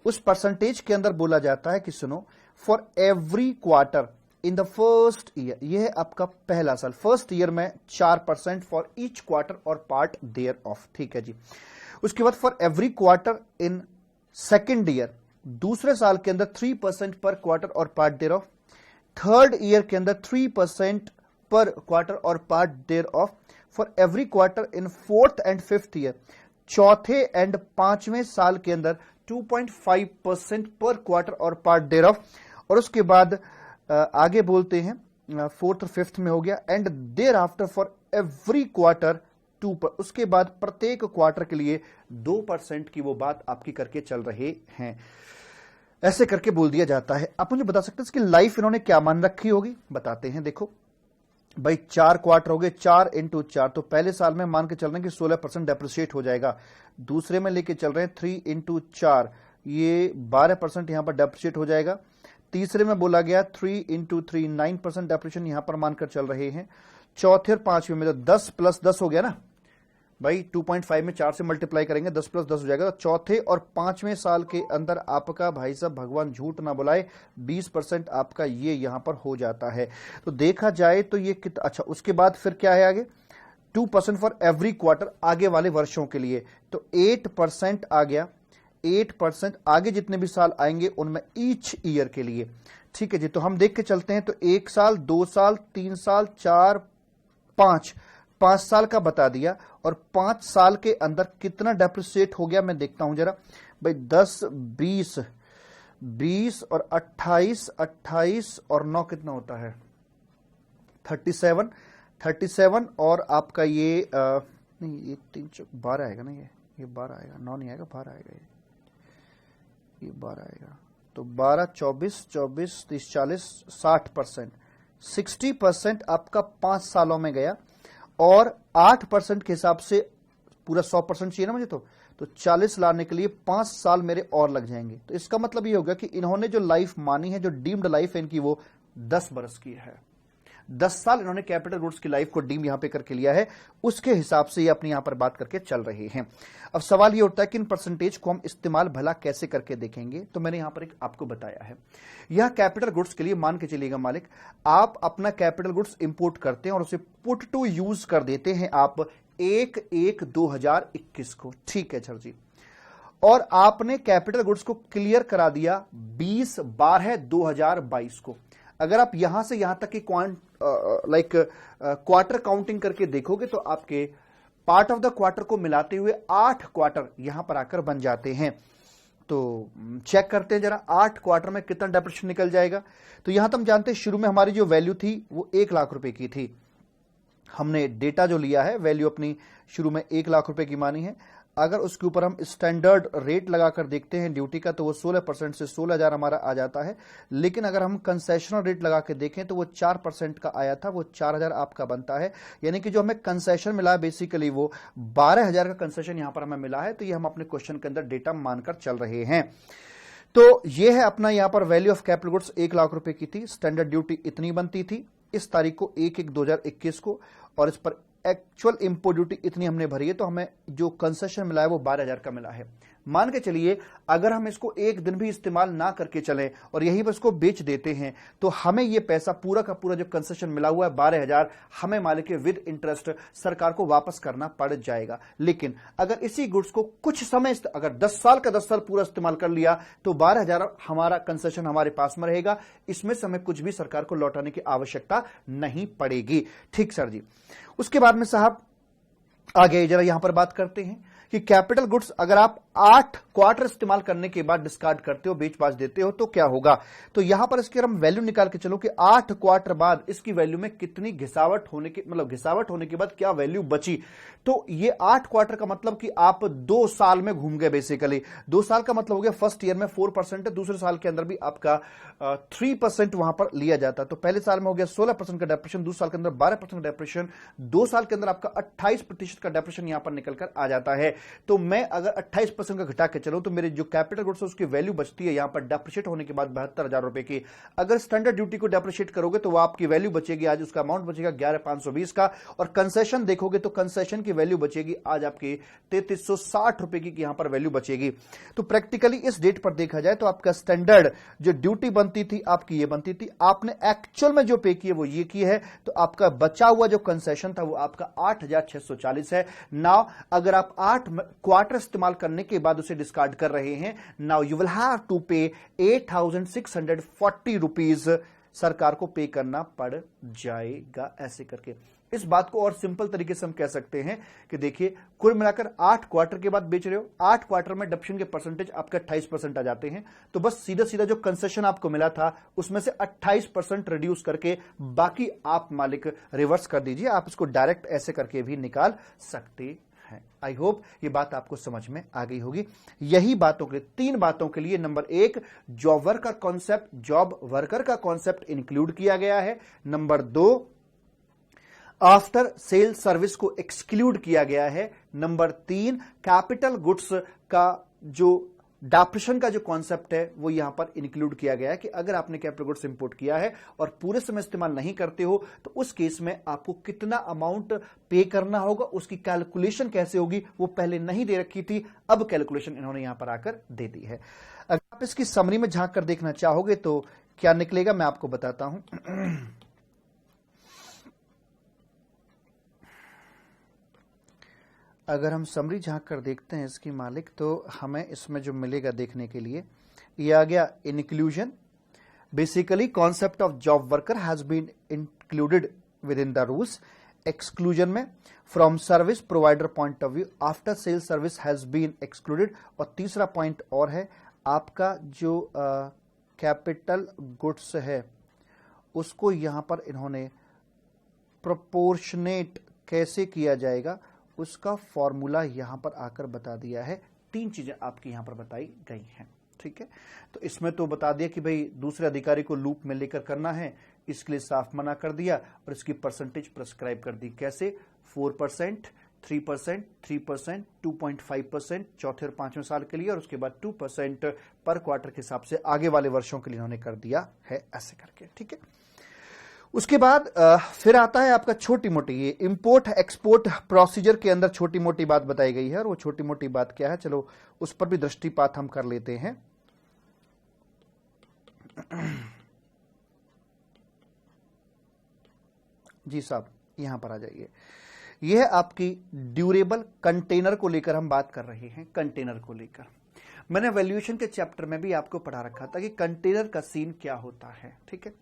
उस परसेंटेज के अंदर बोला जाता है कि सुनो, for every quarter in the first year, यह है आपका पहला साल, फर्स्ट ईयर में 4% फॉर ईच क्वार्टर और पार्ट देयर ऑफ, ठीक है जी। उसके बाद for every quarter in second year, दूसरे साल के अंदर 3% पर क्वार्टर और part thereof, third year के अंदर 3% पर क्वार्टर और part thereof, for every quarter in fourth and fifth year, चौथे एंड पांचवें साल के अंदर 2.5% पर क्वार्टर और पार्ट देयर ऑफ, और उसके बाद आगे बोलते हैं फोर्थ और फिफ्थ में हो गया, and thereafter for every quarter 2%, उसके बाद प्रत्येक क्वार्टर के लिए 2% की वो बात आपकी करके चल रहे हैं, ऐसे करके बोल दिया जाता है। आप मुझे बता सकते हैं इसकी लाइफ इन्होंने क्या मान रखी होगी, बताते हैं। देखो भाई 4 क्वार्टर हो गए, 4 × 4, तो पहले साल में मान के चल रहे हैं कि 16% डेप्रिशिएट हो जाएगा, दूसरे में लेके चल रहे हैं 3 × 4, ये 12% यहां पर डेप्रिशिएट हो जाएगा, तीसरे में बोला गया 3 × 3 9% डेप्रिशिएशन यहां पर मानकर चल रहे हैं, चौथे और पांचवें में तो 10 + 10 हो गया ना भाई, 2.5 में 4 से मल्टीप्लाई करेंगे 10 + 10 हो जाएगा, तो चौथे और पांचवें साल के अंदर आपका भाई साहब भगवान झूठ ना बुलाए 20% आपका ये यहां पर हो जाता है। तो देखा जाए तो ये कितना अच्छा। उसके बाद फिर क्या है आगे, 2% फॉर एवरी क्वार्टर आगे वाले वर्षों के लिए, तो 8% आ गया, 8% आगे जितने भी साल आएंगे उनमें ईच ईयर के लिए, ठीक है जी। तो हम देख के चलते हैं, तो 1 साल, 2 साल, 3 साल, 4, 5 साल का बता दिया, और 5 साल के अंदर कितना डेप्रिसिएट हो गया मैं देखता हूं जरा भाई, 10, 20 और 28 और 9 कितना होता है, 37 और आपका ये नहीं, ये 3 12 आएगा ना, ये 12 आएगा, 9 नहीं आएगा, 12 आएगा, ये 12 आएगा, तो 12, 24, 30, 40, 60%, 60% आपका 5 सालों में गया, और 8% के हिसाब से पूरा 100% चाहिए ना मुझे, तो 40 लाने के लिए 5 साल मेरे और लग जाएंगे। तो इसका मतलब ये होगा कि इन्होंने जो लाइफ मानी है, जो डीम्ड लाइफ है इनकी, वो 10 बरस की है। 10 साल इन्होंने कैपिटल गुड्स की लाइफ को डीम यहां पे करके लिया है, उसके हिसाब से ये अपनी यहां पर बात करके चल रहे हैं। अब सवाल ये उठता है कि इन परसेंटेज को हम इस्तेमाल भला कैसे करके देखेंगे, तो मैंने यहां पर एक आपको बताया है। यह कैपिटल गुड्स के लिए मान के चलिएगा मालिक, आप अपना कैपिटल गुड्स इंपोर्ट करते हैं और उसे पुट टू यूज कर देते हैं आप 1/1/2021 को, ठीक है सर जी, और आपने कैपिटल गुड्स को क्लियर करा दिया 20/12/2022 को। अगर आप यहां से यहां तक की क्वार्टर काउंटिंग करके देखोगे तो आपके पार्ट ऑफ द क्वार्टर को मिलाते हुए 8 क्वार्टर यहां पर आकर बन जाते हैं। तो चेक करते हैं जरा 8 क्वार्टर में कितना डेप्रिसिएशन निकल जाएगा। तो यहां तो हम जानते हैं शुरू में हमारी जो वैल्यू थी वो 1 लाख रुपए की थी, हमने डेटा जो लिया है वैल्यू अपनी शुरू में 1 लाख रुपए की मानी है। अगर उसके ऊपर हम स्टैंडर्ड रेट लगाकर देखते हैं ड्यूटी का तो वो 16% से 16,000 हमारा आ जाता है। लेकिन अगर हम कंसेशनल रेट लगा के देखें तो वो 4% का आया था, वो 4,000 आपका बनता है। यानी कि जो हमें कंसेशन मिला बेसिकली वो 12,000 का कंसेशन यहां पर हमें मिला है। तो ये हम अपने क्वेश्चन के अंदर डेटा मानकर चल रहे हैं। तो ये है अपना यहां पर value of capital goods 1 lakh रुपए की थी, स्टैंडर्ड ड्यूटी इतनी बनती थी इस तारीख को 1/1/2021 को, और इस पर एक्चुअल इंपोर्ट ड्यूटी इतनी हमने भरी है। तो हमें जो कंसेशन मिला है वो 12,000 का मिला है। मान के चलिए अगर हम इसको एक दिन भी इस्तेमाल ना करके चलें और यहीं पर इसको बेच देते हैं तो हमें ये पैसा पूरा का पूरा जो कंसेशन मिला हुआ है 12,000 हमें मालिक के विद इंटरेस्ट सरकार को वापस करना पड़ जाएगा। लेकिन अगर इसी गुड्स को कुछ समय, अगर 10 साल का 10 साल पूरा इस्तेमाल कर लिया तो 12,000 हमारा कंसेशन हमारे पास में रहेगा। इसमें से हमें कुछ भी सरकार को लौटाने की आवश्यकता नहीं पड़ेगी। ठीक सर जी। उसके बाद में साहब आगे जरा यहां पर बात करते हैं कि कैपिटल गुड्स अगर आप 8 क्वार्टर इस्तेमाल करने के बाद डिस्कार्ड करते हो, बेच बाच देते हो तो क्या होगा। तो यहां पर इसके हम वैल्यू निकाल के चलो कि 8 क्वार्टर बाद इसकी वैल्यू में कितनी घिसावट होने के, मतलब घिसावट होने के बाद क्या वैल्यू बची। तो ये 8 क्वार्टर का मतलब कि आप 2 साल में घूम गए बेसिकली। 2 साल का मतलब हो गया फर्स्ट ईयर में 4% है, दूसरे साल के अंदर भी आपका 3% वहां पर लिया जाता। तो पहले साल में हो गया 16% का डेप्रेशन, दूसरे साल के अंदर 12% का डेप्रेशन, 2 साल के अंदर आपका 28% का डेप्रेशन यहां पर निकलकर आ जाता है। तो मैं अगर 28% का घटा के चलूं तो मेरे जो कैपिटल गुड्स है उसकी वैल्यू बचती है यहां पर डेप्रिशिएट होने के बाद 72,000 रुपए की। अगर स्टैंडर्ड ड्यूटी को डेप्रिशिएट करोगे तो वो आपकी वैल्यू बचेगी, आज उसका अमाउंट बचेगा 11,520 का। और कंसेशन देखोगे तो कंसेशन की वैल्यू बचेगी आज आपकी 3,360 रुपए की यहां पर वैल्यू बचेगी। तो प्रैक्टिकली इस डेट पर देखा जाए तो आपका स्टैंडर्ड जो ड्यूटी बनती थी आपकी ये बनती थी, आपने एक्चुअल में जो पे की है वो ये की है। तो आपका बचा हुआ जो कंसेशन था वो आपका 8,640 है। नाउ अगर आप 8 क्वार्टर इस्तेमाल करने के बाद उसे डिस्कार्ड कर रहे हैं, now you will have to pay 8,640 rupees सरकार को पे करना पड़ जाएगा। ऐसे करके इस बात को और सिंपल तरीके से हम कह सकते हैं कि देखिए कुल मिलाकर 8 क्वार्टर के बाद बेच रहे हो, 8 क्वार्टर में डिडक्शन के परसेंटेज आपका 28% आ जाते हैं। तो बस सीधा सीधा जो कंसेशन आपको मिला था उसमें से 28% रिड्यूस करके बाकी आप मालिक रिवर्स कर दीजिए। आप इसको डायरेक्ट ऐसे करके भी निकाल सकते। आई होप ये बात आपको समझ में आ गई होगी। यही बातों के लिए 3 बातों के लिए नंबर 1 जॉब वर्कर का कॉन्सेप्ट इंक्लूड किया गया है। नंबर 2 आफ्टर सेल सर्विस को एक्सक्लूड किया गया है। नंबर 3 कैपिटल गुड्स का जो डेप्रिशन का जो कॉन्सेप्ट है वो यहां पर इंक्लूड किया गया है कि अगर आपने कैपिटल गुड्स इंपोर्ट किया है और पूरे समय इस्तेमाल नहीं करते हो तो उस केस में आपको कितना अमाउंट पे करना होगा, उसकी कैलकुलेशन कैसे होगी वो पहले नहीं दे रखी थी, अब कैलकुलेशन इन्होंने यहां पर आकर दे दी है। अगर आप इसकी समरी में झांक कर देखना चाहोगे तो क्या निकलेगा मैं आपको बताता हूं। अगर हम समरी झांक कर देखते हैं इसकी मालिक तो हमें इसमें जो मिलेगा देखने के लिए ये आ गया inclusion. Basically concept of job worker has been included within the rules. Exclusion में from service provider point of view after sale service has been excluded. और तीसरा पॉइंट और है आपका जो कैपिटल गुड्स है उसको यहां पर इन्होंने प्रोपोर्शनेट कैसे किया जाएगा उसका फॉर्मूला यहां पर आकर बता दिया है। 3 चीजें आपकी यहां पर बताई गई हैं। ठीक है, तो इसमें तो बता दिया कि भाई दूसरे अधिकारी को लूप में लेकर करना है, इसके लिए साफ मना कर दिया और इसकी परसेंटेज प्रेस्क्राइब कर दी। कैसे 4%, 3%, 3%, 2.5% चौथे और 5वें साल के लिए, और उसके बाद 2% पर क्वार्टर के हिसाब से आगे वाले वर्षों के लिए इन्होंने कर दिया है ऐसे करके। ठीक है, उसके बाद फिर आता है आपका छोटी मोटी ये इंपोर्ट एक्सपोर्ट प्रोसीजर के अंदर छोटी मोटी बात बताई गई है। और वो छोटी मोटी बात क्या है चलो उस पर भी दृष्टिपात हम कर लेते हैं। जी साहब यहां पर आ जाइए। यह आपकी ड्यूरेबल कंटेनर को लेकर हम बात कर रहे हैं। कंटेनर को लेकर मैंने वैल्यूएशन के चैप्टर में भी आपको पढ़ा रखा था कि कंटेनर का सीन क्या होता है। ठीक है,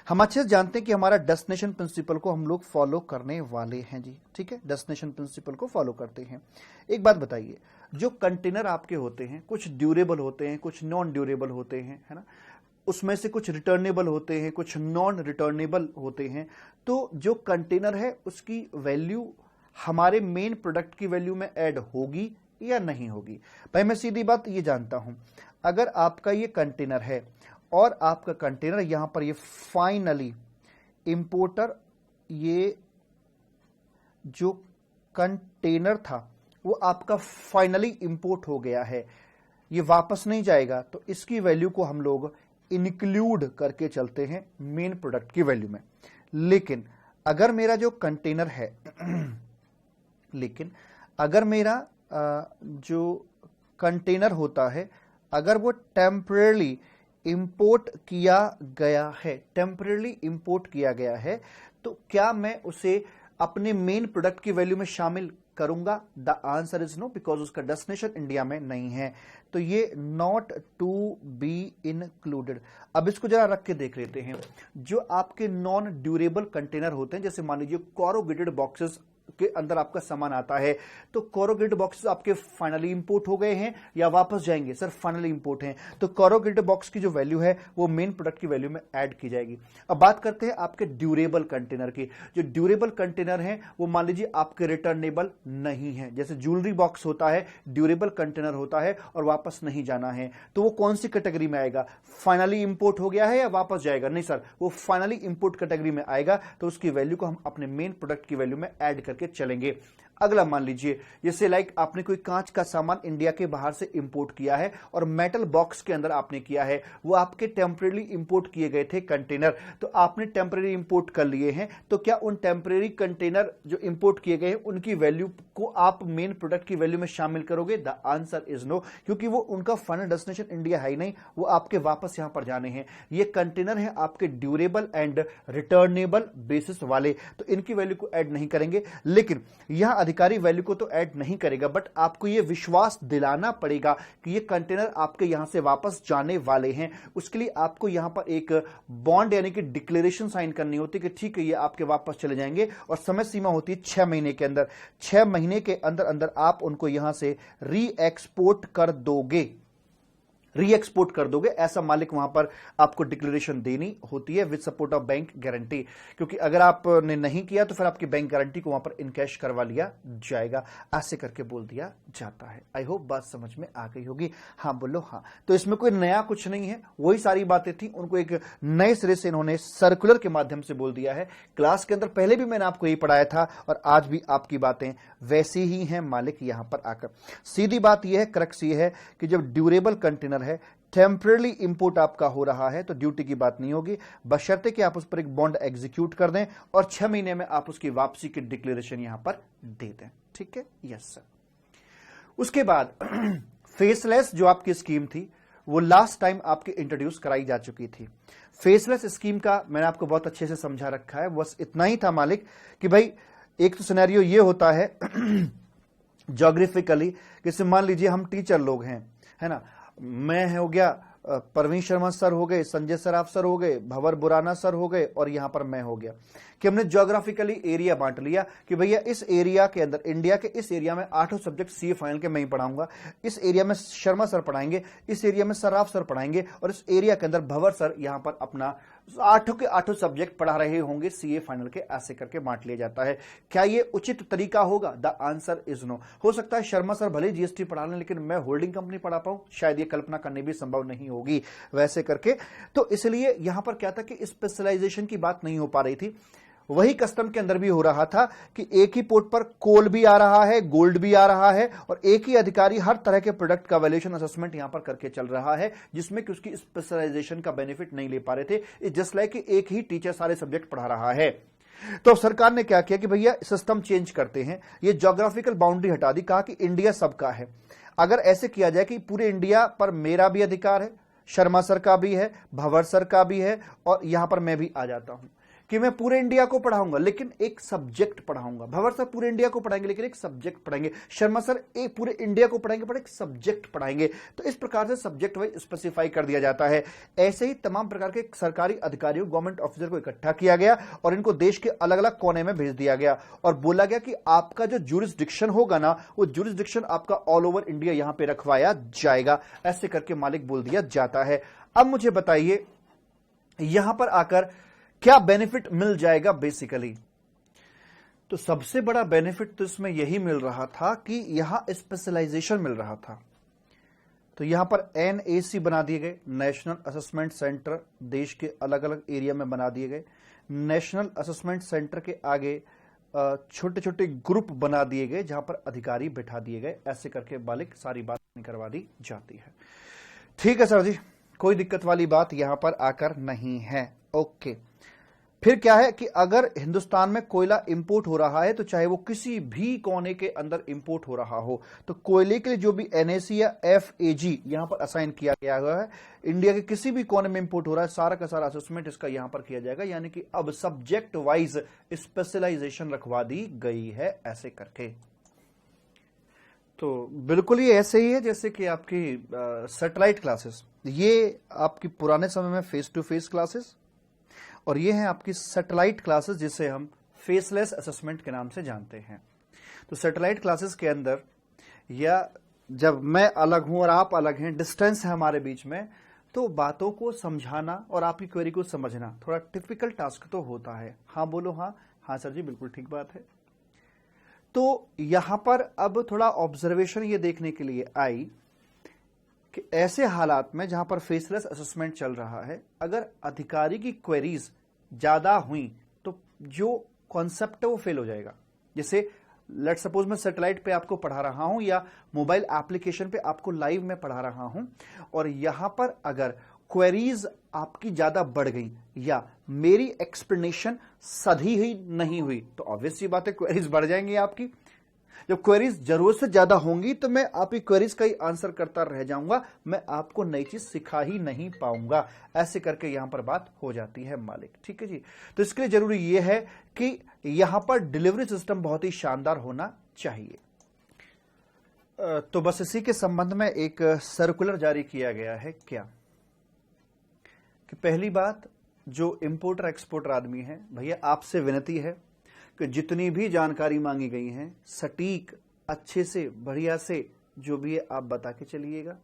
हम अच्छे से जानते हैं कि हमारा डेस्टिनेशन प्रिंसिपल को हम लोग फॉलो करने वाले हैं जी। ठीक है, डेस्टिनेशन प्रिंसिपल को फॉलो करते हैं। एक बात बताइए, जो कंटेनर आपके होते हैं कुछ ड्यूरेबल होते हैं, कुछ नॉन ड्यूरेबल होते हैं, है ना, उसमें से कुछ रिटर्नेबल होते हैं, कुछ नॉन रिटर्नेबल होते हैं। तो जो कंटेनर है उसकी वैल्यू हमारे मेन प्रोडक्ट की वैल्यू में ऐड होगी या नहीं होगी? भाई मैं सीधी बात ये जानता हूं, अगर आपका ये कंटेनर है और आपका कंटेनर यहां पर ये फाइनली इंपोर्टर, ये जो कंटेनर था वो आपका फाइनली इंपोर्ट हो गया है, ये वापस नहीं जाएगा, तो इसकी वैल्यू को हम लोग इंक्लूड करके चलते हैं मेन प्रोडक्ट की वैल्यू में। लेकिन अगर मेरा जो कंटेनर है लेकिन अगर मेरा जो कंटेनर होता है, अगर वो टेम्परेली इंपोर्ट किया गया है, टेम्परेली इंपोर्ट किया गया है, तो क्या मैं उसे अपने मेन प्रोडक्ट की वैल्यू में शामिल करूंगा? The answer is no, because उसका डेस्टिनेशन इंडिया में नहीं है, तो ये नॉट टू बी इंक्लूडेड। अब इसको जरा रख के देख लेते हैं। जो आपके नॉन ड्यूरेबल कंटेनर होते हैं, जैसे मान लीजिए कोरोगेटेड बॉक्सेस के अंदर आपका सामान आता है, तो कोरोगेटेड बॉक्सेस आपके फाइनली इंपोर्ट हो गए हैं या वापस जाएंगे? सर फाइनली इंपोर्ट हैं, तो कोरोगेटेड बॉक्स की जो वैल्यू है वो मेन प्रोडक्ट की वैल्यू में ऐड की जाएगी। अब बात करते हैं आपके ड्यूरेबल कंटेनर की। जो ड्यूरेबल कंटेनर हैं वो मान लीजिए आपके रिटर्नेबल नहीं है, जैसे ज्वेलरी बॉक्स होता है, ड्यूरेबल कंटेनर होता है और वापस नहीं जाना है, तो वो कौन सी कैटेगरी में आएगा? फाइनली इंपोर्ट हो गया है या वापस जाएगा? नहीं सर, वो फाइनली इंपोर्ट कैटेगरी में आएगा, तो उसकी वैल्यू को हम अपने मेन प्रोडक्ट की वैल्यू में ऐड करके चलेंगे। अगला मान लीजिए, जैसे लाइक आपने कोई कांच का सामान इंडिया के बाहर से इंपोर्ट किया है और मेटल बॉक्स के अंदर आपने किया है, वो आपके टेम्परेरी इंपोर्ट किए गए थे कंटेनर, तो आपने टेम्परेरी इंपोर्ट कर लिए हैं, तो क्या उन टेम्परेरी कंटेनर जो इंपोर्ट किए गए हैं उनकी वैल्यू को आप मेन प्रोडक्ट की वैल्यू में शामिल करोगे? द आंसर इज नो, क्योंकि वो उनका फाइनल डेस्टिनेशन इंडिया है ही नहीं, वो आपके वापस यहां पर जाने हैं। ये कंटेनर है आपके ड्यूरेबल एंड रिटर्नेबल बेसिस वाले, तो इनकी वैल्यू को ऐड नहीं करेंगे। लेकिन यहां अधिकारी वैल्यू को तो ऐड नहीं करेगा, बट आपको यह विश्वास दिलाना पड़ेगा कि ये कंटेनर आपके यहां से वापस जाने वाले हैं। उसके लिए आपको यहां पर एक बॉन्ड यानी कि डिक्लेरेशन साइन करनी होती है कि ठीक है ये आपके वापस चले जाएंगे, और समय सीमा होती है 6 महीने के अंदर। 6 महीने के अंदर अंदर आप उनको यहां से री एक्सपोर्ट कर दोगे, री एक्सपोर्ट कर दोगे, ऐसा मालिक वहां पर आपको डिक्लेरेशन देनी होती है with support of bank guarantee, क्योंकि अगर आपने नहीं किया तो फिर आपकी बैंक गारंटी को वहां पर इनकैश करवा लिया जाएगा, ऐसे करके बोल दिया जाता है। आई होप बात समझ में आ गई होगी। हाँ बोलो हाँ। तो इसमें कोई नया कुछ नहीं है, वही सारी बातें थी, उनको एक नए सिरे से इन्होंने सर्कुलर के माध्यम से बोल दिया है। क्लास के अंदर पहले भी मैंने आपको यही पढ़ाया था और आज भी आपकी बातें वैसी ही हैं मालिक यहां पर आकर। सीधी बात यह है, क्रक्स ये है कि जब ड्यूरेबल कंटेनर है, टेम्परेरी इंपोर्ट आपका हो रहा है, तो ड्यूटी की बात नहीं होगी, बशर्ते कि आप उस पर एक बॉन्ड एग्जीक्यूट कर दें और 6 महीने में आप उसकी वापसी की डिक्लेरेशन यहां पर दे दें। ठीक है, यस सर। उसके बाद फेसलेस जो आपकी स्कीम थी वो लास्ट टाइम आपकी इंट्रोड्यूस कराई जा चुकी थी। फेसलेस स्कीम का मैंने आपको बहुत अच्छे से समझा रखा है, बस इतना ही था मालिक कि भाई एक तो सिनेरियो ये होता है ज्योग्राफिकली, जैसे मान लीजिए हम टीचर लोग हैं, है ना, मैं हो गया, परवीन शर्मा सर हो गए, संजय सराफ सर हो गए, भंवर बुराना सर हो गए, और यहां पर मैं हो गया, कि हमने ज्योग्राफिकली एरिया बांट लिया कि भैया इस एरिया के अंदर, इंडिया के इस एरिया में 8 सब्जेक्ट सीए फाइनल के मैं ही पढ़ाऊंगा, इस एरिया में शर्मा सर पढ़ाएंगे, इस एरिया में सराफ सर पढ़ाएंगे, और इस एरिया के अंदर भंवर सर यहां पर अपना 8 के 8 सब्जेक्ट पढ़ा रहे होंगे सीए फाइनल के, ऐसे करके बांट लिया जाता है। क्या ये उचित तरीका होगा? The answer is no. हो सकता है शर्मा सर भले जीएसटी पढ़ा लें लेकिन मैं होल्डिंग कंपनी पढ़ा पाऊं, शायद ये कल्पना करनी भी संभव नहीं होगी वैसे करके। तो इसलिए यहां पर क्या था कि स्पेशलाइजेशन की बात नहीं हो पा रही थी। वही कस्टम के अंदर भी हो रहा था कि एक ही पोर्ट पर कोल भी आ रहा है, गोल्ड भी आ रहा है, और एक ही अधिकारी हर तरह के प्रोडक्ट का वैल्यूएशन असेसमेंट यहां पर करके चल रहा है, जिसमें कि उसकी स्पेशलाइजेशन का बेनिफिट नहीं ले पा रहे थे। जस्ट लाइक एक ही टीचर सारे सब्जेक्ट पढ़ा रहा है। तो सरकार ने क्या किया कि भैया सिस्टम चेंज करते हैं, ये ज्योग्राफिकल बाउंड्री हटा दी, कहा कि इंडिया सबका है। अगर ऐसे किया जाए कि पूरे इंडिया पर मेरा भी अधिकार है, शर्मा सर का भी है, भंवर सर का भी है, और यहां पर मैं भी आ जाता हूं कि मैं पूरे इंडिया को पढ़ाऊंगा लेकिन एक सब्जेक्ट पढ़ाऊंगा। भंवर सर पूरे इंडिया को पढ़ाएंगे लेकिन एक सब्जेक्ट पढ़ाएंगे, शर्मा सर एक पूरे इंडिया को पढ़ाएंगे पर एक सब्जेक्ट पढ़ाएंगे। तो इस प्रकार से सब्जेक्ट वाइज स्पेसिफाई कर दिया जाता है। ऐसे ही तमाम प्रकार के सरकारी अधिकारियों, गवर्नमेंट ऑफिसर को इकट्ठा किया गया और इनको देश के अलग अलग कोने में भेज दिया गया और बोला गया कि आपका जो ज्यूरिसडिक्शन होगा ना, वो ज्यूरिसडिक्शन आपका ऑल ओवर इंडिया यहां पर रखवाया जाएगा, ऐसे करके मालिक बोल दिया जाता है। अब मुझे बताइए यहां पर आकर क्या बेनिफिट मिल जाएगा? बेसिकली तो सबसे बड़ा बेनिफिट तो इसमें यही मिल रहा था कि यहां स्पेशलाइजेशन मिल रहा था। तो यहां पर NAC बना दिए गए, नेशनल असेसमेंट सेंटर, देश के अलग अलग एरिया में बना दिए गए। नेशनल असेसमेंट सेंटर के आगे छोटे छोटे ग्रुप बना दिए गए जहां पर अधिकारी बैठा दिए गए। ऐसे करके बालिक सारी बात करवा दी जाती है। ठीक है सर जी, कोई दिक्कत वाली बात यहां पर आकर नहीं है। ओके, फिर क्या है कि अगर हिंदुस्तान में कोयला इंपोर्ट हो रहा है, तो चाहे वो किसी भी कोने के अंदर इंपोर्ट हो रहा हो, तो कोयले के लिए जो भी NAC या FAG यहां पर असाइन किया गया हुआ है, इंडिया के किसी भी कोने में इंपोर्ट हो रहा है, सारा का सारा असेसमेंट इसका यहां पर किया जाएगा। यानी कि अब सब्जेक्ट वाइज स्पेशलाइजेशन रखवा दी गई है ऐसे करके। तो बिल्कुल ये ऐसे ही है जैसे कि आपकी सैटेलाइट क्लासेस, ये आपकी पुराने समय में फेस टू फेस क्लासेस, और ये हैं आपकी सैटेलाइट क्लासेस जिसे हम फेसलेस असेसमेंट के नाम से जानते हैं। तो सैटेलाइट क्लासेस के अंदर, या जब मैं अलग हूं और आप अलग हैं, डिस्टेंस है हमारे बीच में, तो बातों को समझाना और आपकी क्वेरी को समझना थोड़ा टिपिकल टास्क तो होता है। हाँ बोलो, हाँ हाँ सर जी, बिल्कुल ठीक बात है। तो यहां पर अब थोड़ा ऑब्जर्वेशन ये देखने के लिए आई कि ऐसे हालात में जहां पर फेसलेस असेसमेंट चल रहा है, अगर अधिकारी की क्वेरीज ज्यादा हुई तो जो कॉन्सेप्ट है वो फेल हो जाएगा। जैसे लेट्स सपोज मैं सैटेलाइट पे आपको पढ़ा रहा हूं या मोबाइल एप्लीकेशन पे आपको लाइव में पढ़ा रहा हूं, और यहां पर अगर क्वेरीज आपकी ज्यादा बढ़ गई या मेरी एक्सप्लेनेशन सही ही नहीं हुई, तो ऑब्वियस सी बात है क्वेरीज बढ़ जाएंगी आपकी। जब क्वेरीज जरूरत से ज्यादा होंगी तो मैं आपकी क्वेरीज का ही आंसर करता रह जाऊंगा, मैं आपको नई चीज सिखा ही नहीं पाऊंगा। ऐसे करके यहां पर बात हो जाती है मालिक। ठीक है जी, तो इसके लिए जरूरी यह है कि यहां पर डिलीवरी सिस्टम बहुत ही शानदार होना चाहिए। तो बस इसी के संबंध में एक सर्कुलर जारी किया गया है। क्या कि पहली बात, जो इंपोर्टर एक्सपोर्टर आदमी है, भैया आपसे विनती है कि जितनी भी जानकारी मांगी गई है सटीक, अच्छे से, बढ़िया से जो भी है आप बता के चलिएगा।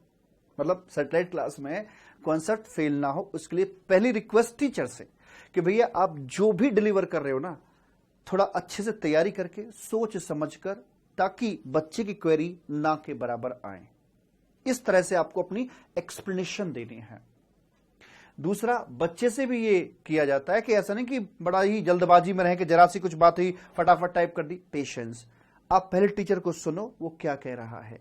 मतलब सैटेलाइट क्लास में कॉन्सेप्ट फेल ना हो, उसके लिए पहली रिक्वेस्ट टीचर से कि भैया आप जो भी डिलीवर कर रहे हो ना, थोड़ा अच्छे से तैयारी करके, सोच समझ कर, ताकि बच्चे की क्वेरी ना के बराबर आए। इस तरह से आपको अपनी एक्सप्लेनेशन देनी है। दूसरा, बच्चे से भी ये किया जाता है कि ऐसा नहीं कि बड़ा ही जल्दबाजी में रहे कि जरा सी कुछ बात हुई फटाफट टाइप कर दी। पेशेंस, आप पहले टीचर को सुनो वो क्या कह रहा है,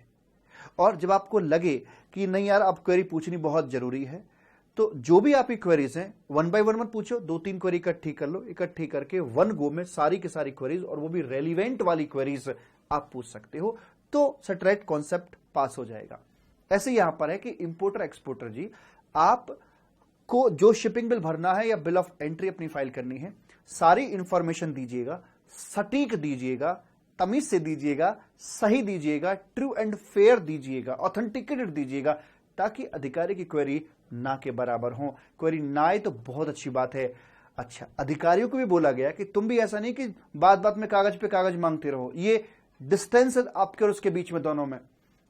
और जब आपको लगे कि नहीं यार अब क्वेरी पूछनी बहुत जरूरी है, तो जो भी आपकी क्वेरीज हैं 1 बाय 1 मत पूछो, 2-3 क्वेरी इकट्ठी कर लो, इकट्ठी करके 1 गो में सारी की सारी क्वेरीज, और वो भी रेलिवेंट वाली क्वेरीज आप पूछ सकते हो, तो सैटेलाइट कॉन्सेप्ट पास हो जाएगा। ऐसे यहां पर है कि इंपोर्टर एक्सपोर्टर जी, आप को जो शिपिंग बिल भरना है या बिल ऑफ एंट्री अपनी फाइल करनी है, सारी इंफॉर्मेशन दीजिएगा, सटीक दीजिएगा, तमीज से दीजिएगा, सही दीजिएगा, ट्रू एंड फेयर दीजिएगा, ऑथेंटिकेटेड दीजिएगा, ताकि अधिकारी की क्वेरी ना के बराबर हो। क्वेरी ना आए तो बहुत अच्छी बात है। अच्छा, अधिकारियों को भी बोला गया कि तुम भी ऐसा नहीं कि बात बात में कागज पे कागज मांगते रहो, ये डिस्टेंस है आपके और उसके बीच में दोनों में,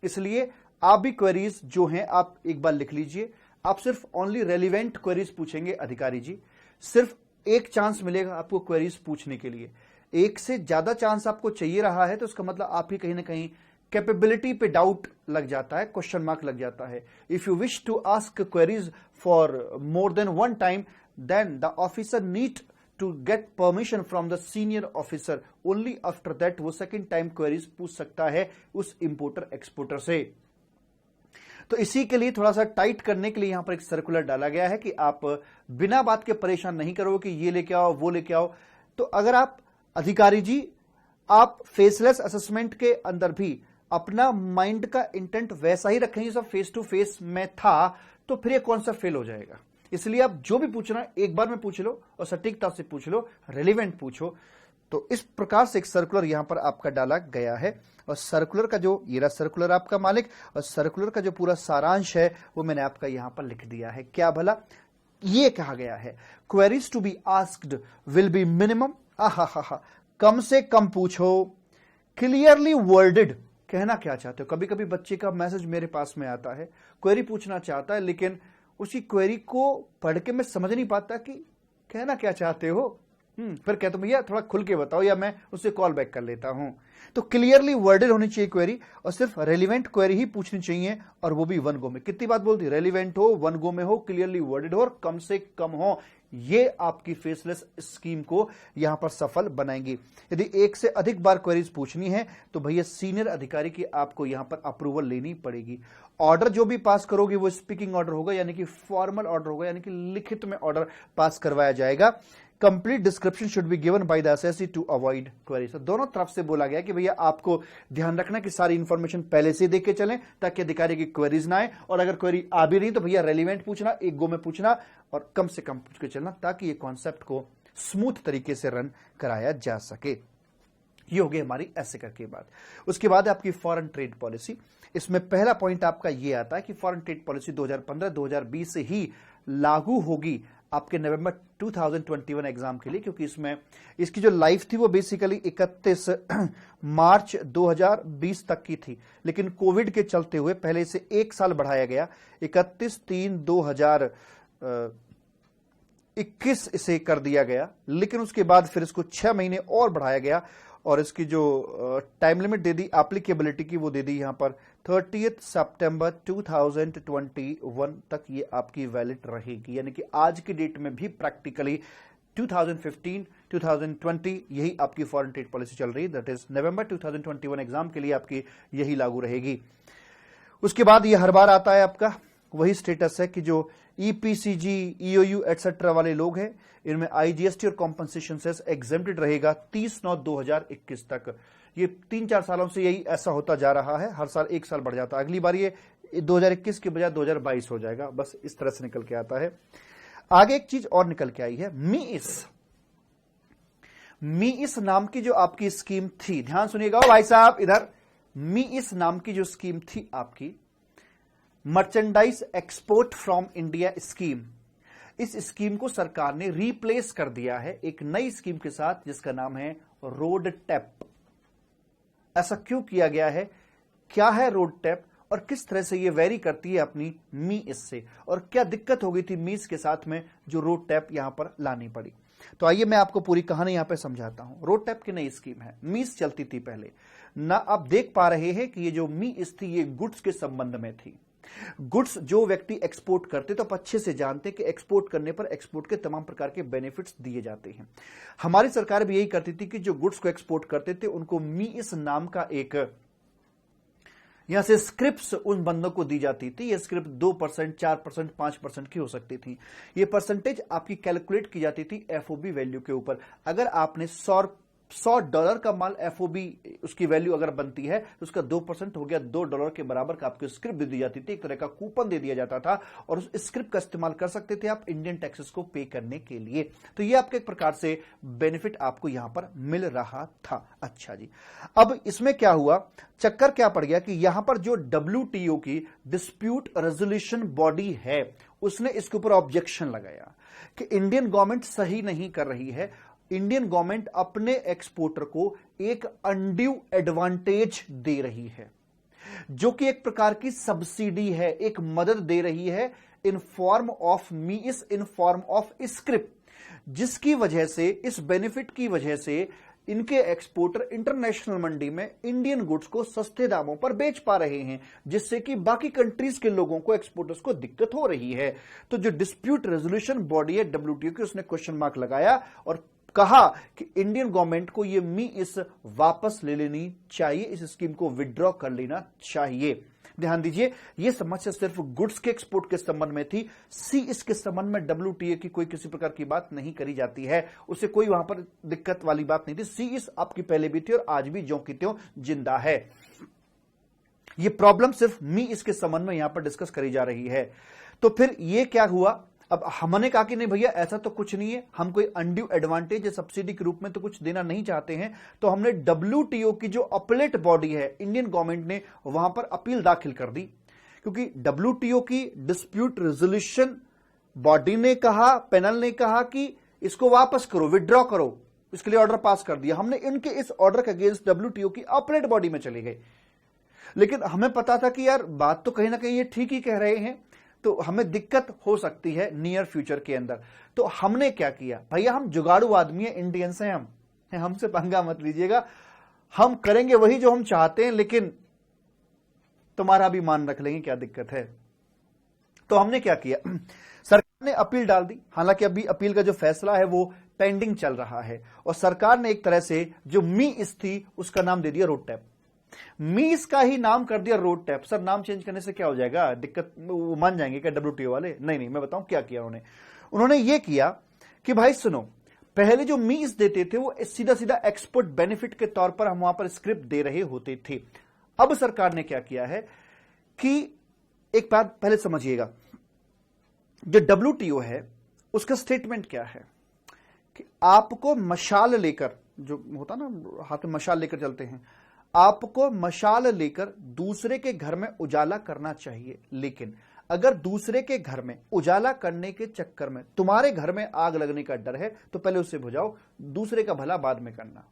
इसलिए आप भी क्वेरीज जो हैं आप एक बार लिख लीजिए। आप सिर्फ ओनली रेलिवेंट क्वेरीज पूछेंगे अधिकारी जी, सिर्फ एक चांस मिलेगा आपको क्वेरीज पूछने के लिए। एक से ज्यादा चांस आपको चाहिए रहा है तो इसका मतलब आप ही कहीं ना कहीं कैपेबिलिटी पे डाउट लग जाता है, क्वेश्चन मार्क लग जाता है। If you wish to ask queries for more than 1 time, then the officer need to get permission from the senior officer, only after that वो सेकेंड टाइम क्वेरीज पूछ सकता है उस इंपोर्टर एक्सपोर्टर से। तो इसी के लिए थोड़ा सा टाइट करने के लिए यहां पर एक सर्कुलर डाला गया है कि आप बिना बात के परेशान नहीं करोगे कि ये लेके आओ वो लेके आओ। तो अगर आप अधिकारी जी, आप फेसलेस असेसमेंट के अंदर भी अपना माइंड का इंटेंट वैसा ही रखेंगे सब फेस टू फेस में था, तो फिर ये कॉन्सेप्ट फेल हो जाएगा। इसलिए आप जो भी पूछना एक बार में पूछ लो और सटीकता से पूछ लो, रेलिवेंट पूछो। तो इस प्रकार से एक सर्कुलर यहां पर आपका डाला गया है, और सर्कुलर का जो ये रहा सर्कुलर आपका मालिक, और सर्कुलर का जो पूरा सारांश है वो मैंने आपका यहां पर लिख दिया है। क्या भला ये कहा गया है, queries to be asked will be minimum, कम से कम पूछो, क्लियरली वर्डेड। कहना क्या चाहते हो? कभी कभी बच्चे का मैसेज मेरे पास में आता है, क्वेरी पूछना चाहता है, लेकिन उसी क्वेरी को पढ़ के मैं समझ नहीं पाता कि कहना क्या चाहते हो। फिर कहते भैया थोड़ा खुल के बताओ या मैं उससे कॉल बैक कर लेता हूं। तो क्लियरली वर्डेड होनी चाहिए क्वेरी, और सिर्फ रेलिवेंट क्वेरी ही पूछनी चाहिए, और वो भी वन गो में। कितनी बात बोलती, रेलिवेंट हो, वन गो में हो, क्लियरली वर्डेड हो और कम से कम हो। ये आपकी फेसलेस स्कीम को यहां पर सफल बनाएंगी। यदि एक से अधिक बार क्वेरीज पूछनी है तो भैया सीनियर अधिकारी की आपको यहां पर अप्रूवल लेनी पड़ेगी। ऑर्डर जो भी पास करोगे वो स्पीकिंग ऑर्डर होगा, यानी कि फॉर्मल ऑर्डर होगा, यानी कि लिखित में ऑर्डर पास करवाया जाएगा। Complete description should be given by the assessee to avoid query. तो दोनों तरफ से बोला गया कि भैया आपको ध्यान रखना कि सारी इंफॉर्मेशन पहले से देख के चलें ताकि अधिकारी की क्वेरीज ना आए, और अगर क्वेरी आ भी रही तो भैया रेलिवेंट पूछना, एक गो में पूछना और कम से कम पूछ के चलना, ताकि ये कॉन्सेप्ट को स्मूथ तरीके से रन कराया जा सके। ये हो गई हमारी ऐसे करके बात। उसके बाद आपकी फॉरेन ट्रेड पॉलिसी। इसमें पहला पॉइंट आपका ये आता है कि फॉरेन ट्रेड पॉलिसी 2015-2020 से ही लागू होगी आपके नवंबर 2021 एग्जाम के लिए, क्योंकि इसमें इसकी जो लाइफ थी वो बेसिकली 31 मार्च 2020 तक की थी, लेकिन कोविड के चलते हुए पहले से एक साल बढ़ाया गया, 31/3/2021 इसे कर दिया गया, लेकिन उसके बाद फिर इसको 6 महीने और बढ़ाया गया, और इसकी जो टाइम लिमिट दे दी एप्लीकेबिलिटी की वो दे दी यहां पर 30 सितंबर 2021 तक ये आपकी वैलिड रहेगी। यानी कि आज की डेट में भी प्रैक्टिकली 2015-2020 यही आपकी फॉरेन ट्रेड पॉलिसी चल रही है, दैट इज नवंबर 2021 एग्जाम के लिए आपकी यही लागू रहेगी। उसके बाद ये हर बार आता है आपका वही स्टेटस है कि जो ईपीसीजी, ईओयू एटसेट्रा वाले लोग हैं, इनमें आईजीएसटी और कॉम्पनसेशन सेस एग्जेम्प्टेड रहेगा 30/9/2021 तक। ये 3-4 सालों से यही ऐसा होता जा रहा है, हर साल एक साल बढ़ जाता है। अगली बार ये 2021 के बजाय 2022 हो जाएगा, बस इस तरह से निकल के आता है। आगे एक चीज और निकल के आई है, मीइस नाम की जो आपकी स्कीम थी, ध्यान सुनिएगा भाई साहब इधर, मीइस नाम की जो स्कीम थी आपकी, merchandise export from India scheme, इस स्कीम को सरकार ने रिप्लेस कर दिया है एक नई स्कीम के साथ जिसका नाम है रोड टैप। ऐसा क्यों किया गया है, क्या है रोड टैप और किस तरह से ये वेरी करती है अपनी मीइस से, और क्या दिक्कत हो गई थी मीइस के साथ में जो रोड टैप यहां पर लानी पड़ी। तो आइए मैं आपको पूरी कहानी यहां पे समझाता हूं। रोड टैप की नई स्कीम है, मीइस चलती थी पहले ना, आप देख पा रहे हैं कि ये जो मीइस थी ये गुड्स के संबंध में थी। गुड्स जो व्यक्ति एक्सपोर्ट करते तो आप अच्छे से जानते कि एक्सपोर्ट करने पर एक्सपोर्ट के तमाम प्रकार के बेनिफिट्स दिए जाते हैं। हमारी सरकार भी यही करती थी कि जो गुड्स को एक्सपोर्ट करते थे उनको मीइस नाम का एक यहां से स्क्रिप्ट्स उन बंदों को दी जाती थी। ये स्क्रिप्ट 2%, 4%, 5% की हो सकती थी। ये परसेंटेज आपकी कैलकुलेट की जाती थी एफओबी वैल्यू के ऊपर। अगर आपने $100 का माल एफओबी उसकी वैल्यू अगर बनती है तो उसका 2% हो गया, $2 के बराबर का आपको स्क्रिप्ट दे दी जाती थी, एक तरह का कूपन दे दिया जाता था, और उस स्क्रिप्ट का इस्तेमाल कर सकते थे आप इंडियन टैक्सेस को पे करने के लिए। तो ये आपके एक प्रकार से बेनिफिट आपको यहां पर मिल रहा था। अच्छा जी, अब इसमें क्या हुआ, चक्कर क्या पड़ गया कि यहां पर जो WTO की डिस्प्यूट रेजोल्यूशन बॉडी है उसने इसके ऊपर ऑब्जेक्शन लगाया कि इंडियन गवर्नमेंट सही नहीं कर रही है, इंडियन गवर्नमेंट अपने एक्सपोर्टर को एक अनड्यू एडवांटेज दे रही है, जो कि एक प्रकार की सब्सिडी है, एक मदद दे रही है in form of MEIS, in form of script, जिसकी वजह से, इस बेनिफिट की वजह से इनके एक्सपोर्टर इंटरनेशनल मंडी में इंडियन गुड्स को सस्ते दामों पर बेच पा रहे हैं, जिससे कि बाकी कंट्रीज के लोगों को, एक्सपोर्टर्स को दिक्कत हो रही है। तो जो डिस्प्यूट रेजोल्यूशन बॉडी है WTO की, उसने क्वेश्चन मार्क लगाया और कहा कि इंडियन गवर्नमेंट को ये मीइस वापस ले लेनी चाहिए, इस स्कीम को विड्रॉ कर लेना चाहिए। ध्यान दीजिए, यह समस्या सिर्फ गुड्स के एक्सपोर्ट के संबंध में थी। सी के संबंध में WTO की कोई किसी प्रकार की बात नहीं करी जाती है, उसे कोई वहां पर दिक्कत वाली बात नहीं थी। सी आपकी पहले भी थी और आज भी ज्यों की त्यों जिंदा है। यह प्रॉब्लम सिर्फ मीइस के संबंध में यहां पर डिस्कस करी जा रही है। तो फिर यह क्या हुआ, अब हमने कहा कि नहीं भैया ऐसा तो कुछ नहीं है, हम कोई अनड्यू एडवांटेज या सब्सिडी के रूप में तो कुछ देना नहीं चाहते हैं। तो हमने WTO की जो अपीलेट बॉडी है, इंडियन गवर्नमेंट ने वहां पर अपील दाखिल कर दी, क्योंकि WTO की डिस्प्यूट रेजोल्यूशन बॉडी ने कहा, पैनल ने कहा कि इसको वापस करो, विड्रॉ करो, इसके लिए ऑर्डर पास कर दिया। हमने इनके इस ऑर्डर के अगेंस्ट WTO की अपीलेट बॉडी में चले गए, लेकिन हमें पता था कि यार बात तो कहीं ना कहीं ये ठीक ही कह रहे हैं। तो हमें दिक्कत हो सकती है नियर फ्यूचर के अंदर। तो हमने क्या किया, भैया हम जुगाड़ू आदमी है, इंडियंस हैं हम, हमसे पंगा मत लीजिएगा, हम करेंगे वही जो हम चाहते हैं, लेकिन तुम्हारा भी मान रख लेंगे, क्या दिक्कत है। तो हमने क्या किया, सरकार ने अपील डाल दी, हालांकि अभी अपील का जो फैसला है वो पेंडिंग चल रहा है, और सरकार ने एक तरह से जो मीस थी उसका नाम दे दिया रोड टैप। मीस का ही नाम कर दिया रोड टैप। सर नाम चेंज करने से क्या हो जाएगा, दिक्कत वो मान जाएंगे क्या WTO वाले? नहीं, मैं बताऊं क्या किया उन्होंने ये किया कि भाई सुनो, पहले जो मीस देते थे वो सीधा सीधा एक्सपोर्ट बेनिफिट के तौर पर हम वहां पर स्क्रिप्ट दे रहे होते थे। अब सरकार ने क्या किया है कि एक बात पहले समझिएगा, जो WTO है उसका स्टेटमेंट क्या है कि आपको मशाल लेकर, जो होता ना हाथ में मशाल लेकर चलते हैं, आपको मशाल लेकर दूसरे के घर में उजाला करना चाहिए, लेकिन अगर दूसरे के घर में उजाला करने के चक्कर में तुम्हारे घर में आग लगने का डर है तो पहले उससे बुझाओ, दूसरे का भला बाद में करना।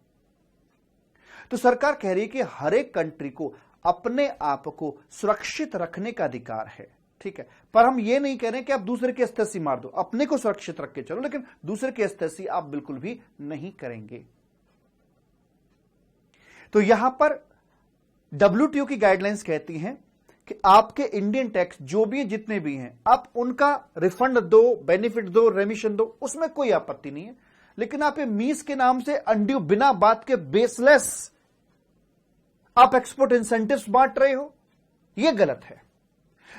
तो सरकार कह रही है कि हर एक कंट्री को अपने आप को सुरक्षित रखने का अधिकार है, ठीक है, पर हम ये नहीं कह रहे कि आप दूसरे की अस्तेसी मार दो, अपने को सुरक्षित रख के चलो, लेकिन दूसरे की अस्तेसी आप बिल्कुल भी नहीं करेंगे। तो यहां पर WTO की गाइडलाइंस कहती हैं कि आपके इंडियन टैक्स जो भी जितने भी हैं, आप उनका रिफंड दो, बेनिफिट दो, रेमिशन दो, उसमें कोई आपत्ति नहीं है, लेकिन आप ये मीस के नाम से अनड्यू, बिना बात के, बेसलेस आप एक्सपोर्ट इंसेंटिव्स बांट रहे हो, यह गलत है।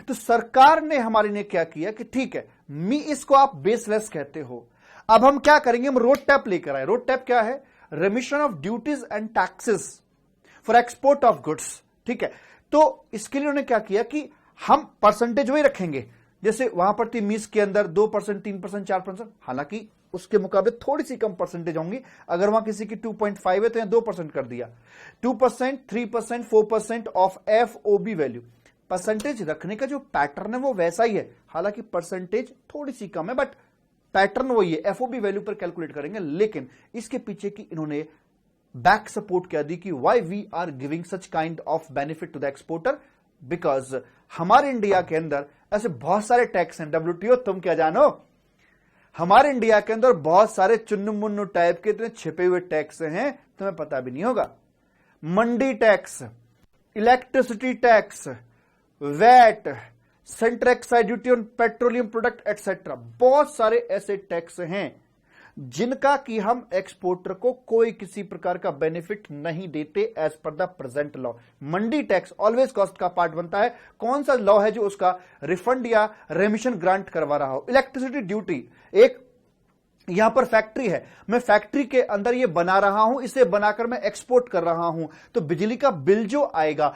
तो सरकार ने हमारे ने क्या किया कि ठीक है, मीस को आप बेसलेस कहते हो, अब हम क्या करेंगे, हम रोड टैप लेकर आए। रोड टैप क्या है? रेमिशन of duties and taxes for export of goods, ठीक है। तो इसके लिए उन्होंने क्या किया कि हम परसेंटेज वही रखेंगे, जैसे वहां पर थी मीस के अंदर 2%, 3%, 4%, हालांकि उसके मुकाबले थोड़ी सी कम परसेंटेज होंगी। अगर वहां किसी की 2.5 है तो यहां 2% कर दिया, 2%, 3%, 4% ऑफ FOB वैल्यू। परसेंटेज रखने का जो पैटर्न है वो वैसा ही है, हालांकि परसेंटेज थोड़ी सी कम है, बट पैटर्न वही है, FOB वैल्यू पर कैलकुलेट करेंगे। लेकिन इसके पीछे की इन्होंने बैक सपोर्ट क्या दी कि why we are giving such kind of benefit to the exporter, because हमारे इंडिया के अंदर ऐसे बहुत सारे टैक्स हैं। WTO तुम क्या जानो, हमारे इंडिया के अंदर बहुत सारे चुन्नू मुन्नू टाइप के इतने छिपे हुए टैक्स हैं, तुम्हें पता भी नहीं होगा। Mandi tax, electricity tax, VAT, central excise duty on petroleum product etcetera, बहुत सारे ऐसे टैक्स हैं जिनका कि हम एक्सपोर्टर को कोई किसी प्रकार का बेनिफिट नहीं देते as per the present law. Mandi tax always cost का पार्ट बनता है। कौन सा लॉ है जो उसका रिफंड या रेमिशन ग्रांट करवा रहा हो? इलेक्ट्रिसिटी ड्यूटी, एक यहां पर फैक्ट्री है, मैं फैक्ट्री के अंदर ये बना रहा हूं, इसे बनाकर मैं एक्सपोर्ट कर रहा हूं, तो बिजली का बिल जो आएगा,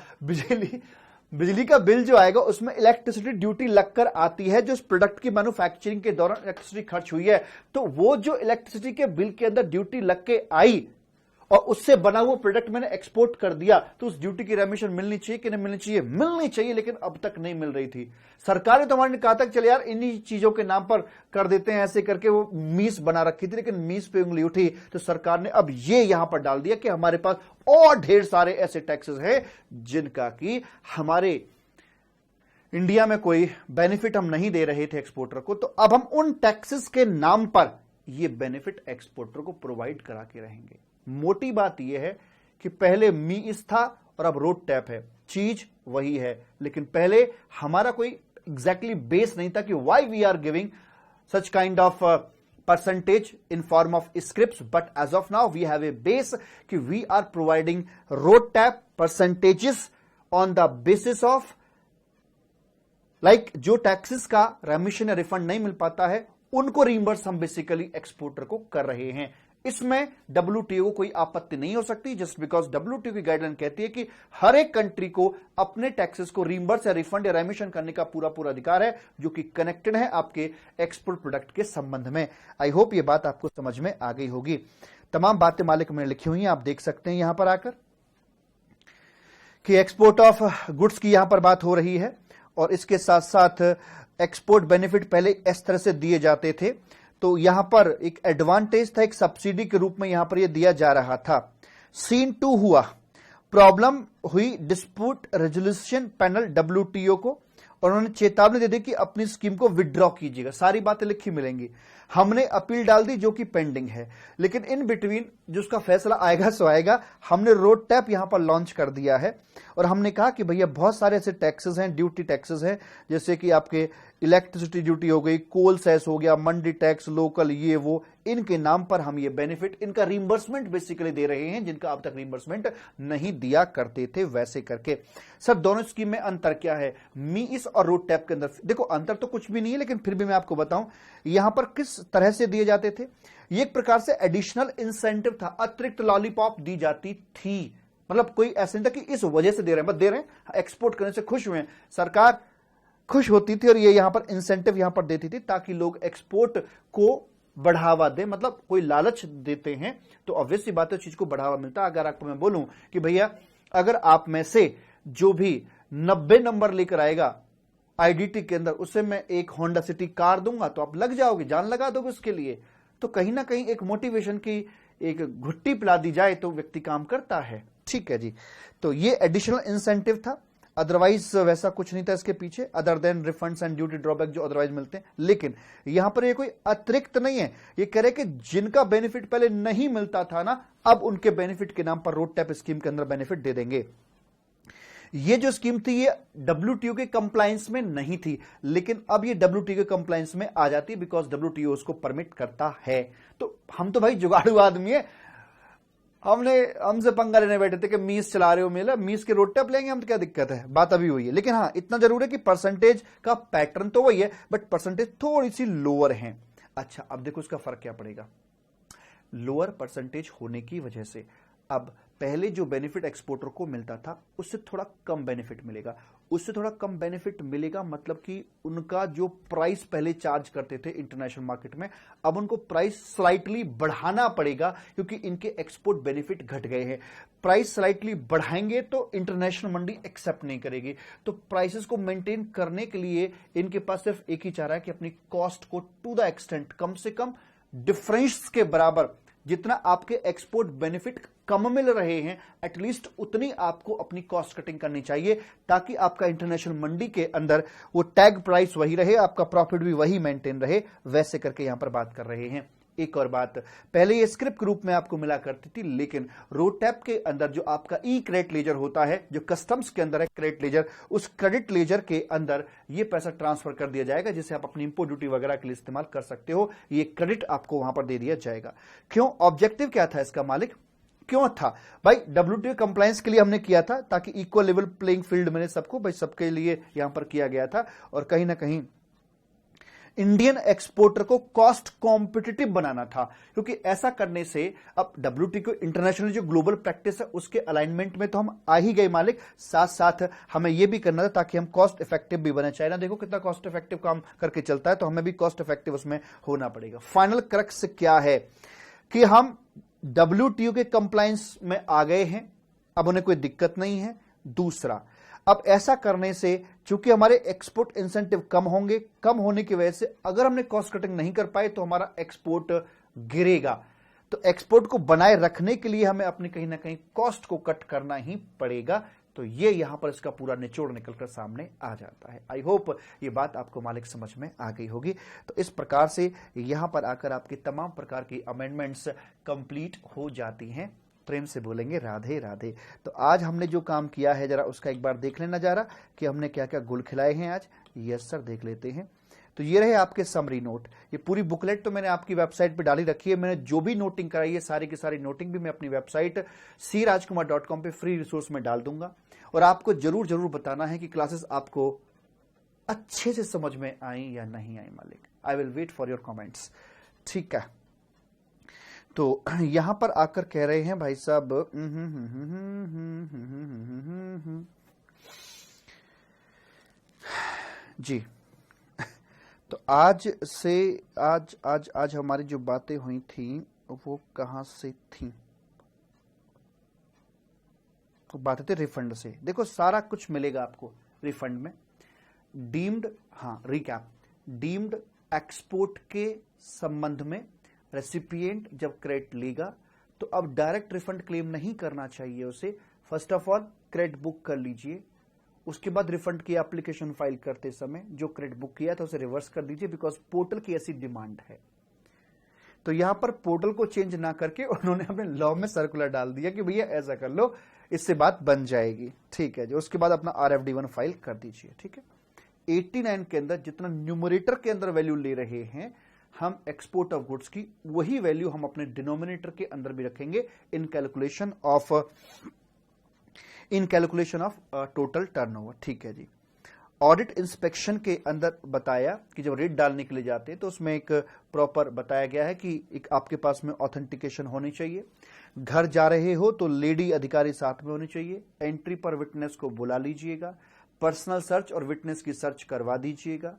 बिजली का बिल जो आएगा उसमें इलेक्ट्रिसिटी ड्यूटी लगकर आती है, जो इस प्रोडक्ट की मैन्युफैक्चरिंग के दौरान इलेक्ट्रिसिटी खर्च हुई है। तो वो जो इलेक्ट्रिसिटी के बिल के अंदर ड्यूटी लग के आई और उससे बना हुआ प्रोडक्ट मैंने एक्सपोर्ट कर दिया, तो उस ड्यूटी की रेमिशन मिलनी चाहिए कि नहीं मिलनी चाहिए? मिलनी चाहिए, लेकिन अब तक नहीं मिल रही थी। सरकार ने तो हमारे कहा था चले यार इन्हीं चीजों के नाम पर कर देते हैं, ऐसे करके वो मीस बना रखी थी, लेकिन मीस पे उंगली उठी तो सरकार ने अब ये यहां पर डाल दिया कि हमारे पास और ढेर सारे ऐसे टैक्सेस हैं जिनका कि हमारे इंडिया में कोई बेनिफिट हम नहीं दे रहे थे एक्सपोर्टर को, तो अब हम उन टैक्सेस के नाम पर ये बेनिफिट एक्सपोर्टर को प्रोवाइड करा के रहेंगे। मोटी बात यह है कि पहले मीस था और अब रोड टैप है, चीज वही है, लेकिन पहले हमारा कोई एग्जैक्टली बेस नहीं था कि why we are giving such kind of percentage in form of scripts, but as of now we have a base कि we are providing RoDTEP percentages on the basis of like जो taxes का remission या refund नहीं मिल पाता है उनको रिइंबर्स हम basically exporter को कर रहे हैं। इसमें WTO को कोई आपत्ति नहीं हो सकती, जस्ट बिकॉज WTO की गाइडलाइन कहती है कि हर एक कंट्री को अपने टैक्सेस को रिइंबर्स या रिफंड या रेमिशन करने का पूरा पूरा अधिकार है, जो कि कनेक्टेड है आपके एक्सपोर्ट प्रोडक्ट के संबंध में। आई होप ये बात आपको समझ में आ गई होगी। तमाम बातें मालिक मैंने लिखी हुई हैं, आप देख सकते हैं यहां पर आकर कि एक्सपोर्ट ऑफ गुड्स की यहां पर बात हो रही है, और इसके साथ साथ एक्सपोर्ट बेनिफिट पहले इस तरह से दिए जाते थे, तो यहां पर एक एडवांटेज था, एक सब्सिडी के रूप में यहां पर यह दिया जा रहा था। सीन 2 हुआ, प्रॉब्लम हुई डिस्प्यूट रेजोल्यूशन पैनल WTO को, और उन्होंने चेतावनी दे दी कि अपनी स्कीम को विड्रॉ कीजिएगा। सारी बातें लिखी मिलेंगी। हमने अपील डाल दी जो कि पेंडिंग है, लेकिन इन बिटवीन जो उसका फैसला आएगा सो आएगा। हमने रोड टैप यहां पर लॉन्च कर दिया है और हमने कहा कि भैया बहुत सारे ऐसे टैक्सेस हैं, ड्यूटी टैक्सेस हैं, जैसे कि आपके इलेक्ट्रिसिटी ड्यूटी हो गई, कोल सेस हो गया, मंडी टैक्स, लोकल, ये वो, इनके नाम पर हम ये बेनिफिट, इनका रिंबर्समेंट बेसिकली दे रहे हैं, जिनका अब तक रिंबर्समेंट नहीं दिया करते थे वैसे करके। सर दोनों स्कीम में अंतर क्या है? मीइस और रोड टैप के अंदर देखो अंतर तो कुछ भी नहीं है, लेकिन फिर भी मैं आपको बताऊं यहां पर किस तरह से दिए जाते थे। ये एक प्रकार से एडिशनल इंसेंटिव था, अतिरिक्त लॉलीपॉप दी जाती थी। मतलब कोई ऐसा नहीं था कि इस वजह से दे रहे हैं, बस दे रहे हैं, एक्सपोर्ट करने से खुश हुए हैं, सरकार खुश होती थी और ये यहां पर इंसेंटिव यहां पर देती थी ताकि लोग एक्सपोर्ट को बढ़ावा दे। मतलब कोई लालच देते हैं तो ऑब्वियसली बात है, चीज को बढ़ावा मिलता है। अगर आपको मैं बोलूं कि भैया अगर आप में से जो भी 90 नंबर लेकर आएगा आईडीटी के अंदर, उससे मैं एक होंडा सिटी कार दूंगा, तो आप लग जाओगे, जान लगा दोगे उसके लिए। तो कहीं ना कहीं एक मोटिवेशन की एक घुट्टी पिला दी जाए तो व्यक्ति काम करता है। ठीक है जी, तो ये एडिशनल इंसेंटिव था, अदरवाइज वैसा कुछ नहीं था इसके पीछे, other than refunds and duty drawback जो अदरवाइज मिलते हैं। लेकिन यहां पर ये कोई अतिरिक्त नहीं है, ये कह रहे कि जिनका बेनिफिट पहले नहीं मिलता था ना, अब उनके बेनिफिट के नाम पर रोड टैप स्कीम के अंदर बेनिफिट दे देंगे। ये जो स्कीम थी ये डब्ल्यूटीओ के कंप्लायंस में नहीं थी, लेकिन अब ये डब्ल्यूटीओ के कंप्लायंस में आ जाती है बिकॉज डब्ल्यूटीओ उसको परमिट करता है। तो हम तो भाई जुगाड़ू आदमी है, हमसे पंगा लेने बैठे थे कि मीस चला रहे हो, मेला मीस के रोड टैप लेंगे हम, तो क्या दिक्कत है, बात अभी हुई है। लेकिन हाँ इतना जरूर है कि परसेंटेज का पैटर्न तो वही है, बट परसेंटेज थोड़ी सी लोअर है। अच्छा अब देखो इसका फर्क क्या पड़ेगा। लोअर परसेंटेज होने की वजह से अब पहले जो बेनिफिट एक्सपोर्टर को मिलता था उससे थोड़ा कम बेनिफिट मिलेगा। उससे थोड़ा कम बेनिफिट मिलेगा मतलब कि उनका जो प्राइस पहले चार्ज करते थे इंटरनेशनल मार्केट में, अब उनको प्राइस स्लाइटली बढ़ाना पड़ेगा क्योंकि इनके एक्सपोर्ट बेनिफिट घट गए हैं। प्राइस स्लाइटली बढ़ाएंगे तो इंटरनेशनल मंडी एक्सेप्ट नहीं करेगी, तो प्राइसेस को मेंटेन करने के लिए इनके पास सिर्फ एक ही चारा है कि अपनी कॉस्ट को टू द एक्सटेंट कम से कम डिफरेंस के बराबर, जितना आपके एक्सपोर्ट बेनिफिट कम मिल रहे हैं एटलीस्ट उतनी आपको अपनी कॉस्ट कटिंग करनी चाहिए, ताकि आपका इंटरनेशनल मंडी के अंदर वो टैग प्राइस वही रहे, आपका प्रॉफिट भी वही मेंटेन रहे। वैसे करके यहां पर बात कर रहे हैं। एक और बात, पहले ये स्क्रिप्ट के रूप में आपको मिला करती थी, लेकिन रोड टैप के अंदर जो आपका ई क्रेडिट लेजर होता है, जो कस्टम्स के अंदर है क्रेडिट लेजर, उस क्रेडिट लेजर के अंदर ये पैसा ट्रांसफर कर दिया जाएगा, जिसे आप अपनी इंपोर्ट ड्यूटी वगैरह के लिए इस्तेमाल कर सकते हो। ये क्रेडिट आपको वहां पर दे दिया जाएगा। क्यों? ऑब्जेक्टिव क्या था इसका मालिक, क्यों था भाई? डब्ल्यूटीओ कंप्लायंस के लिए हमने किया था, ताकि इक्वल लेवल प्लेइंग फील्ड में सबको भाई सबके लिए यहां पर किया गया था, और कहीं ना कहीं इंडियन एक्सपोर्टर को कॉस्ट कॉम्पिटिटिव बनाना था। क्योंकि ऐसा करने से अब डब्ल्यूटीओ इंटरनेशनल जो ग्लोबल प्रैक्टिस है उसके अलाइनमेंट में तो हम आ ही गए मालिक, साथ साथ हमें यह भी करना था ताकि हम कॉस्ट इफेक्टिव भी बने। चाइना देखो कितना कॉस्ट इफेक्टिव काम करके चलता है, तो हमें भी कॉस्ट इफेक्टिव उसमें होना पड़ेगा। फाइनल क्रक्स क्या है कि हम डब्ल्यूटीओ के कंप्लायंस में आ गए हैं, अब उन्हें कोई दिक्कत नहीं है। दूसरा, अब ऐसा करने से चूंकि हमारे एक्सपोर्ट इंसेंटिव कम होंगे, कम होने की वजह से अगर हमने कॉस्ट कटिंग नहीं कर पाए तो हमारा एक्सपोर्ट गिरेगा। तो एक्सपोर्ट को बनाए रखने के लिए हमें अपनी कहीं ना कहीं कॉस्ट को कट करना ही पड़ेगा। तो ये यहां पर इसका पूरा निचोड़ निकलकर सामने आ जाता है। आई होप ये बात आपको मालिक समझ में आ गई होगी। तो इस प्रकार से यहां पर आकर आपकी तमाम प्रकार की अमेंडमेंट्स कंप्लीट हो जाती हैं। प्रेम से बोलेंगे राधे राधे। तो आज हमने जो काम किया है जरा उसका एक बार देख लेना, जा रहा कि हमने क्या क्या गुल खिलाए हैं आज। यस सर, देख लेते हैं। तो ये रहे आपके समरी नोट। ये पूरी बुकलेट तो मैंने आपकी वेबसाइट पे डाली रखी है। मैंने जो भी नोटिंग कराई है सारी की सारी नोटिंग भी मैं अपनी वेबसाइट crajkumar.com पे फ्री रिसोर्स में डाल दूंगा। और आपको जरूर जरूर बताना है कि क्लासेस आपको अच्छे से समझ में आई या नहीं आई मालिक। I will wait for your comments. ठीक है, तो यहां पर आकर कह रहे हैं भाई साहब जी, तो आज से आज हमारी जो बातें हुई थी वो कहां से थी? तो बातें थे रिफंड से। देखो सारा कुछ मिलेगा आपको रिफंड में। डीम्ड, हाँ रिकैप, डीम्ड एक्सपोर्ट के संबंध में रेसिपिएंट जब क्रेडिट लेगा तो अब डायरेक्ट रिफंड क्लेम नहीं करना चाहिए उसे। First of all credit book कर लीजिए, उसके बाद रिफंड की एप्लीकेशन फाइल करते समय जो क्रेडिट बुक किया था उसे रिवर्स कर दीजिए, बिकॉज पोर्टल की ऐसी डिमांड है। तो यहां पर पोर्टल को चेंज ना करके उन्होंने अपने लॉ में सर्कुलर डाल दिया कि भैया ऐसा कर लो, इससे बात बन जाएगी। ठीक है जी, उसके बाद अपना RFD1 फाइल कर दीजिए। ठीक है, 89 के अंदर जितना न्यूमरेटर के अंदर वैल्यू ले रहे हैं हम एक्सपोर्ट ऑफ गुड्स की, वही वैल्यू हम अपने डिनोमिनेटर के अंदर भी रखेंगे इन कैलकुलेशन ऑफ टोटल टर्नओवर। ठीक है जी, ऑडिट इंस्पेक्शन के अंदर बताया कि जब रेट डालने के लिए जाते हैं तो उसमें एक प्रॉपर बताया गया है कि एक आपके पास में ऑथेंटिकेशन होनी चाहिए, घर जा रहे हो तो लेडी अधिकारी साथ में होनी चाहिए, एंट्री पर विटनेस को बुला लीजिएगा, पर्सनल सर्च और विटनेस की सर्च करवा दीजिएगा,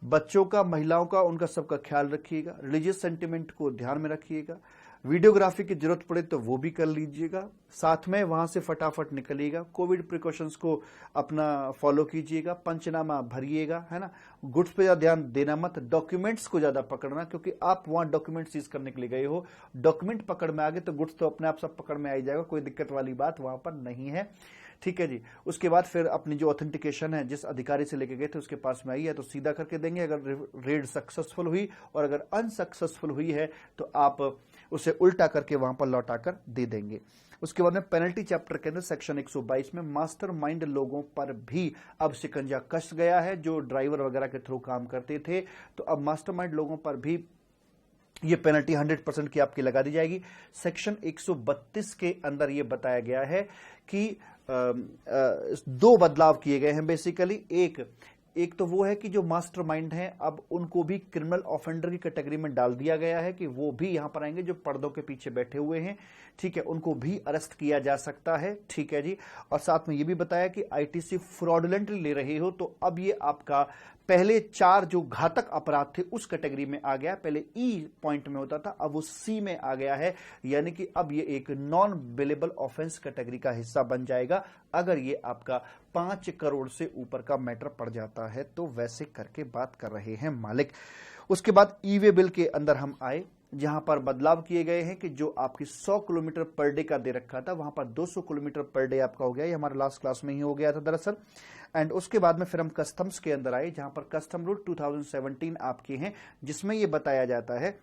बच्चों का, महिलाओं का, उनका सबका ख्याल रखिएगा, रिलीजियस सेंटिमेंट को ध्यान में रखिएगा, वीडियोग्राफी की जरूरत पड़े तो वो भी कर लीजिएगा, साथ में वहां से फटाफट निकलिएगा, कोविड प्रिकॉशंस को अपना फॉलो कीजिएगा, पंचनामा भरिएगा, है ना, गुड्स पे ज्यादा ध्यान देना मत, डॉक्यूमेंट्स को ज्यादा पकड़ना, क्योंकि आप वहां डॉक्यूमेंट सीज करने के लिए गए हो, डॉक्यूमेंट पकड़ में आ गए तो गुड्स तो अपने आप सब पकड़ में आ ही जाएगा, कोई दिक्कत वाली बात वहां पर नहीं है। ठीक है जी, उसके बाद फिर अपनी जो ऑथेंटिकेशन है जिस अधिकारी से लेके गए थे उसके पास में आई है तो सीधा करके देंगे अगर रेड सक्सेसफुल हुई, और अगर अनसक्सेसफुल हुई है तो आप उसे उल्टा करके वहां पर लौटा कर दे देंगे। उसके बाद में पेनल्टी चैप्टर के अंदर सेक्शन 122 में मास्टरमाइंड लोगों पर भी अब शिकंजा कस गया है, जो ड्राइवर वगैरह के थ्रू काम करते थे, तो अब मास्टरमाइंड लोगों पर भी ये पेनल्टी 100% की आपकी लगा दी जाएगी। सेक्शन 132 के अंदर ये बताया गया है कि दो बदलाव किए गए हैं बेसिकली। एक तो वो है कि जो मास्टरमाइंड हैं अब उनको भी क्रिमिनल ऑफेंडर की कैटेगरी में डाल दिया गया है कि वो भी यहां पर आएंगे जो पर्दों के पीछे बैठे हुए हैं। ठीक है, उनको भी अरेस्ट किया जा सकता है। ठीक है जी, और साथ में ये भी बताया कि ITC फ्रॉडुलेंटली ले रहे हो तो अब ये आपका पहले 4 जो घातक अपराध थे उस कैटेगरी में आ गया, पहले E पॉइंट में होता था अब वो C में आ गया है, यानी कि अब ये एक नॉन बिलेबल ऑफेंस कैटेगरी का हिस्सा बन जाएगा अगर ये आपका 5 करोड़ से ऊपर का मैटर पड़ जाता है। तो वैसे करके बात कर रहे हैं मालिक। उसके बाद ई-वे बिल के अंदर हम आए, जहां पर बदलाव किए गए हैं कि जो आपकी 100 किलोमीटर पर डे का दे रखा था वहां पर 200 किलोमीटर पर डे आपका हो गया। ये हमारे लास्ट क्लास में ही हो गया था दरअसल। एंड उसके बाद में फिर हम कस्टम्स के अंदर आए, जहां पर कस्टम रूल 2017 आपके हैं, जिसमें यह बताया जाता है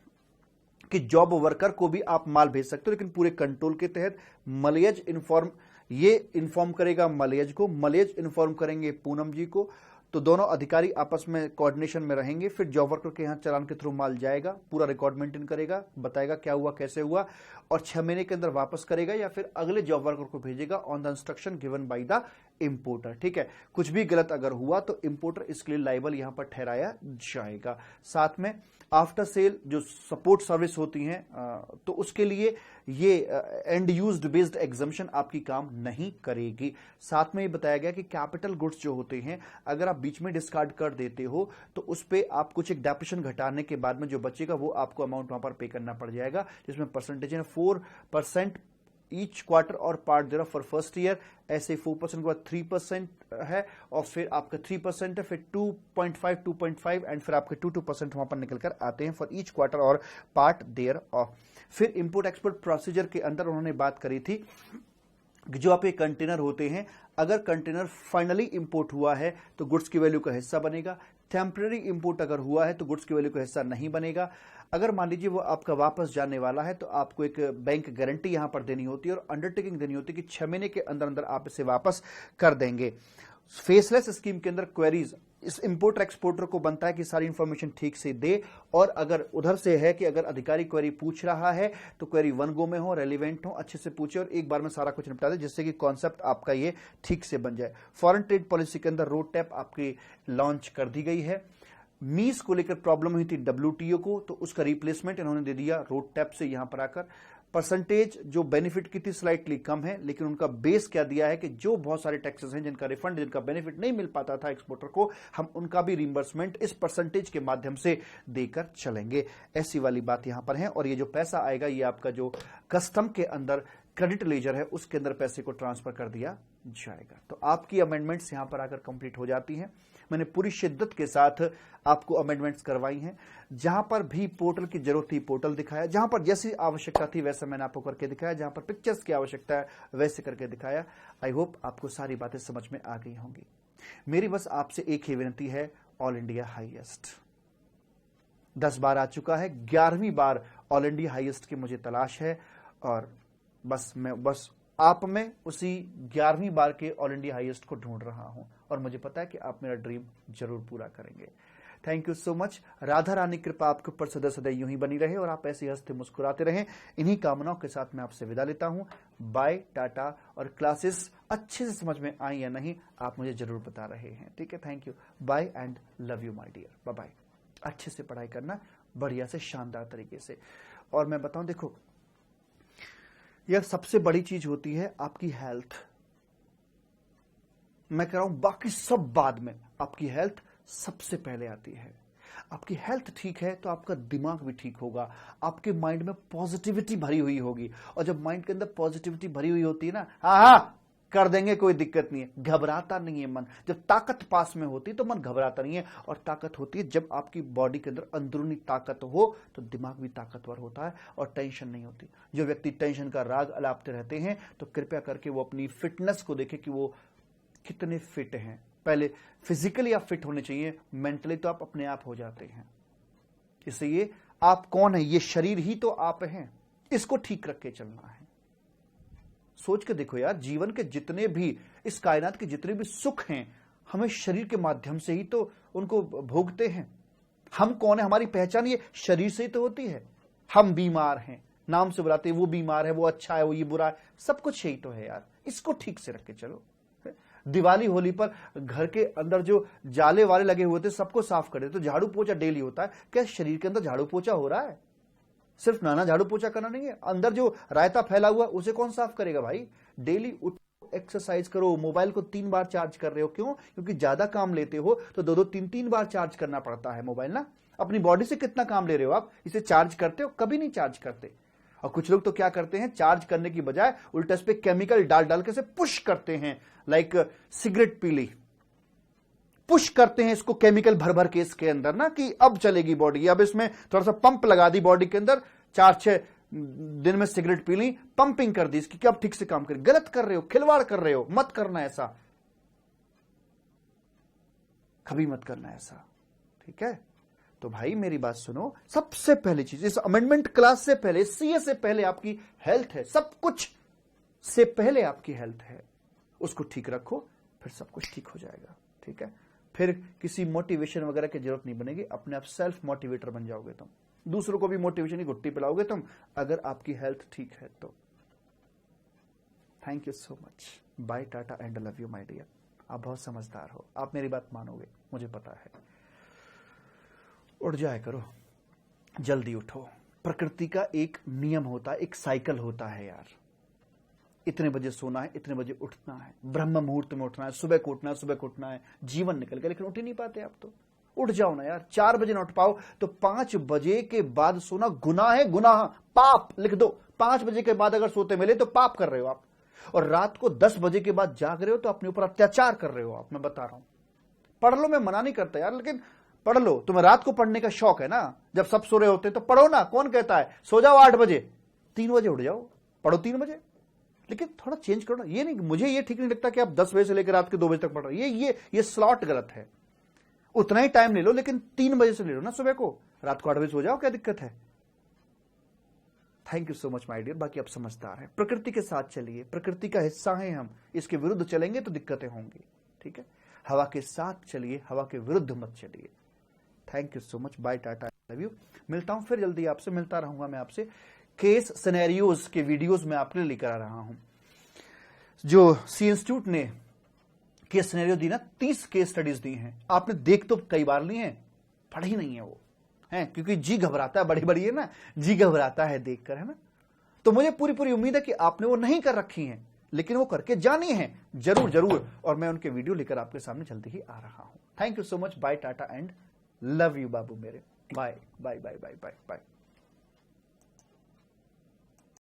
कि जॉब वर्कर को भी आप माल भेज सकते हो, लेकिन पूरे कंट्रोल के तहत। मलयज इन्फॉर्म करेगा मलयज को, मलयज इन्फॉर्म करेंगे पूनम जी को, तो दोनों अधिकारी आपस में कोऑर्डिनेशन में रहेंगे। फिर जॉब वर्कर के यहाँ चालान के थ्रू माल जाएगा, पूरा रिकॉर्ड मेंटेन करेगा, बताएगा क्या हुआ कैसे हुआ, और 6 महीने के अंदर वापस करेगा या फिर अगले जॉब वर्कर को भेजेगा on the instruction given by the importer. ठीक है, कुछ भी गलत अगर हुआ तो इंपोर्टर इसके लिए लायबल यहां पर ठहराया जाएगा। साथ में आफ्टर सेल जो सपोर्ट सर्विस होती हैं तो उसके लिए ये एंड यूज्ड बेस्ड एग्जम्पशन आपकी काम नहीं करेगी। साथ में ये बताया गया कि कैपिटल गुड्स जो होते हैं अगर आप बीच में डिस्कार्ड कर देते हो तो उस पे आप कुछ एक डेप्रिसिएशन घटाने के बाद में जो बचेगा वो आपको अमाउंट वहां पर पे करना पड़ जाएगा, जिसमें परसेंटेज है 4% ईच क्वार्टर और पार्ट देयर फॉर फर्स्ट ईयर। ऐसे 4% के बाद 3% है और फिर आपका 3% है, फिर 2.5 एंड फिर आपके 2% वहां पर निकल कर आते हैं फॉर ईच क्वार्टर और पार्ट देयर ऑफ। फिर इंपोर्ट एक्सपोर्ट प्रोसीजर के अंदर उन्होंने बात करी थी कि जो आपके कंटेनर होते हैं, अगर कंटेनर फाइनली इंपोर्ट हुआ है तो गुड्स की वैल्यू का हिस्सा बनेगा, टेम्पररी इंपोर्ट अगर हुआ है तो गुड्स की वैल्यू का हिस्सा नहीं बनेगा। अगर मान लीजिए वो आपका वापस जाने वाला है तो आपको एक बैंक गारंटी यहां पर देनी होती है और अंडरटेकिंग देनी होती है कि 6 महीने के अंदर अंदर आप इसे वापस कर देंगे। फेसलेस स्कीम के अंदर क्वेरीज इस इंपोर्टर एक्सपोर्टर को बनता है कि सारी इंफॉर्मेशन ठीक से दे, और अगर उधर से है कि अगर अधिकारी क्वेरी पूछ रहा है तो क्वेरी 1 गो में हो, रेलिवेंट हो, अच्छे से पूछे और एक बार में सारा कुछ निपटा दे, जिससे कि कॉन्सेप्ट आपका ये ठीक से बन जाए। फॉरेन ट्रेड पॉलिसी के अंदर रोड टैप आपकी लॉन्च कर दी गई है। मीस को लेकर प्रॉब्लम हुई थी WTO को, तो उसका रिप्लेसमेंट इन्होंने दे दिया रोड टैप से यहां पर आकर। परसेंटेज जो बेनिफिट की थी स्लाइटली कम है, लेकिन उनका बेस क्या दिया है कि जो बहुत सारे टैक्सेस हैं जिनका रिफंड, जिनका बेनिफिट नहीं मिल पाता था एक्सपोर्टर को, हम उनका भी रिम्बर्समेंट इस परसेंटेज के माध्यम से देकर चलेंगे। ऐसी वाली बात यहां पर है। और ये जो पैसा आएगा ये आपका जो कस्टम के अंदर क्रेडिट लेजर है उसके अंदर पैसे को ट्रांसफर कर दिया जाएगा। तो आपकी अमेंडमेंट्स यहां पर आकर कंप्लीट हो जाती हैं। मैंने पूरी शिद्दत के साथ आपको अमेंडमेंट्स करवाई हैं। जहां पर भी पोर्टल की जरूरत थी पोर्टल दिखाया, जहां पर जैसी आवश्यकता थी वैसा मैंने आपको करके दिखाया, जहां पर पिक्चर्स की आवश्यकता है वैसे करके दिखाया। आई होप आपको सारी बातें समझ में आ गई होंगी। मेरी बस आपसे एक ही विनती है, ऑल इंडिया हाईएस्ट 10 बार आ चुका है, 11वीं बार ऑल इंडिया हाईएस्ट की मुझे तलाश है, और बस आप में उसी 11वीं बार के ऑल इंडिया हाईएस्ट को ढूंढ रहा हूं, और मुझे पता है कि आप मेरा ड्रीम जरूर पूरा करेंगे। Thank you so much. Radha Rani कृपा आपके ऊपर सदा सदा यूं ही बनी रहे और आप ऐसे हंसते मुस्कुराते रहें। इन्हीं कामनाओं के साथ मैं आपसे विदा लेता हूं। बाय, टाटा। और क्लासेस अच्छे से समझ में आई या नहीं आप मुझे जरूर बता रहे हैं, ठीक है। Thank you, bye and love you my dear, bye bye. अच्छे से पढ़ाई करना, बढ़िया से, शानदार तरीके से। और मैं बताऊं, देखो यह सबसे बड़ी चीज होती है आपकी हेल्थ। मैं कह रहा हूं बाकी सब बाद में, आपकी हेल्थ सबसे पहले आती है। आपकी हेल्थ ठीक है तो आपका दिमाग भी ठीक होगा, आपके माइंड में पॉजिटिविटी भरी हुई होगी, और जब माइंड के अंदर पॉजिटिविटी भरी हुई होती है ना, हाँ कर देंगे, कोई दिक्कत नहीं है, घबराता नहीं है मन। जब ताकत पास में होती है तो मन घबराता नहीं है, और ताकत होती है जब आपकी बॉडी के अंदर अंदरूनी ताकत हो तो दिमाग भी ताकतवर होता है और टेंशन नहीं होती। जो व्यक्ति टेंशन का राग अलापते रहते हैं तो कृपया करके वो अपनी फिटनेस को देखे कि वो कितने फिट हैं। पहले फिजिकली आप फिट होने चाहिए, मेंटली तो आप अपने आप हो जाते हैं। इसलिए आप कौन है, ये शरीर ही तो आप हैं, इसको ठीक रख के चलना है। सोच के देखो यार, जीवन के जितने भी, इस कायनात के जितने भी सुख हैं, हमें शरीर के माध्यम से ही तो उनको भोगते हैं। हम कौन है, हमारी पहचान ये शरीर से ही तो होती है। हम बीमार हैं, नाम से बुलाते हैं, वो बीमार है, वो अच्छा है, वो ये बुरा है, सब कुछ यही तो है यार। इसको ठीक से रख के चलो। दिवाली होली पर घर के अंदर जो जाले वाले लगे हुए थे सबको साफ कर दे, तो झाड़ू पोछा डेली होता है। क्या शरीर के अंदर झाड़ू पोछा हो रहा है? सिर्फ नाना झाड़ू पोछा करना नहीं है, अंदर जो रायता फैला हुआ उसे कौन साफ करेगा भाई? डेली उठो, एक्सरसाइज करो। मोबाइल को 3 बार चार्ज कर रहे हो, क्यों? क्योंकि ज्यादा काम लेते हो तो 2-2, 3-3 बार चार्ज करना पड़ता है मोबाइल ना। अपनी बॉडी से कितना काम ले रहे हो आप, इसे चार्ज करते हो? कभी नहीं चार्ज करते। और कुछ लोग तो क्या करते हैं, चार्ज करने की बजाय उल्टा इस पे केमिकल डाल डाल के से पुश करते हैं। लाइक सिगरेट पी ली, पुश करते हैं इसको केमिकल भर भर के इसके अंदर ना, कि अब चलेगी बॉडी। अब इसमें थोड़ा सा पंप लगा दी बॉडी के अंदर, 4-6 दिन में सिगरेट पी ली, पंपिंग कर दी इसकी कि अब ठीक से काम करे। गलत कर रहे हो, खिलवाड़ कर रहे हो, मत करना ऐसा, कभी मत करना ऐसा, ठीक है। तो भाई मेरी बात सुनो, सबसे पहली चीज इस अमेंडमेंट क्लास से पहले, सीए से पहले आपकी हेल्थ है। सब कुछ से पहले आपकी हेल्थ है, उसको ठीक रखो, फिर सब कुछ ठीक हो जाएगा, ठीक है। फिर किसी मोटिवेशन वगैरह की जरूरत नहीं बनेगी, अपने आप सेल्फ मोटिवेटर बन जाओगे तुम। दूसरों को भी मोटिवेशन की घुट्टी पिलाओगे तुम, अगर आपकी हेल्थ ठीक है तो। Thank you so much, bye, tata and love you my dear. आप बहुत समझदार हो, आप मेरी बात मानोगे, मुझे पता है। उठ जाया करो, जल्दी उठो। प्रकृति का एक नियम होता है, एक साइकिल होता है यार। इतने बजे सोना है, इतने बजे उठना है, ब्रह्म मुहूर्त में उठना है, सुबह को उठना है, सुबह को उठना है। जीवन निकल गया, लेकिन उठ ही नहीं पाते आप तो। उठ जाओ ना यार, 4 बजे ना उठ पाओ तो 5 बजे के बाद सोना गुनाह है, गुनाह, पाप लिख दो। 5 बजे के बाद अगर सोते मिले तो पाप कर रहे हो आप। और रात को 10 बजे के बाद जाग रहे हो तो अपने ऊपर अत्याचार कर रहे हो आप। मैं बता रहा हूं, पढ़ लो, मैं मना नहीं करता यार, लेकिन पढ़ लो। तुम्हें रात को पढ़ने का शौक है ना, जब सब सो रहे होते तो पढ़ो ना। कौन कहता है सो जाओ 8 बजे, 3 बजे उठ जाओ, पढ़ो 3 बजे। लेकिन थोड़ा चेंज करो ना। ये नहीं, मुझे ये ठीक नहीं लगता कि आप 10 बजे से लेकर रात के 2 बजे तक पढ़ रहे हो। ये स्लॉट गलत है। उतना ही टाइम ले लो, लेकिन 3 बजे से ले लो ना सुबह को, रात को 8 बजे सो जाओ, क्या दिक्कत है? Thank you so much my dear. बाकी आप समझदार हैं, प्रकृति के साथ चलिए, प्रकृति का हिस्सा हैं हम। इसके विरुद्ध चलेंगे तो दिक्कतें होंगी, ठीक है। हवा के साथ चलिए, हवा के विरुद्ध मत चलिए। Thank you so much, bye, tata, love you. मिलता हूं फिर जल्दी, आपसे मिलता रहूंगा मैं आपसे। केस सिनेरियोज के वीडियोस में आपके लिए लेकर आ रहा हूं। जो सी इंस्टीट्यूट ने केस सिनेरियो दी ना, 30 केस स्टडीज दी हैं। आपने देख तो कई बार ली हैं, पढ़ी नहीं है वो, है क्योंकि जी घबराता है, बड़ी बड़ी है ना, जी घबराता है देखकर, है ना। तो मुझे पूरी पूरी उम्मीद है कि आपने वो नहीं कर रखी हैं, लेकिन वो करके जानी है जरूर जरूर। और मैं उनके वीडियो लेकर आपके सामने जल्दी ही आ रहा हूं। Thank you so much, bye, tata and love you बाबू मेरे। Bye bye bye bye bye bye.